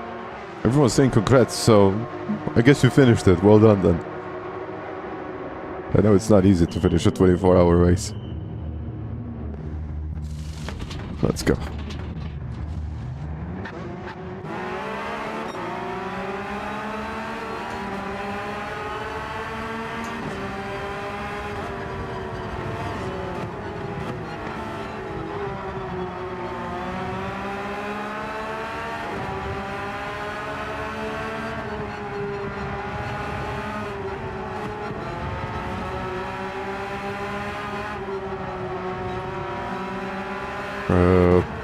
everyone's saying congrats, so I guess you finished it. Well done then. I know it's not easy to finish a 24-hour race. Let's go.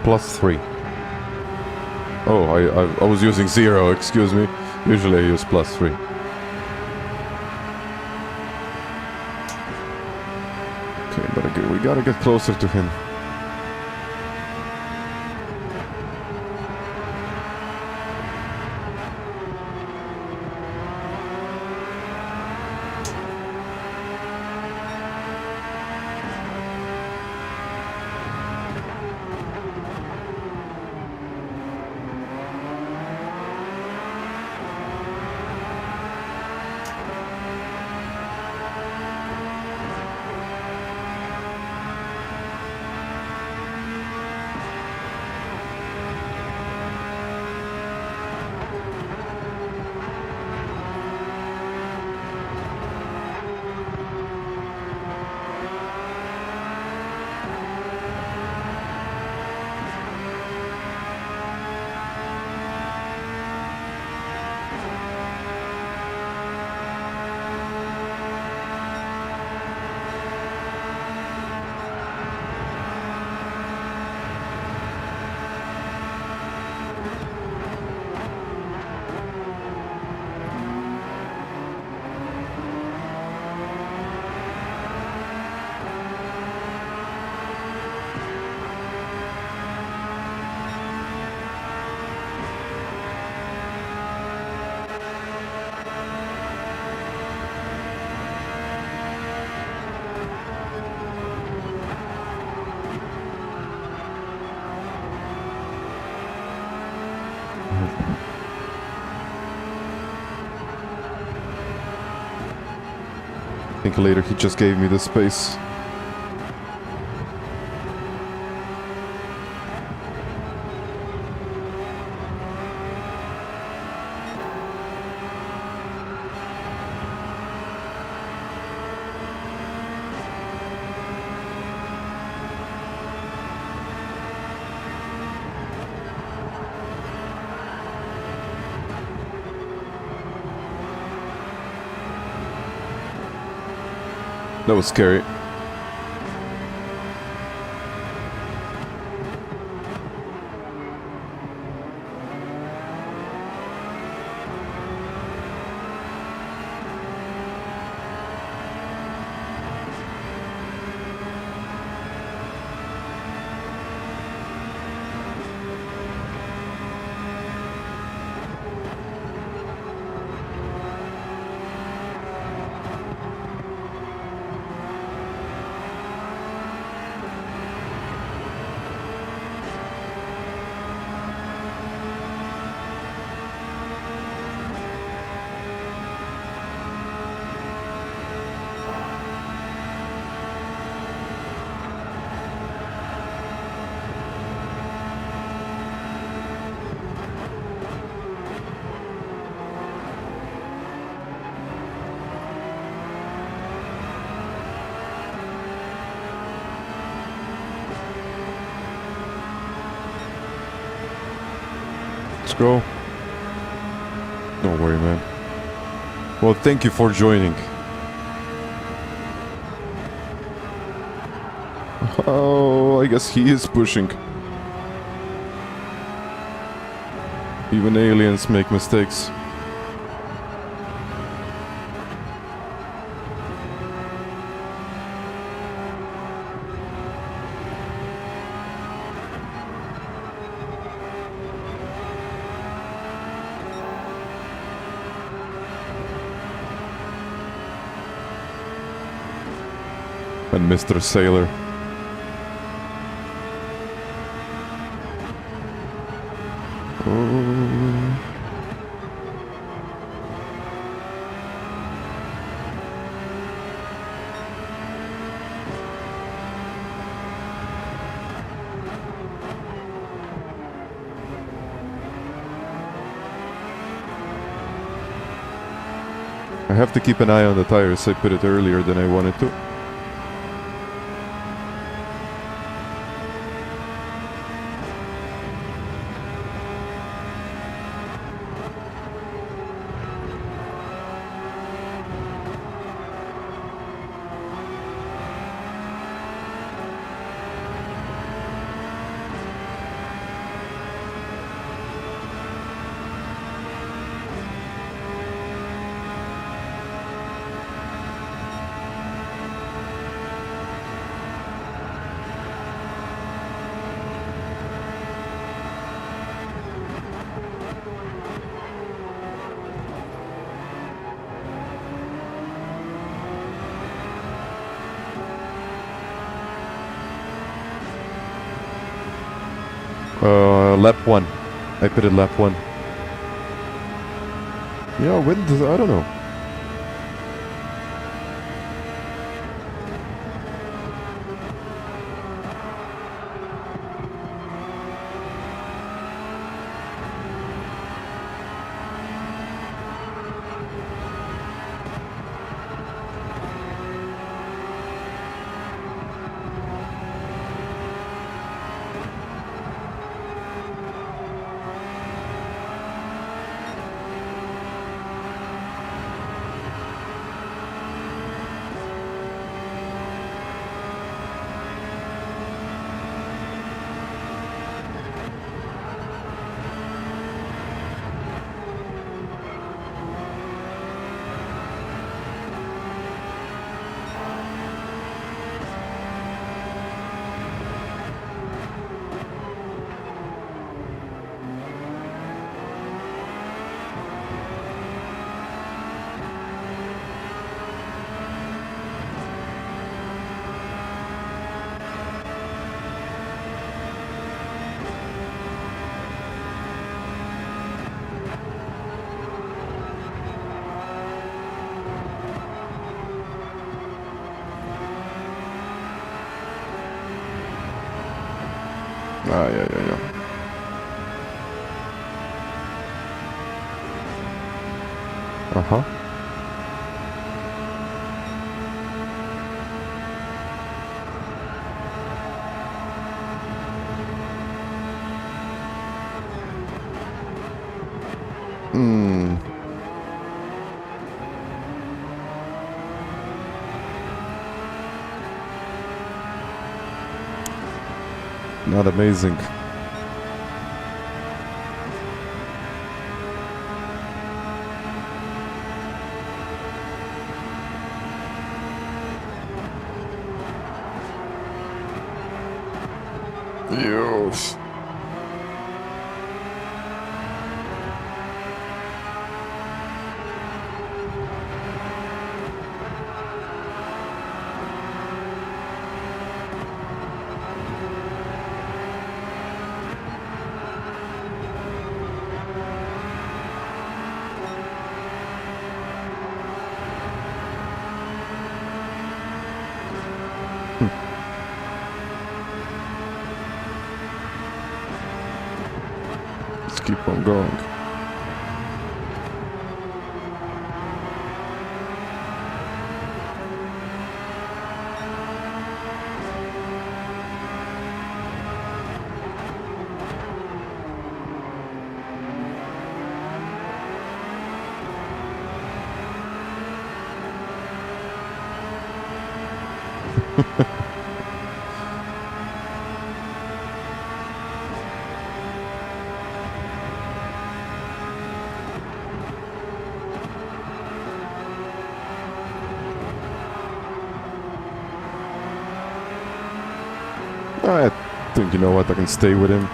+3. Oh, I was using 0, excuse me. Usually I use +3. Okay, we gotta get closer to him. I think later he just gave me the space. That was scary. Let's go. Don't worry, man. Well, thank you for joining. Oh, I guess he is pushing. Even aliens make mistakes. And Mr. Sailor. Oh. I have to keep an eye on the tires. I put it earlier than I wanted to. Lap 1. I put it lap 1. Yeah, when does... I don't know. Ah, yeah. Uh-huh. Not amazing. Yes. Keep on going. I think, you know what, I can stay with him.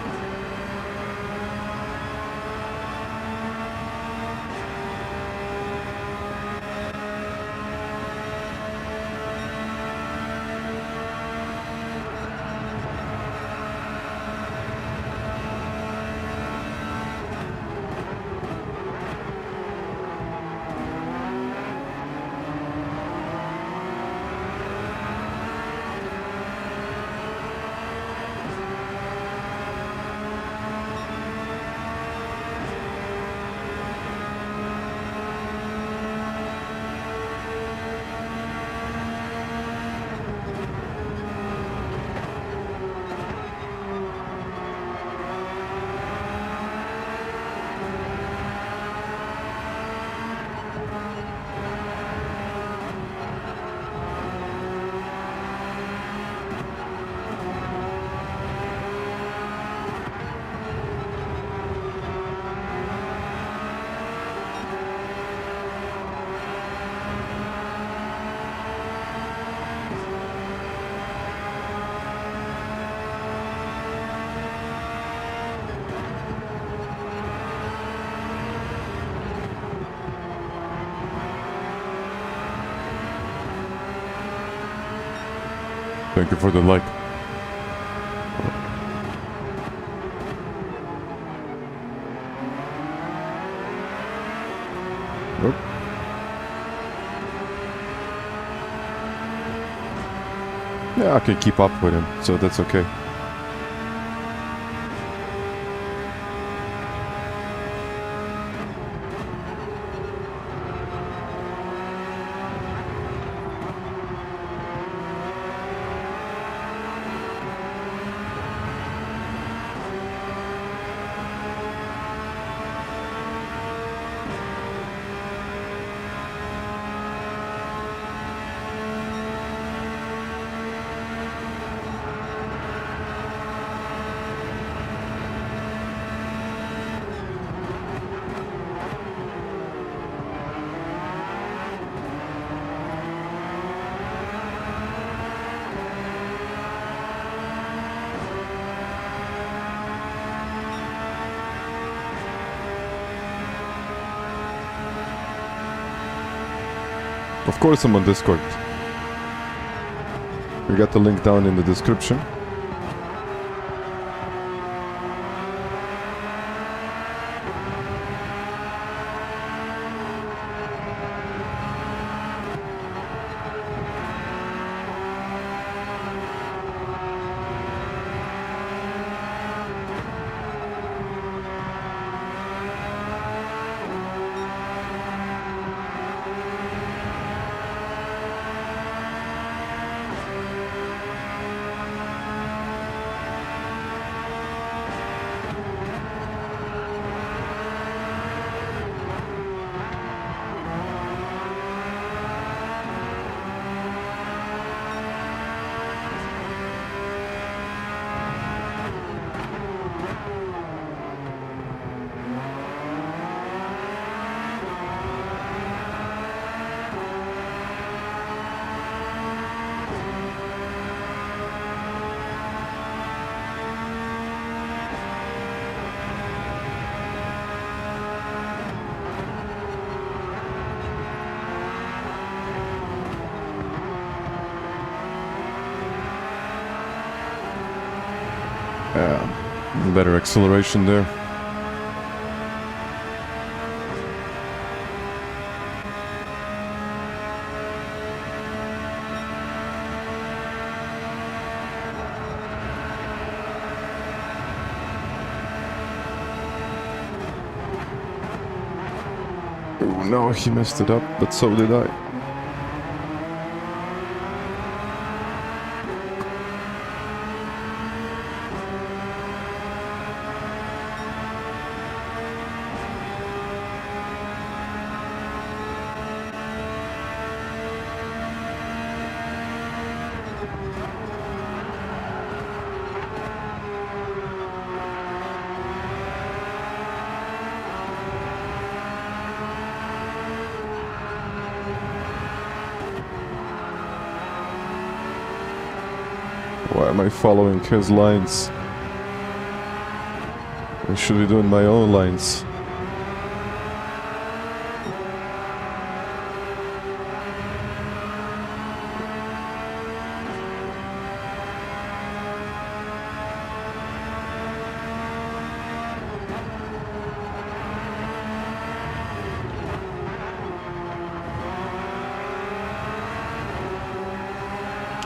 Thank you for the like. Nope. Yeah, I can keep up with him, so that's okay. Of course I'm on Discord. We got the link down in the description. Better acceleration there. Oh no, he messed it up, but so did I. Why am I following his lines? I should be doing my own lines.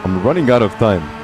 I'm running out of time.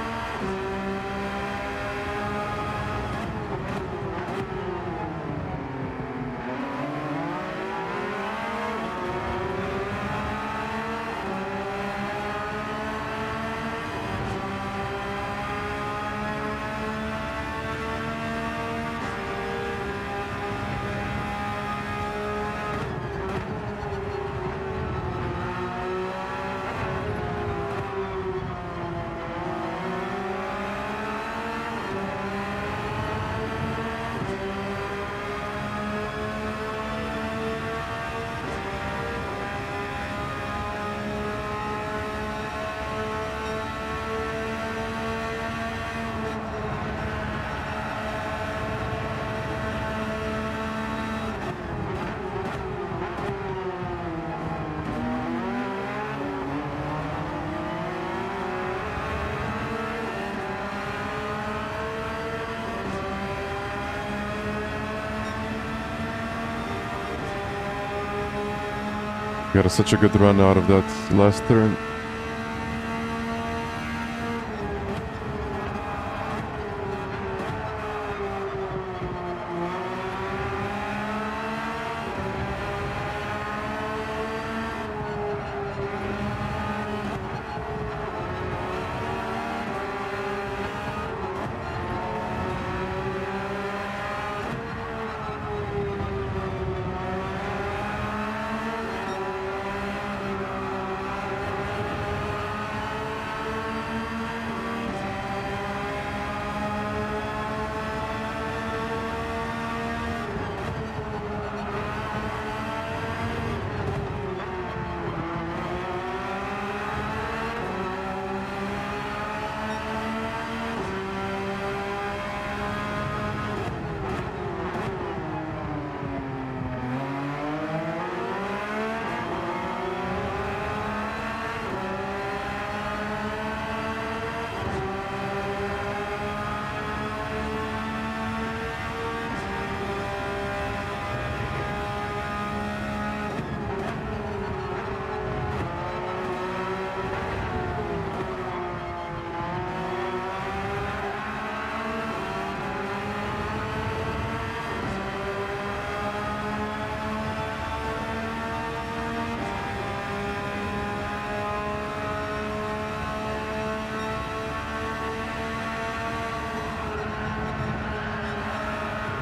Got such a good run out of that last turn.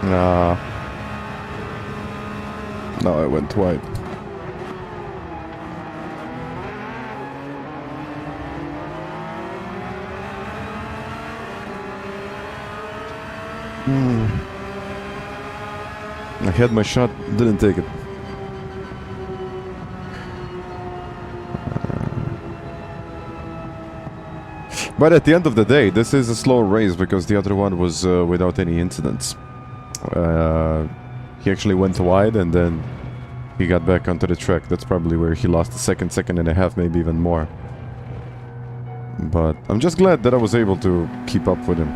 Nah. No, I went wide. I had my shot, didn't take it. But at the end of the day, this is a slow race because the other one was without any incidents. He actually went wide and then he got back onto the track. That's probably where he lost a second and a half, maybe even more. But I'm just glad that I was able to keep up with him.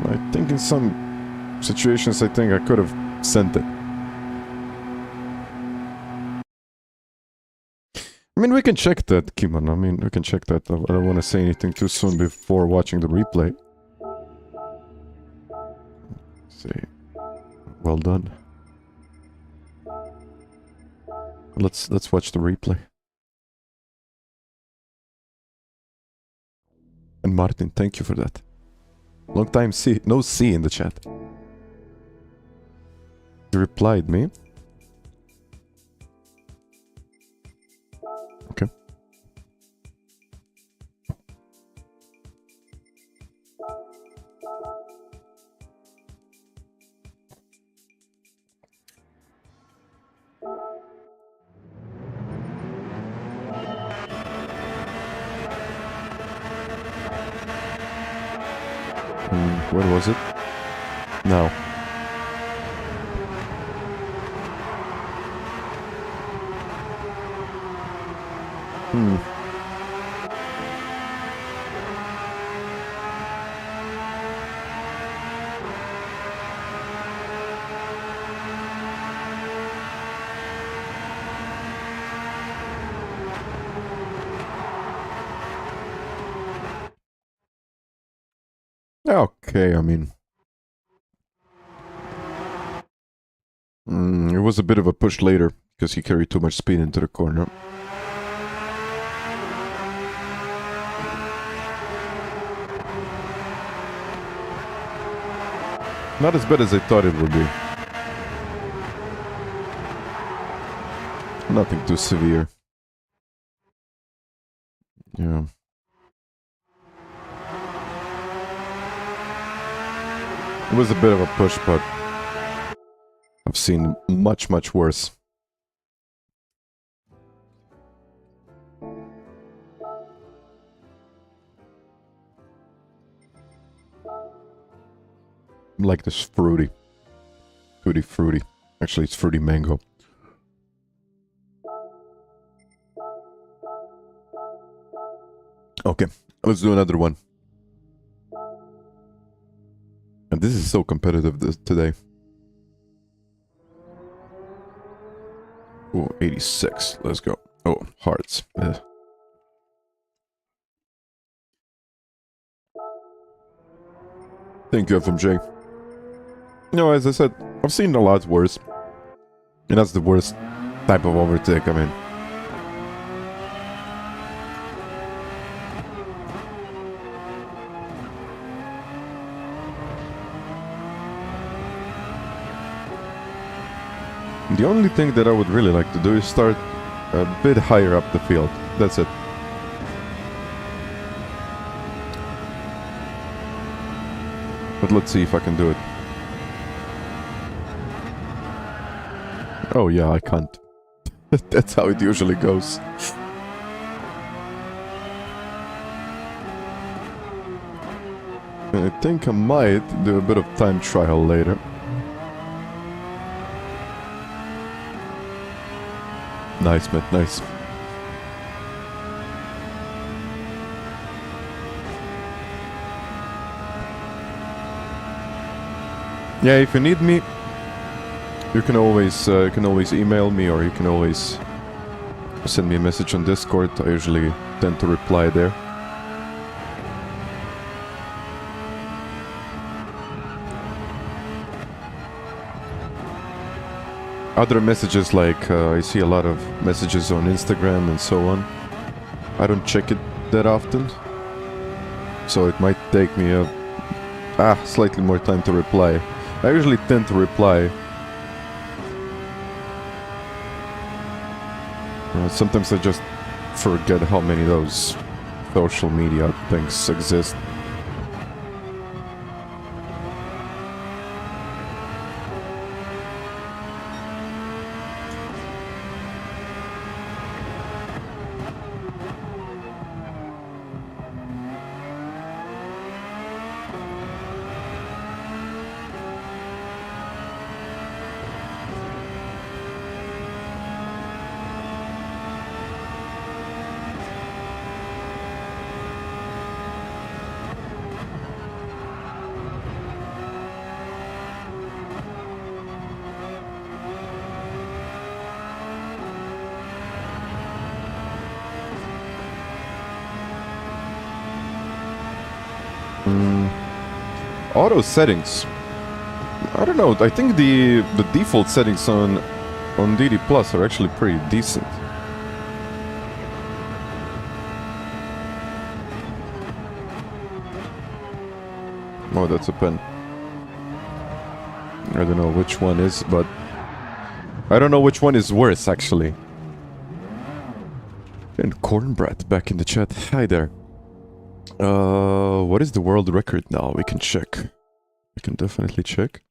I think in some situations, I think I could have sent it. I mean, we can check that, Kimon. I mean, we can check that. I don't want to say anything too soon before watching the replay. See. Well done. Let's watch the replay. And Martin, thank you for that. Long time no see in the chat. He replied me. Okay. Where was it? No. Okay, I mean... it was a bit of a push later, because he carried too much speed into the corner. Not as bad as I thought it would be. Nothing too severe. Yeah. It was a bit of a push, but I've seen much, much worse. Like this fruity. Fruity. Actually, it's fruity mango. Okay, let's do another one. And this is so competitive today. Oh, 86. Let's go. Oh, hearts. Thank you, FMJ. No, as I said, I've seen a lot worse. And that's the worst type of overtake, I mean. The only thing that I would really like to do is start a bit higher up the field. That's it. But let's see if I can do it. Oh yeah, I can't. That's how it usually goes. I think I might do a bit of time trial later. Nice, man, nice. Yeah, if you need me, you can always email me, or you can always send me a message on Discord. I usually tend to reply there. Other messages, like I see a lot of messages on Instagram and so on. I don't check it that often, so it might take me slightly more time to reply. I usually tend to reply. Sometimes I just forget how many of those social media things exist. Auto settings. I don't know. I think the default settings on DD Plus are actually pretty decent. Oh, that's a pen. I don't know which one is, but I don't know which one is worse, actually. And Cornbrat back in the chat. Hi there. What is the world record now? We can check. We can definitely check.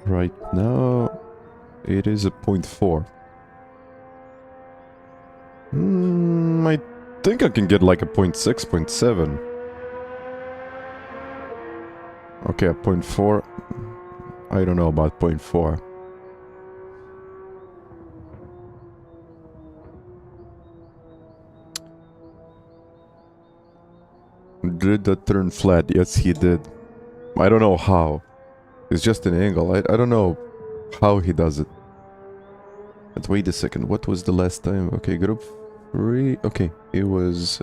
Right now, it is a 0.4. I think I can get like a 0.6, 0.7. Okay, a 0.4. I don't know about 0.4. Did that turn flat? Yes, he did. I don't know how. It's just an angle. I don't know how he does it. But wait a second. What was the last time? Okay, Gr.3. Okay, it was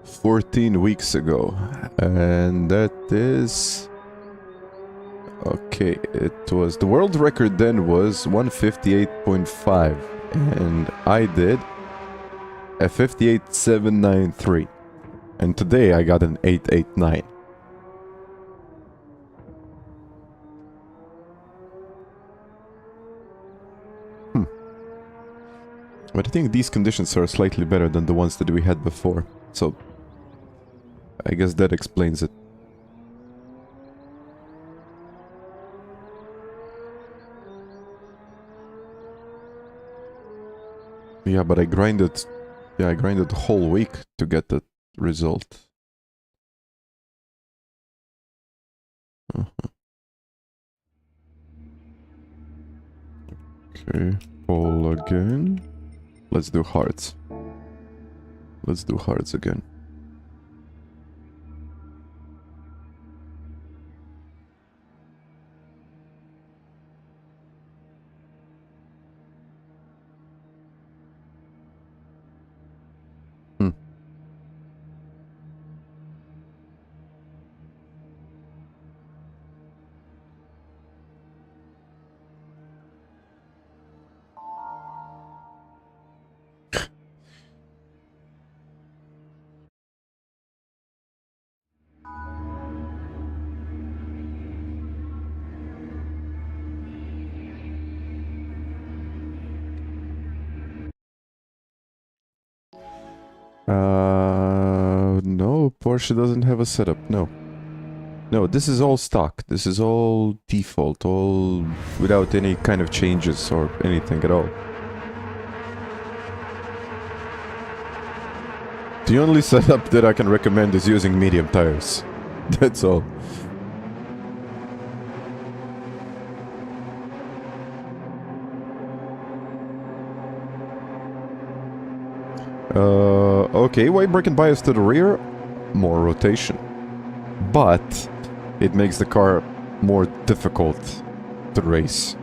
14 weeks ago. And that is... Okay, it was... The world record then was 158.5. And I did a 58.793. And today I got an 889. But I think these conditions are slightly better than the ones that we had before. So I guess that explains it. Yeah, but I grinded the whole week to get that result. Okay, pull again. Let's do hearts. Let's do hearts again. No, Porsche doesn't have a setup, no. No, this is all stock. This is all default, all without any kind of changes or anything at all. The only setup that I can recommend is using medium tires. That's all. Okay, wide braking bias to the rear, more rotation. But it makes the car more difficult to race.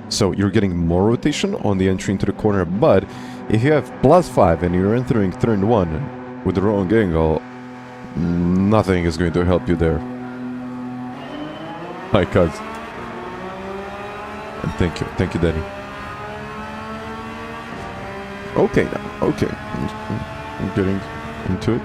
So you're getting more rotation on the entry into the corner, but if you have +5 and you're entering turn 1 with the wrong angle, nothing is going to help you there. Hi, cuz. And thank you, Danny. Okay now, okay. I'm getting into it.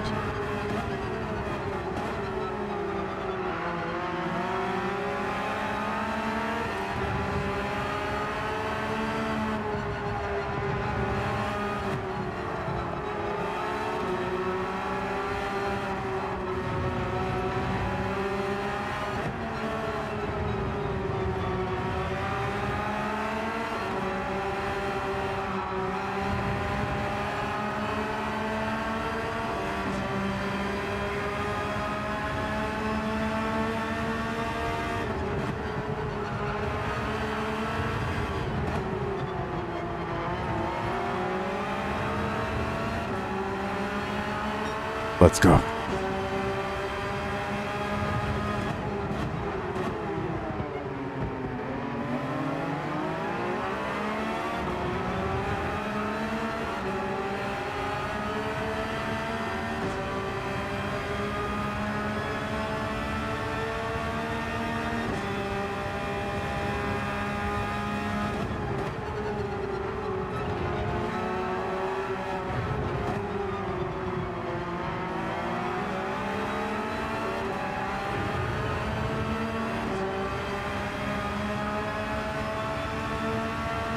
Let's go.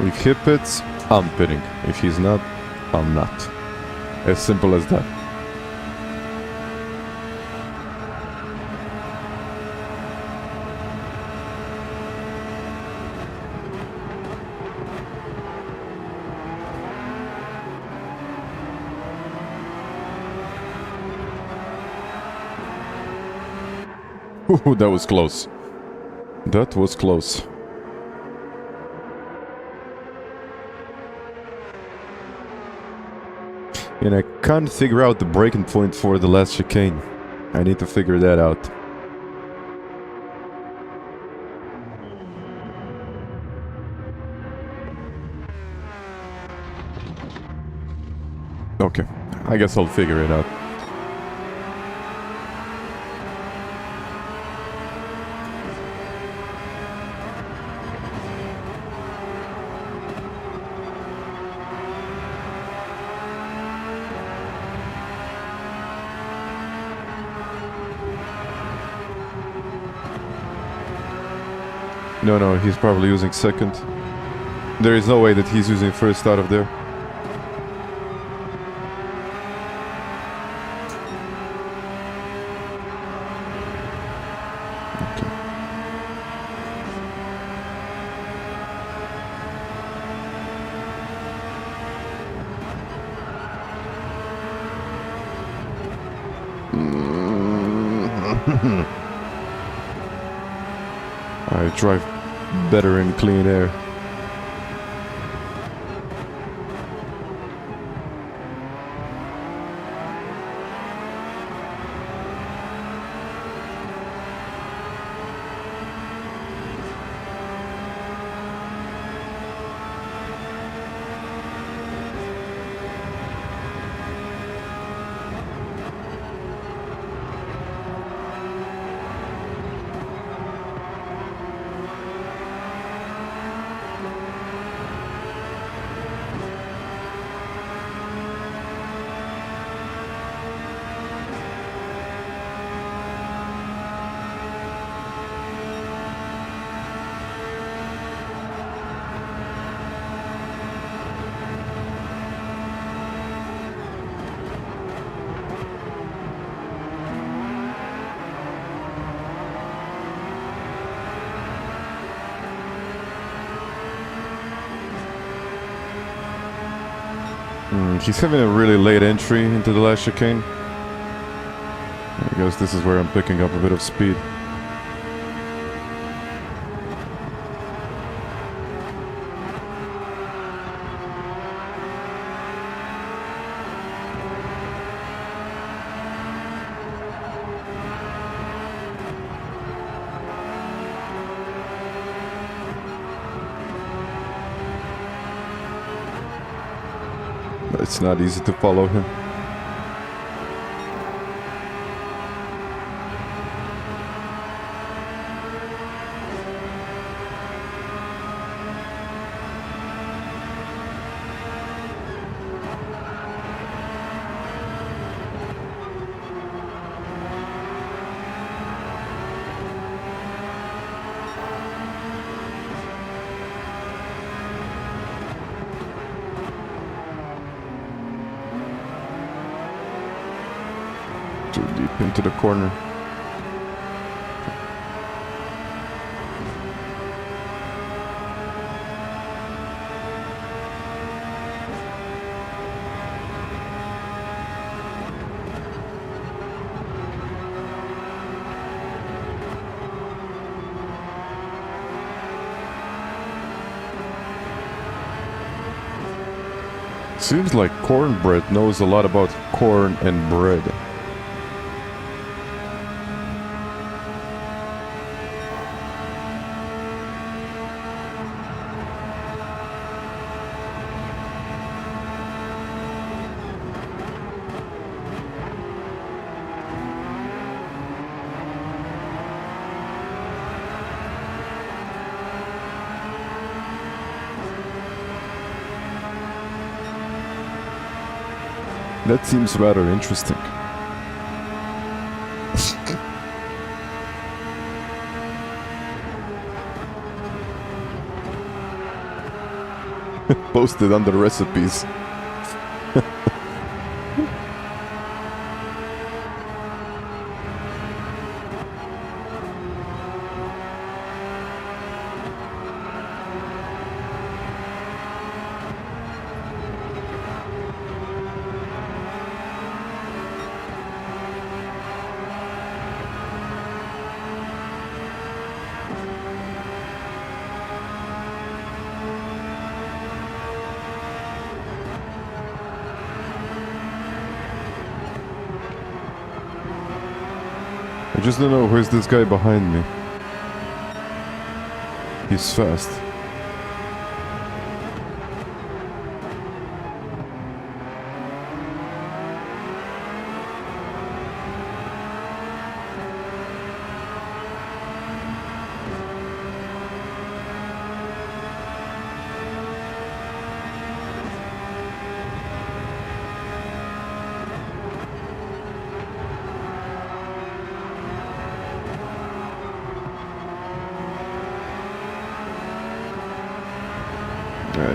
If he pits, I'm pitting. If he's not, I'm not. As simple as that. Ooh, that was close. That was close. And I can't figure out the breaking point for the last chicane. I need to figure that out. Okay, I guess I'll figure it out. No, he's probably using second. There is no way that he's using first out of there. Okay. I drive better in clean air. He's having a really late entry into the last chicane. I guess this is where I'm picking up a bit of speed. It's not easy to follow him. Too deep into the corner. Seems like Cornbread knows a lot about corn and bread. That seems rather interesting. Posted under recipes. I just don't know, where's this guy behind me? He's fast. Yeah.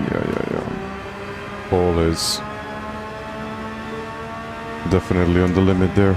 Ball is definitely on the limit there.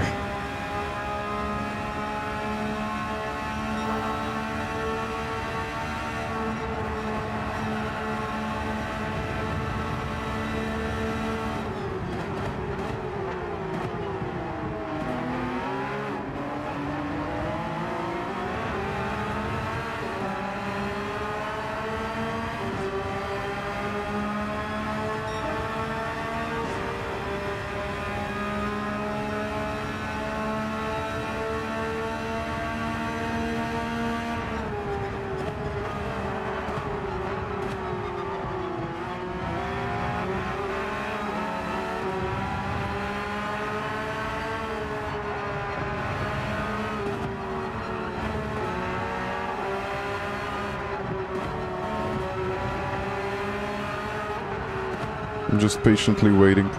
I'm just patiently waiting.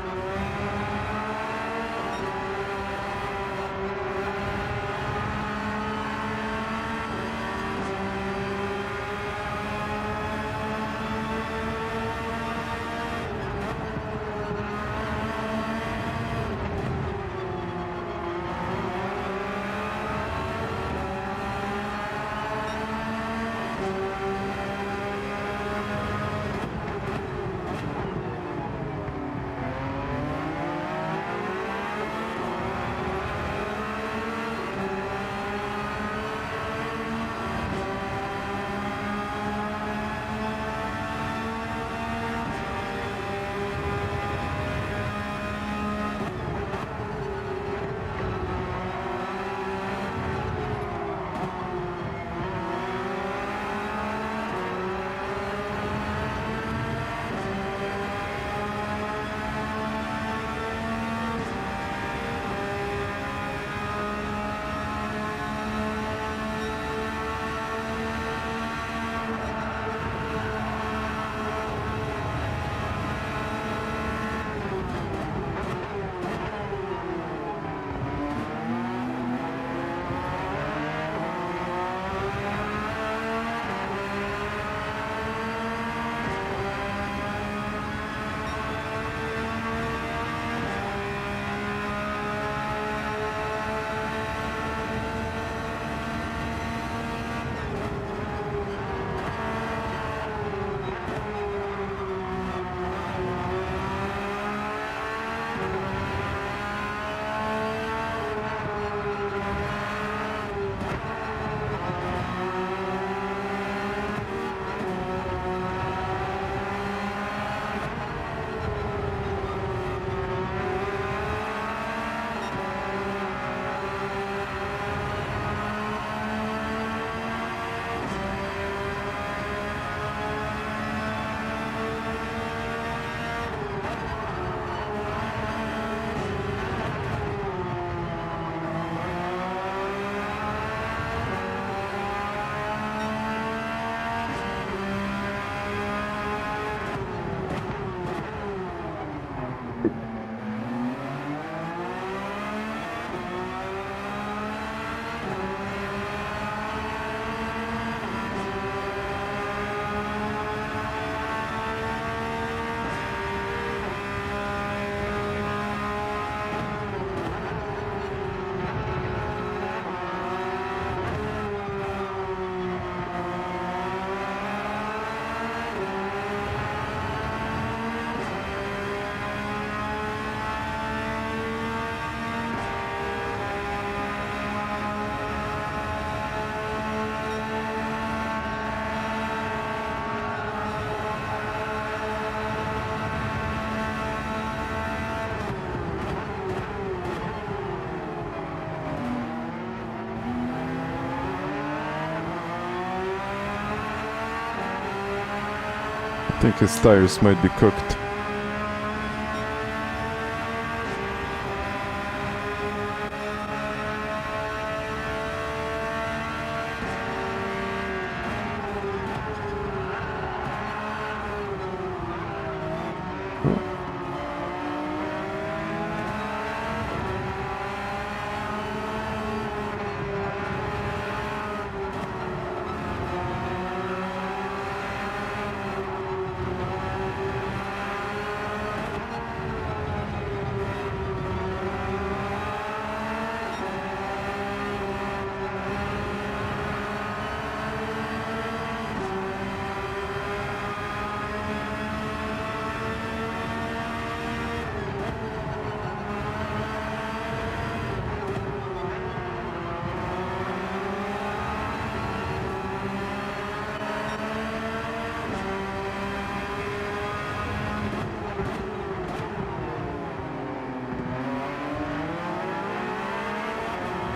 think his tires might be cooked.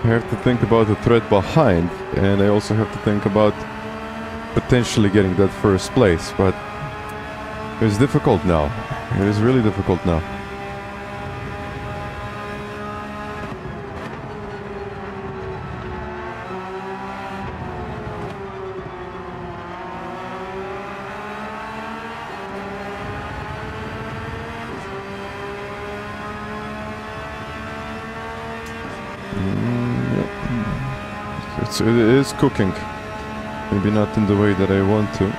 I have to think about the threat behind, and I also have to think about potentially getting that first place, but it's difficult now. It is really difficult now. It is cooking. Maybe not in the way that I want to.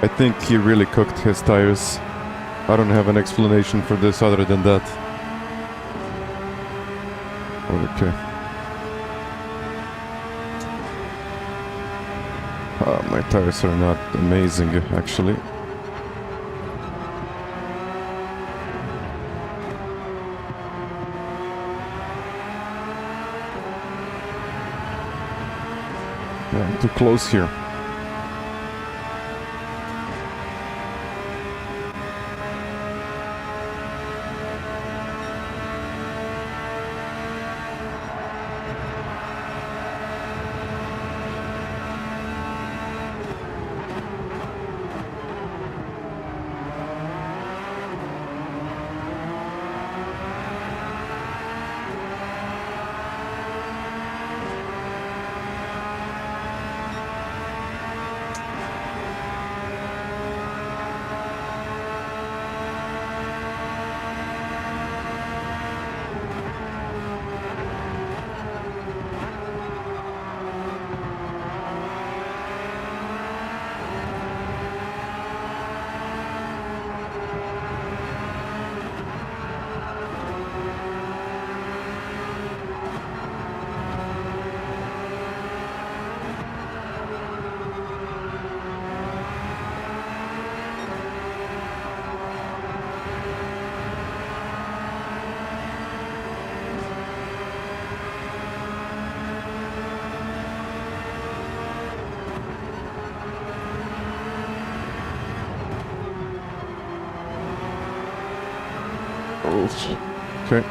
I think he really cooked his tires. I don't have an explanation for this other than that. Okay. My tires are not amazing, actually. Yeah, I'm too close here. Okay.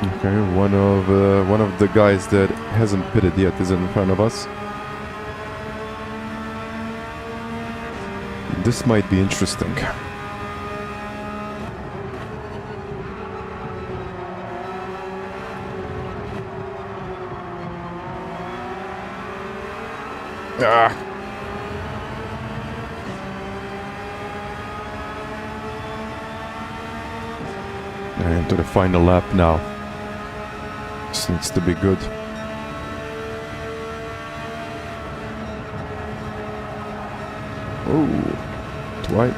Okay, one of the guys that hasn't pitted yet is in front of us. This might be interesting. Ah. And to the final lap now. This needs to be good. Oh, it's wide.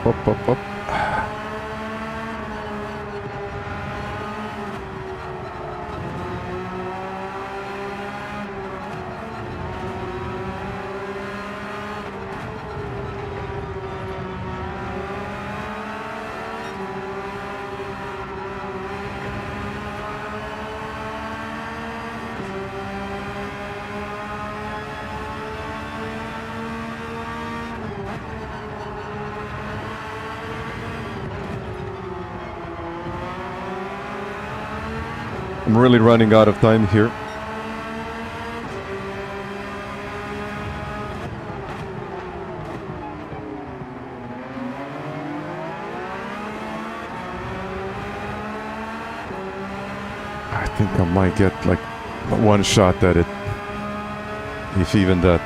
Up, up, up. I'm really running out of time here. I think I might get like one shot at it, if even that.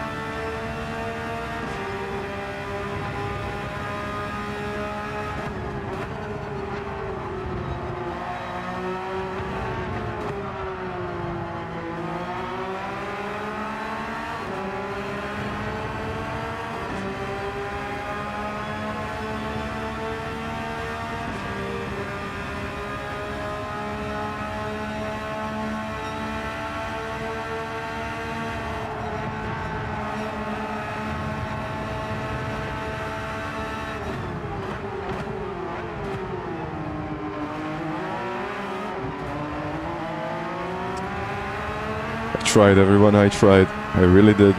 I tried, everyone, I tried. I really did.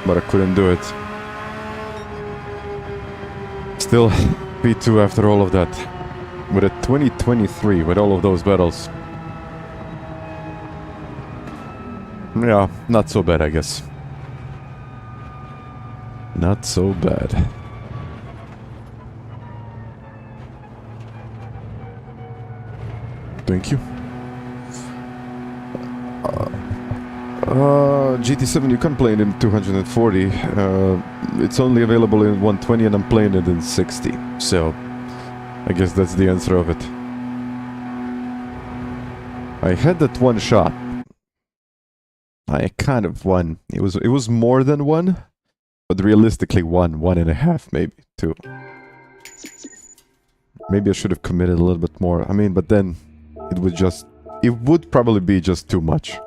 But I couldn't do it. Still, P2 after all of that. With a 2023, with all of those battles. Yeah, not so bad, I guess. Not so bad. Thank you. GT7, you can't play it in 240. It's only available in 120 and I'm playing it in 60. So, I guess that's the answer of it. I had that one shot. I kind of won. It was more than one, but realistically one and a half, maybe two. Maybe I should have committed a little bit more. I mean, but then it would probably be just too much.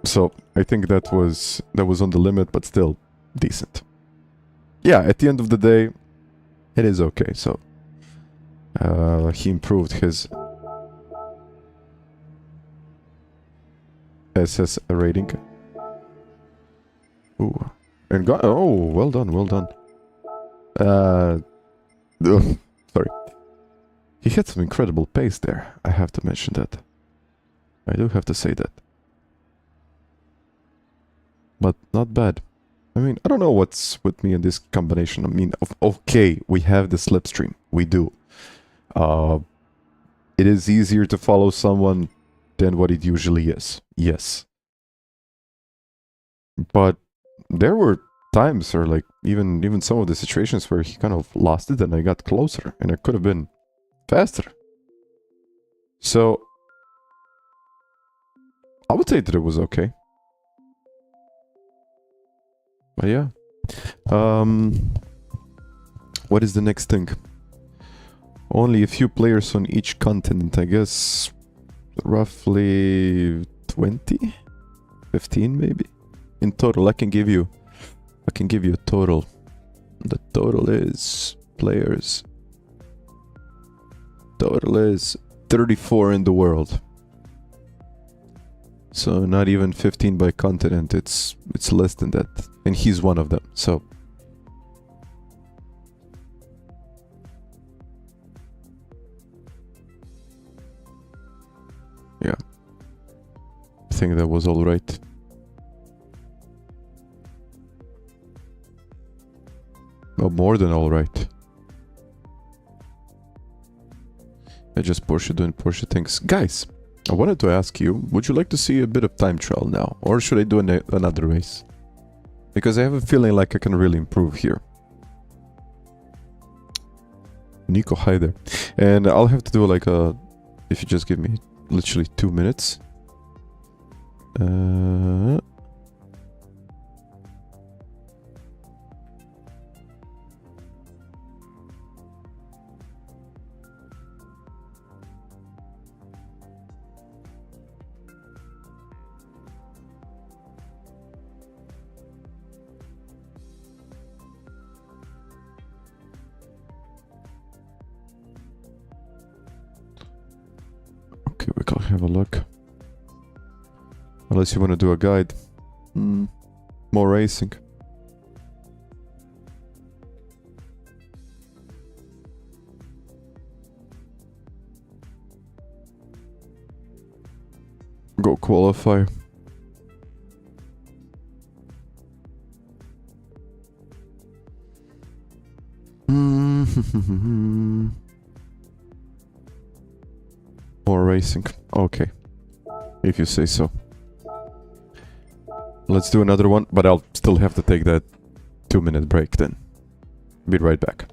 So I think that was on the limit, but still decent. Yeah, at the end of the day, it is okay. So he improved his SS rating. Ooh, and got well done, well done. Sorry, he had some incredible pace there. I have to mention that. I do have to say that. But not bad. I mean, I don't know what's with me in this combination. I mean, okay, we have the slipstream. We do. It is easier to follow someone than what it usually is. Yes. But there were times, or like even some of the situations where he kind of lost it and I got closer and I could have been faster. So I would say that it was okay. But yeah. What is the next thing? Only a few players on each continent, I guess. Roughly 20? 15 maybe? In total, I can give you a total. The total is players. Total is 34 in the world. So not even 15 by continent, it's less than that. And he's one of them, so. Yeah. I think that was all right. Well, more than all right. I just Porsche doing Porsche things. Guys, I wanted to ask you, would you like to see a bit of time trial now? Or should I do another race? Because I have a feeling like I can really improve here. Nico, hi there. And I'll have to do like a... If you just give me literally 2 minutes. Okay, we can have a look. Unless you want to do a guide. More racing. Go qualify. More racing. Okay. If you say so. Let's do another one, but I'll still have to take that 2-minute break then. Be right back.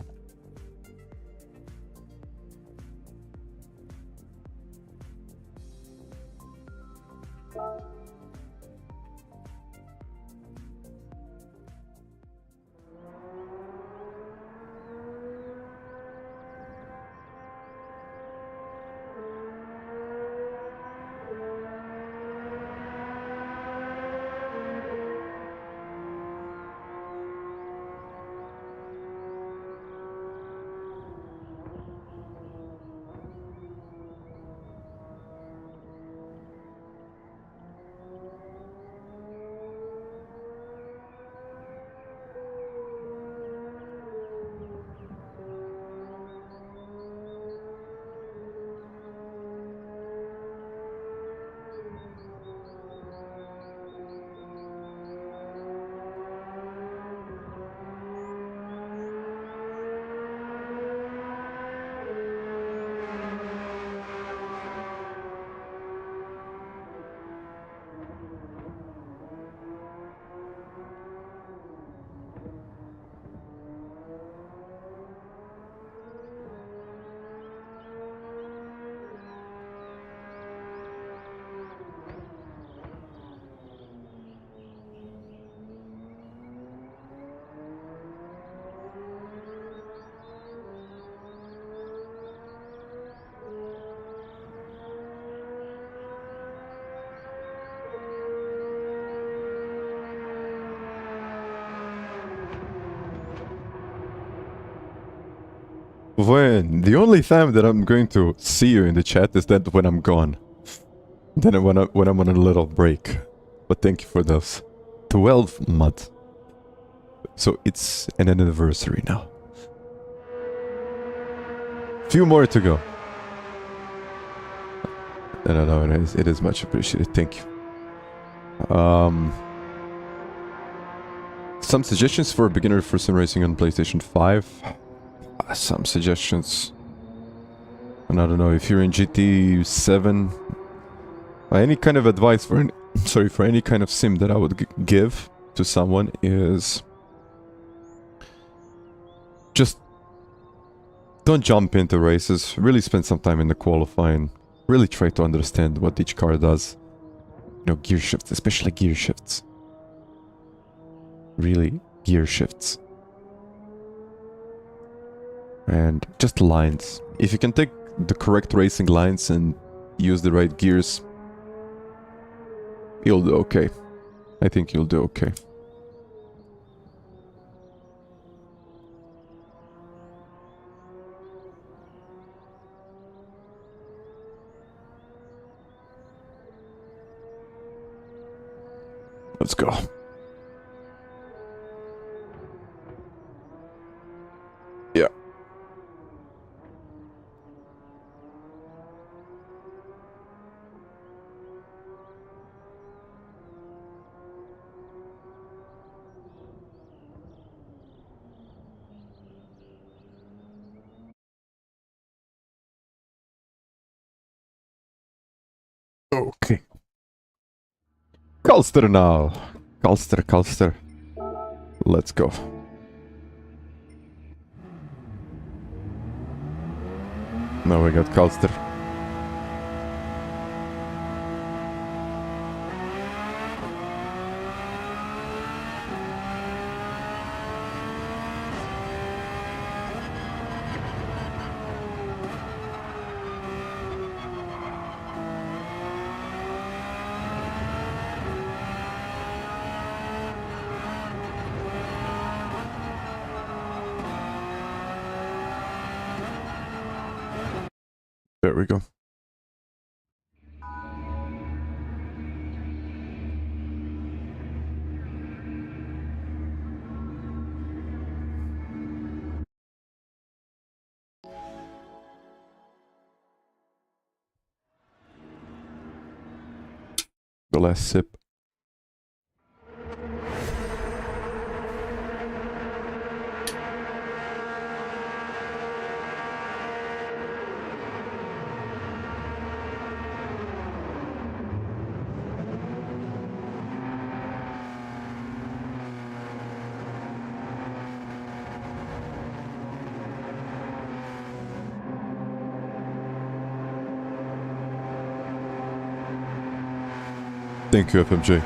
When the only time that I'm going to see you in the chat is that when I'm gone. Then when I'm on a little break. But thank you for those 12 months. So it's an anniversary now. Few more to go. No, it is much appreciated. Thank you. Some suggestions for a beginner for sim racing on PlayStation 5. Some suggestions. And I don't know if you're in GT7. Any kind of advice for any kind of sim that I would give to someone is just don't jump into races. Really spend some time in the qualifying. Really try to understand what each car does. You know, gear shifts, especially gear shifts. Really, gear shifts. And just lines. If you can take the correct racing lines and use the right gears, you'll do okay. I think you'll do okay. Let's go. Yeah. Okay. Calster now. Calster. Let's go. Now we got Calster. There we go. The last sip. Thank you, FMJ.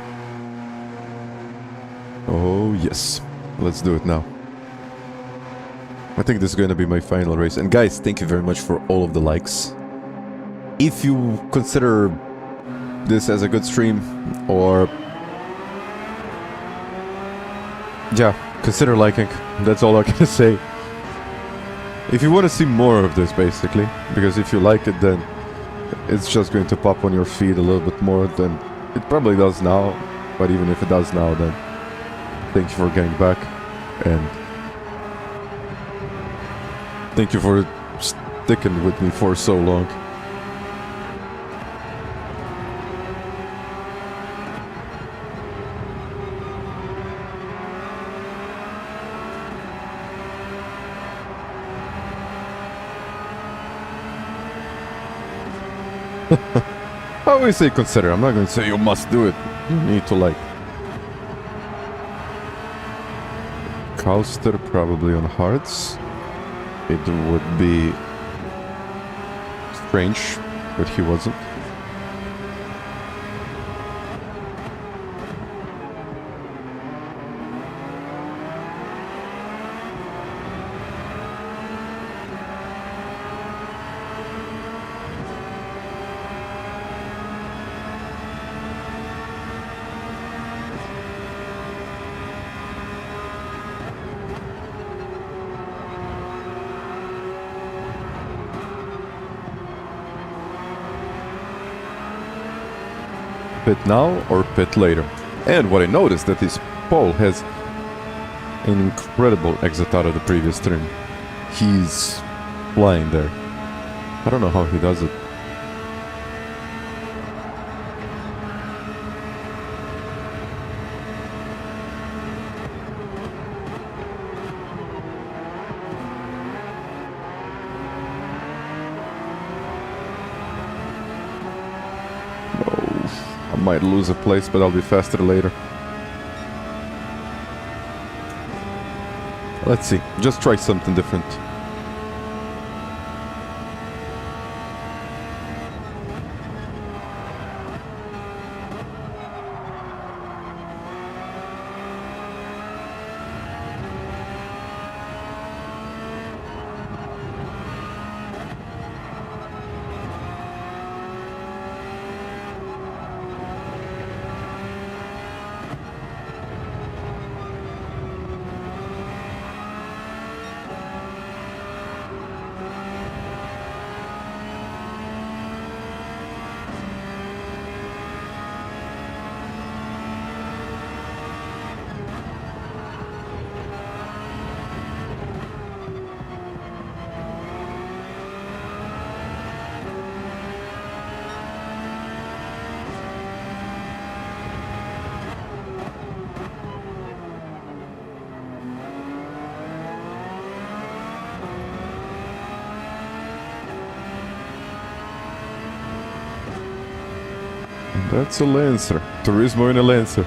Oh, yes. Let's do it now. I think this is going to be my final race. And guys, thank you very much for all of the likes. If you consider this as a good stream, or... yeah, consider liking. That's all I can say. If you want to see more of this, basically, because if you like it, then it's just going to pop on your feed a little bit more than it probably does now. But even if it does now, then thank you for getting back, and thank you for sticking with me for so long. I always say consider. I'm not going to say you must do it. You need to like. Calster probably on hards. It would be strange, but he wasn't. Pit now or pit later. And what I noticed that this pole has an incredible exit out of the previous turn. He's flying there. I don't know how he does it. Might lose a place, but I'll be faster later. Let's see. Just try something different. That's a Lancer. Turismo in a Lancer.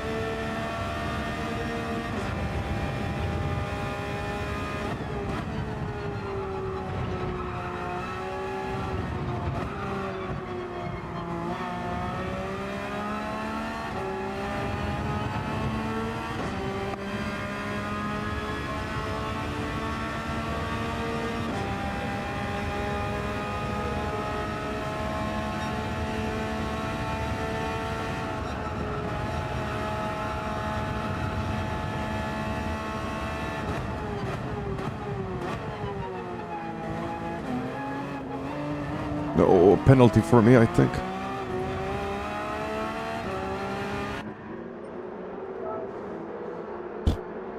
No, penalty for me, I think.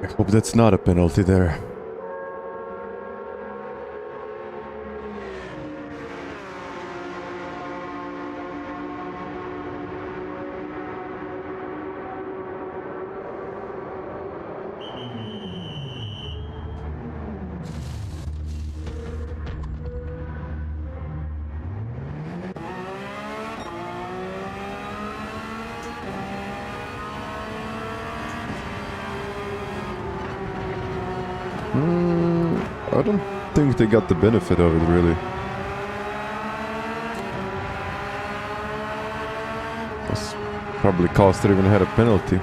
I hope that's not a penalty there. I don't think they got the benefit of it, really. That's probably cost it even had a penalty.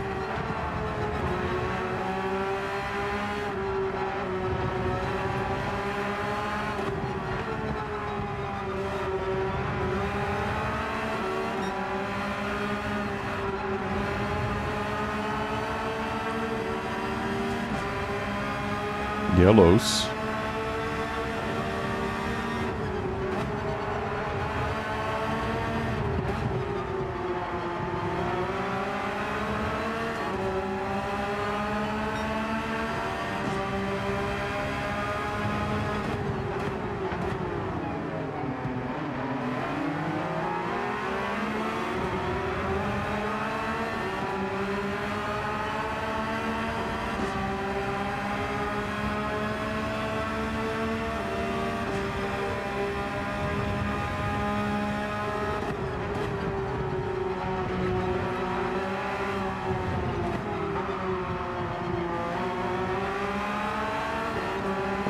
Yellows.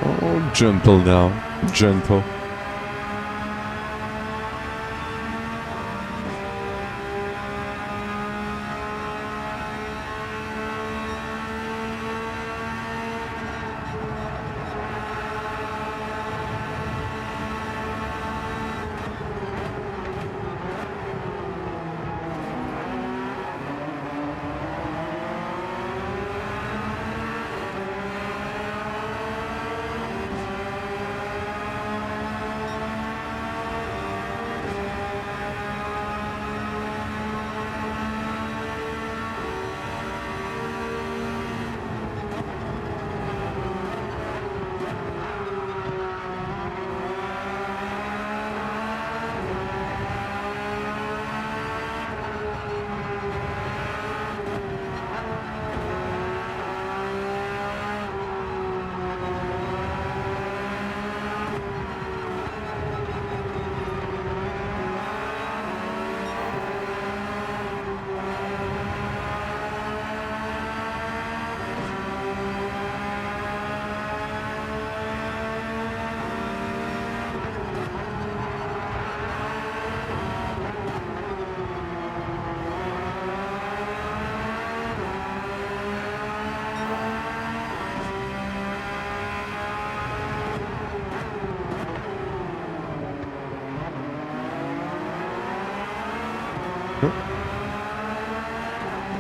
Oh, gentle now. Gentle.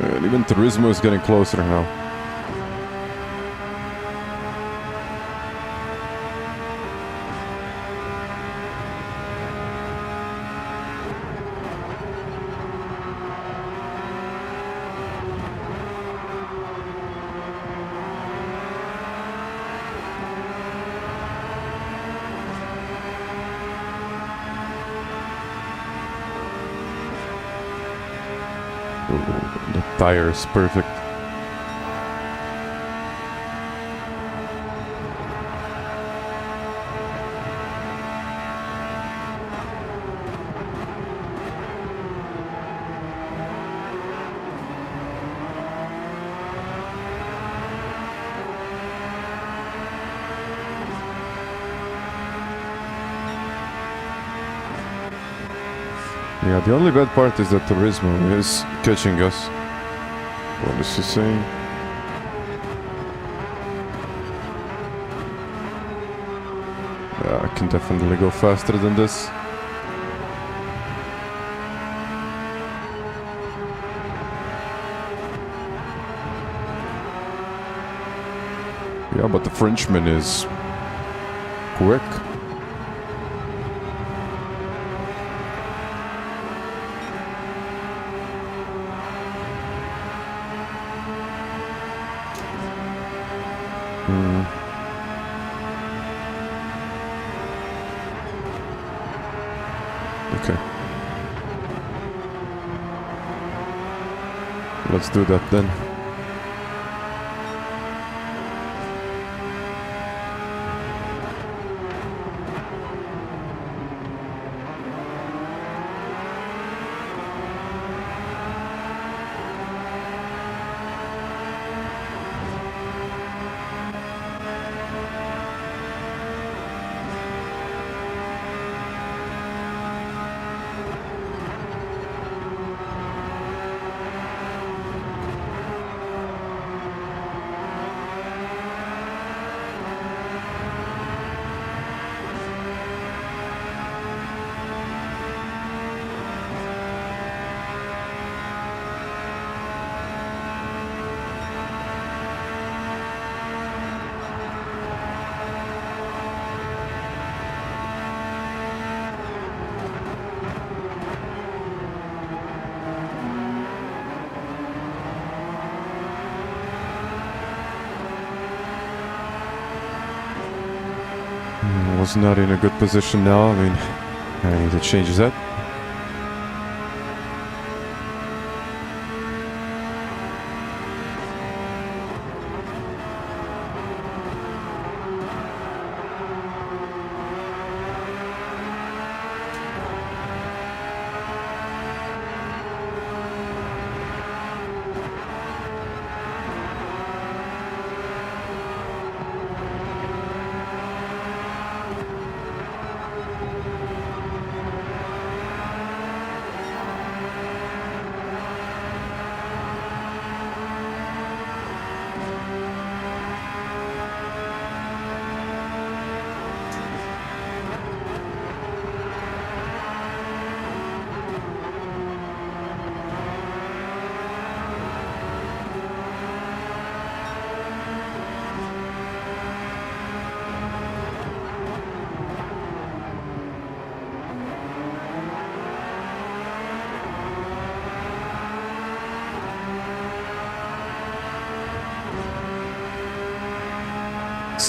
And even Turismo is getting closer now. The tire is perfect. Yeah, the only bad part is that Turismo is catching us. What is he saying? Yeah, I can definitely go faster than this. Yeah, but the Frenchman is quick. Okay. Let's do that then. Was not in a good position now. I mean, I need to change that.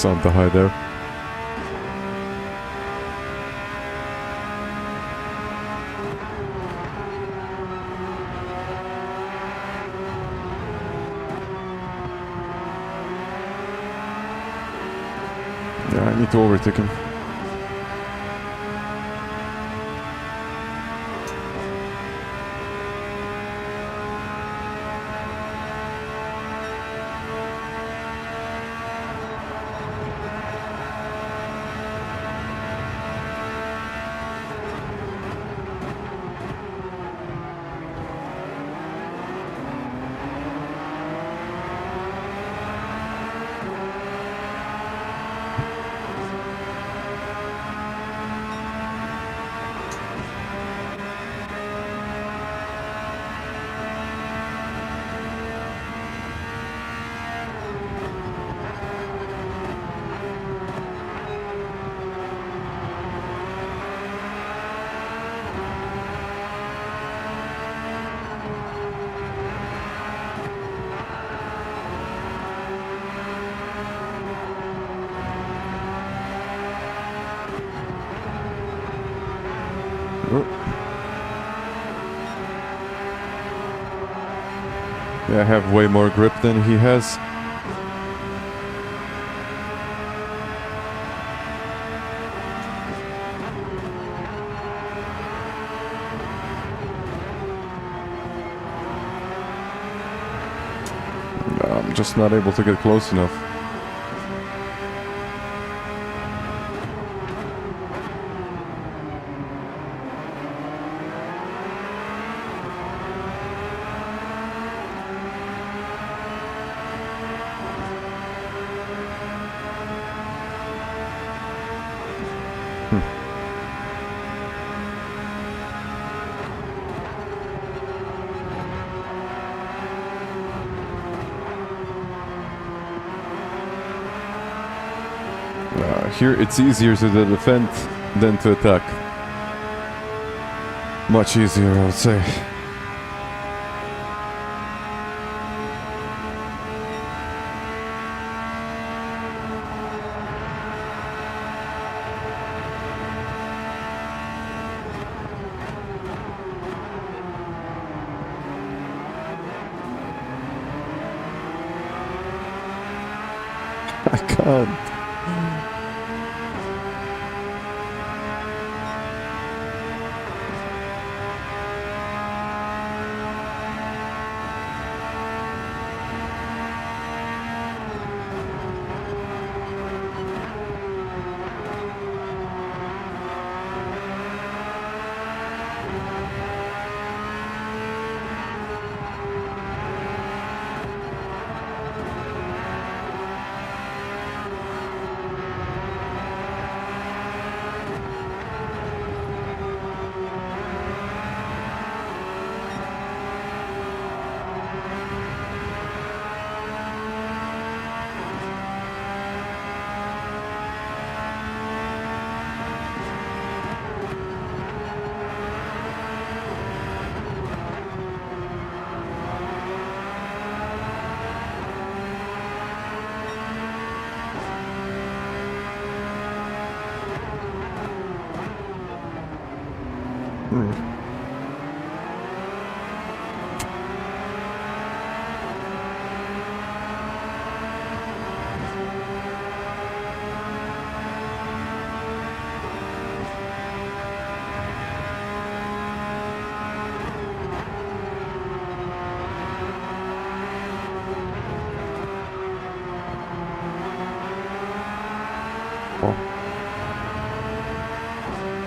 On the high there. Yeah, I need to overtake him. Yeah, I have way more grip than he has. I'm just not able to get close enough. Here it's easier to defend than to attack. Much easier, I would say. I can't.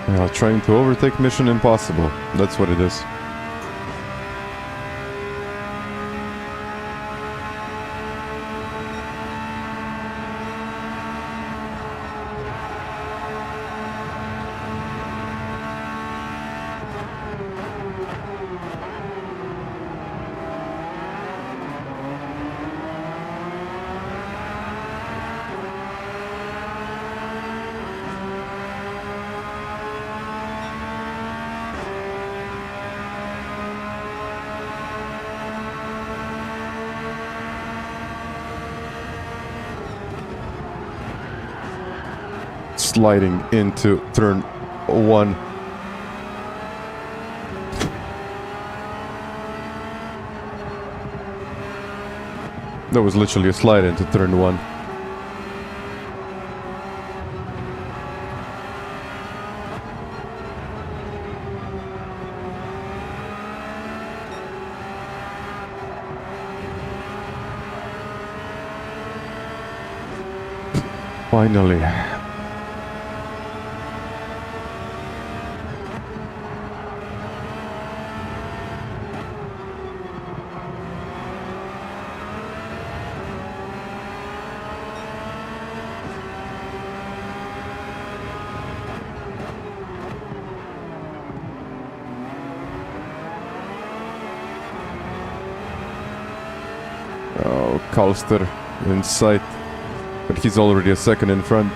Yeah, trying to overtake Mission Impossible. That's what it is. Sliding into turn 1. That was literally a slide into turn 1. Finally. Calster in sight, but he's already a second in front.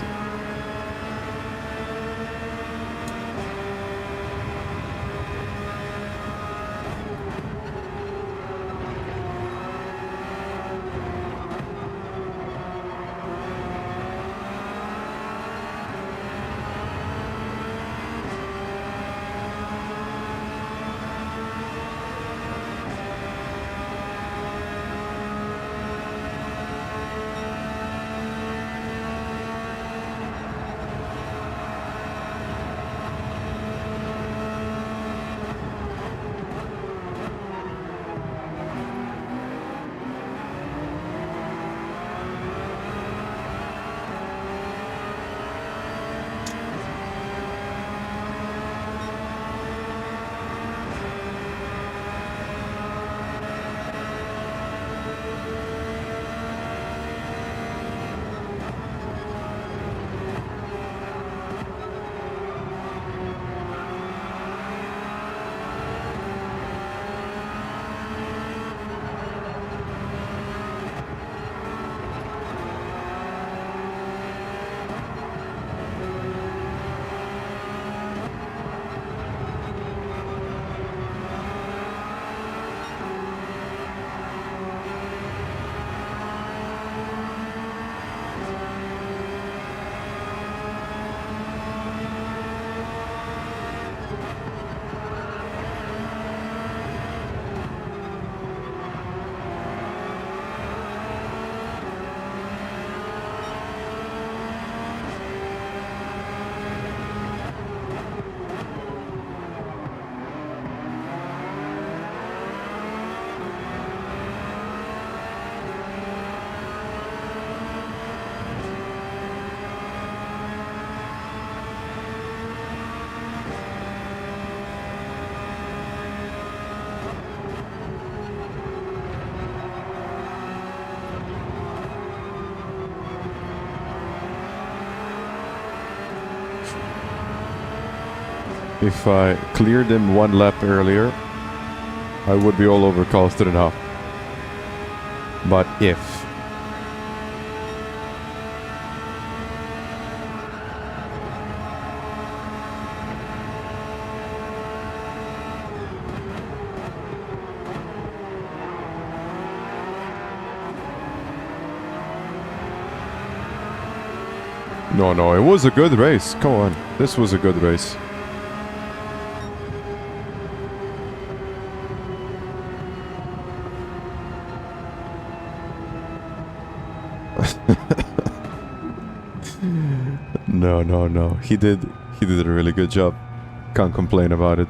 If I cleared him one lap earlier, I would be all over Calster now. But if... No, it was a good race. Come on. This was a good race. No. He did a really good job. Can't complain about it.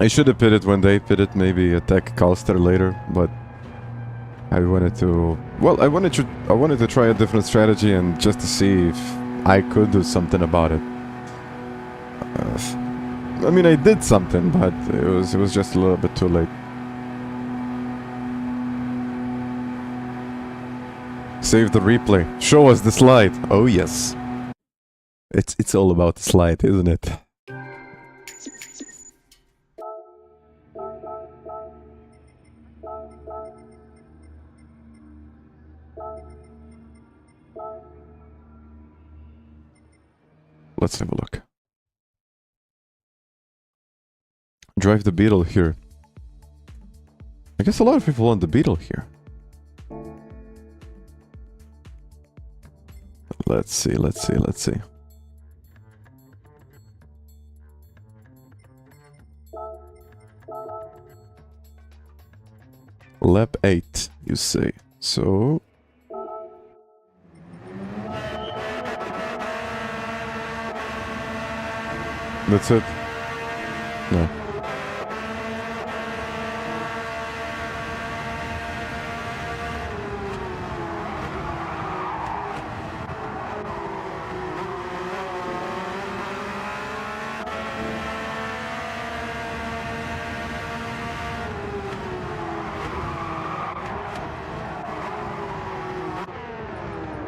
I should have pitted when they pitted, maybe attack Calster later, but I wanted to... Well, I wanted to try a different strategy and just to see if I could do something about it. I mean, I did something, but it was just a little bit too late. Save the replay. Show us the slide. Oh yes. It's all about the slide, isn't it? Let's have a look. Drive the Beetle here. I guess a lot of people want the Beetle here. Let's see. Lap 8, you say. So... That's it? No.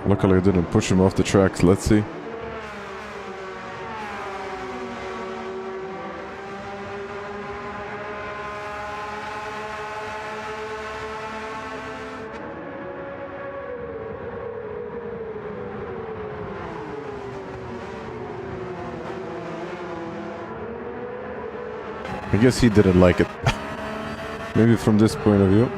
Luckily I didn't push him off the tracks. Let's see. I guess he didn't like it. Maybe from this point of view.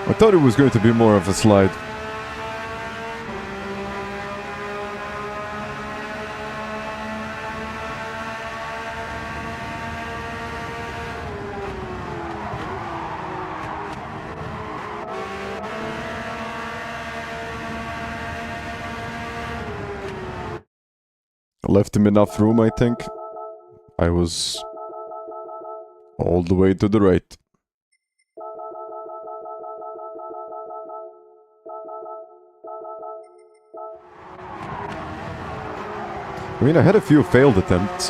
I thought it was going to be more of a slide. I left him enough room, I think. I was all the way to the right. I mean, I had a few failed attempts.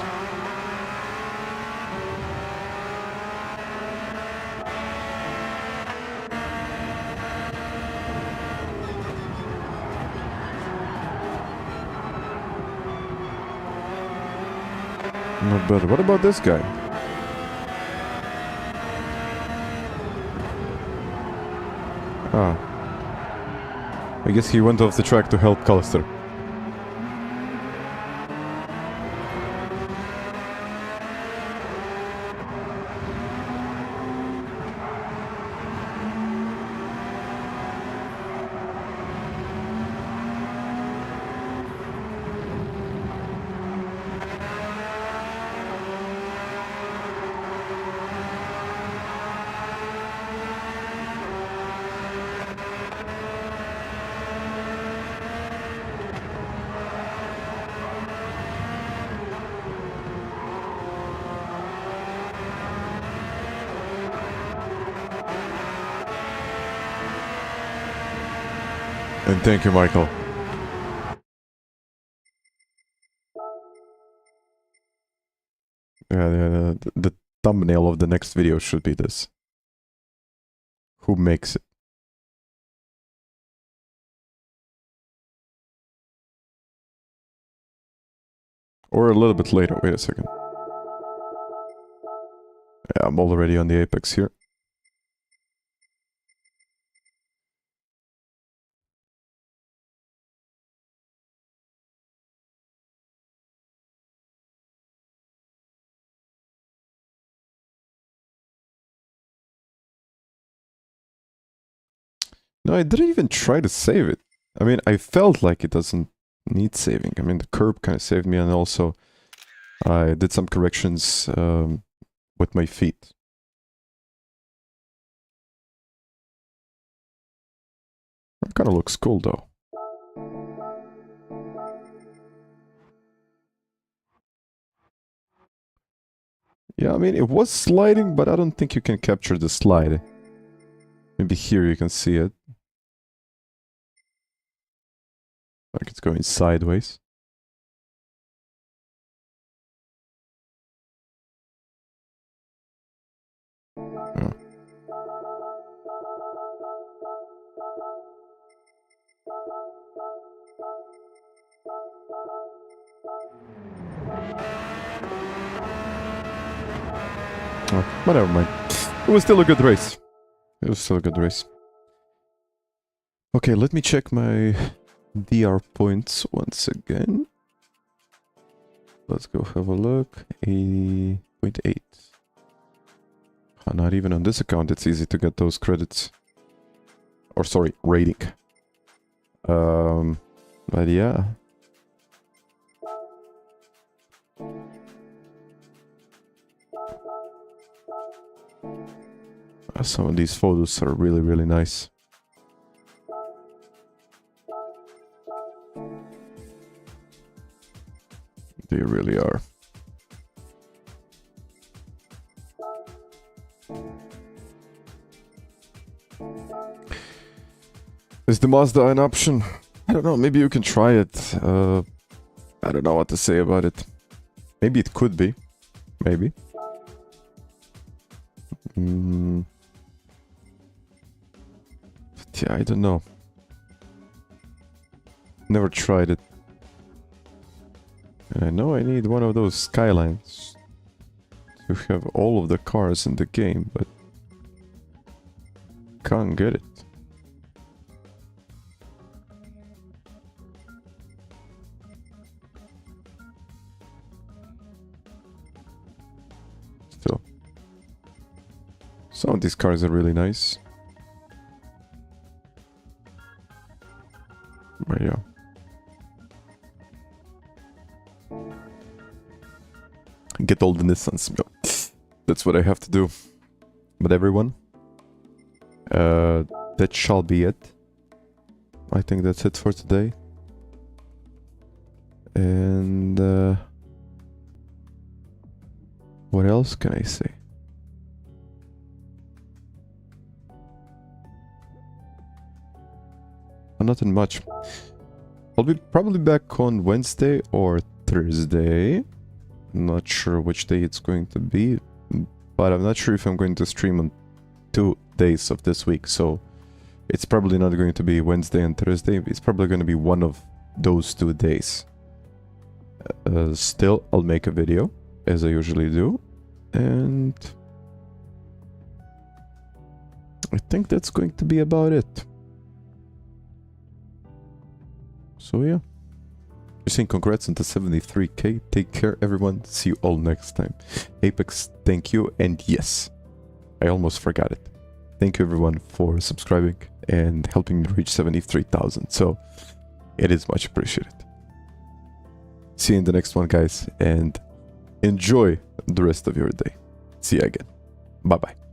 Not bad. What about this guy? Ah. I guess he went off the track to help Calster. And thank you, Michael. Yeah, the thumbnail of the next video should be this. Who makes it? Or a little bit later. Wait a second. Yeah, I'm already on the Apex here. No, I didn't even try to save it. I mean, I felt like it doesn't need saving. I mean, the curb kind of saved me, and also I did some corrections with my feet. It kind of looks cool, though. Yeah, I mean, it was sliding, but I don't think you can capture the slide. Maybe here you can see it. Like it's going sideways. Yeah. Oh, but never mind. It was still a good race. It was still a good race. Okay, let me check my DR points once again. Let's go have a look. 80.8. Not even on this account it's easy to get those credits. Or sorry, rating. But yeah. Some of these photos are really, really nice. They really are. Is the Mazda an option? I don't know, maybe you can try it. I don't know what to say about it. Maybe it could be. Maybe. But yeah, I don't know. Never tried it. And I know I need one of those Skylines to have all of the cars in the game, but can't get it. Still. Some of these cars are really nice. But yeah. Get all the Nissans. That's what I have to do. But everyone, that shall be it. I think that's it for today. And what else can I say? Nothing much. I'll be probably back on Wednesday or Thursday. Not sure which day it's going to be, but I'm not sure if I'm going to stream on 2 days of this week, so it's probably not going to be Wednesday and Thursday. It's probably going to be one of those 2 days. Still, I'll make a video, as I usually do, and I think that's going to be about it. So yeah. Saying congrats on the 73k. Take care, everyone. See you all next time. Apex, thank you. And yes, I almost forgot it. Thank you, everyone, for subscribing and helping me reach 73,000. So it is much appreciated. See you in the next one, guys, and enjoy the rest of your day. See you again. Bye bye.